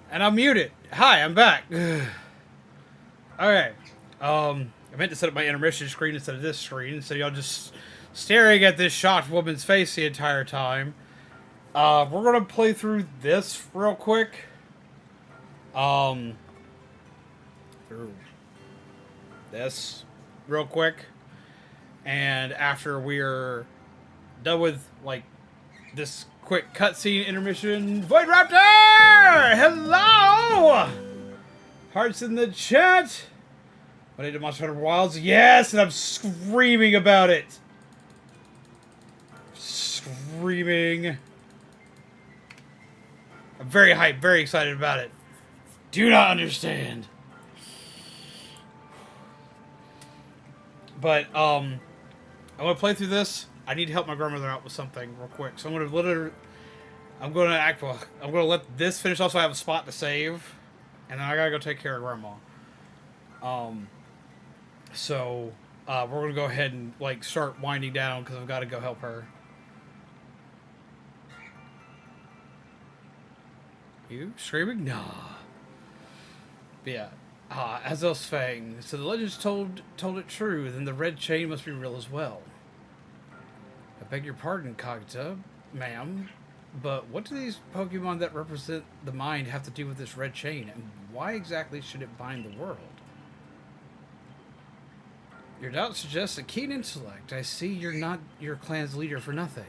And I'm muted. Hi, I'm back. Okay. I meant to set up my intermission screen instead of this screen, so y'all just staring at this shocked woman's face the entire time. We're gonna play through this real quick. Through this real quick. And after we're done with, like, this quick cutscene intermission, Void Raptor! Hello! Hearts in the chat! What I did Monster Hunter Wilds? Yes, and I'm screaming about it! Screaming. I'm very hyped, very excited about it. Do not understand. But, I'm gonna play through this. I need to help my grandmother out with something real quick. So I'm gonna let this finish off so I have a spot to save. And then I gotta go take care of grandma. So, we're gonna go ahead and, like, start winding down because I've gotta go help her. You screaming? Nah. But yeah. Azel's Fang. So the legends told it true, then the red chain must be real as well. I beg your pardon, Kagita, ma'am, but what do these Pokemon that represent the mind have to do with this red chain, and why exactly should it bind the world? Your doubt suggests a keen intellect. I see you're not your clan's leader for nothing.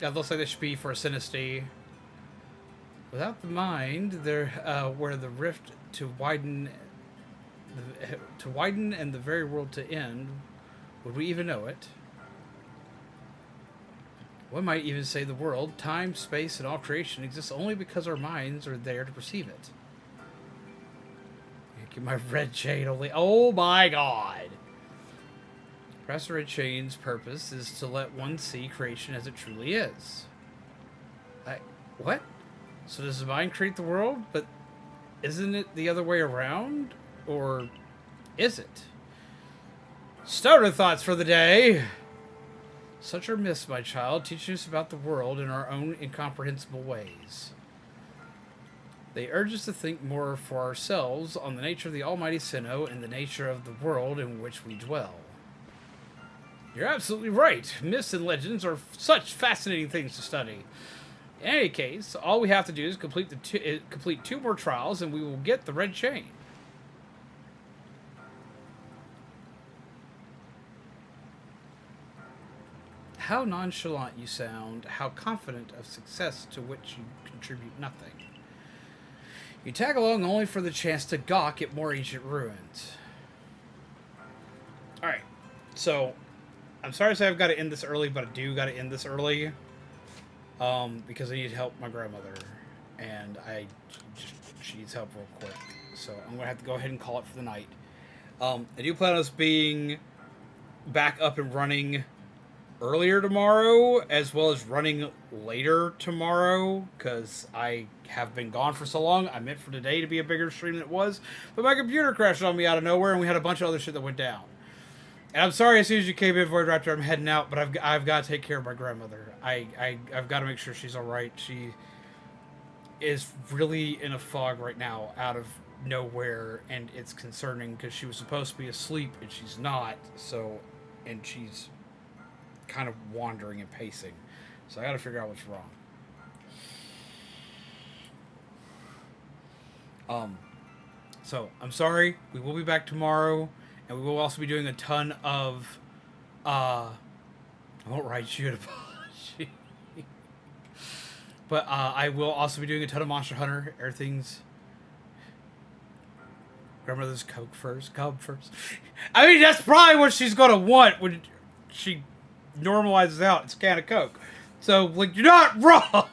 Yeah, looks like this should be for a Sinisty. Without the mind, there where the rift to widen and the very world to end, would we even know it? One might even say the world, time, space, and all creation exists only because our minds are there to perceive it. Get my red chain only. Oh my god! Perhaps the red chain's purpose is to let one see creation as it truly is. What? So does the mind create the world? But isn't it the other way around? Or is it? Starter thoughts for the day. Such are myths, my child, teaching us about the world in our own incomprehensible ways. They urge us to think more for ourselves on the nature of the almighty Sinnoh and the nature of the world in which we dwell. You're absolutely right. Myths and legends are such fascinating things to study. In any case, all we have to do is complete two more trials, and we will get the red chain. How nonchalant you sound, how confident of success to which you contribute nothing. You tag along only for the chance to gawk at more ancient ruins. Alright, so, I'm sorry to say I've got to end this early, but I do got to end this early. Because I need to help my grandmother, and she needs help real quick, so I'm gonna have to go ahead and call it for the night. I do plan on us being back up and running earlier tomorrow, as well as running later tomorrow, because I have been gone for so long. I meant for today to be a bigger stream than it was, but my computer crashed on me out of nowhere, and we had a bunch of other shit that went down. And I'm sorry, as soon as you came in, Void Raptor, I'm heading out, but I've got to take care of my grandmother. I've got to make sure she's all right. She is really in a fog right now, out of nowhere, and it's concerning because she was supposed to be asleep and she's not. So, and she's kind of wandering and pacing. So I got to figure out what's wrong. So I'm sorry. We will be back tomorrow. And we will also be doing a ton of, I won't write you an apology. But, I will also be doing a ton of Monster Hunter. Everything's, grandmother's Coke first, Cub first. I mean, that's probably what she's gonna want when she normalizes out. It's a can of Coke. So, like, you're not wrong!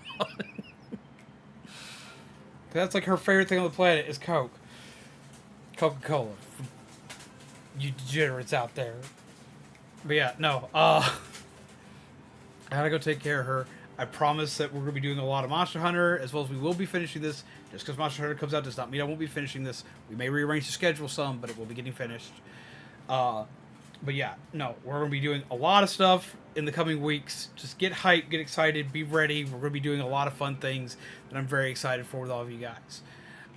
That's like her favorite thing on the planet is Coke. Coca-Cola. You degenerates out there. But yeah, no, I gotta go take care of her. I promise that we're gonna be doing a lot of Monster Hunter, as well as we will be finishing this. Just because Monster Hunter comes out does not mean I won't be finishing this. We may rearrange the schedule some, but it will be getting finished. But yeah, no, we're going to be doing a lot of stuff in the coming weeks. Just get hyped, get excited, be ready. We're going to be doing a lot of fun things that I'm very excited for with all of you guys.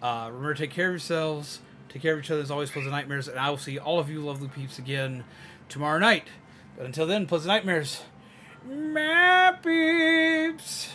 Remember to take care of yourselves, take care of each other. As always, pleasant nightmares, and I will see all of you lovely peeps again tomorrow night. But until then, pleasant nightmares. My peeps!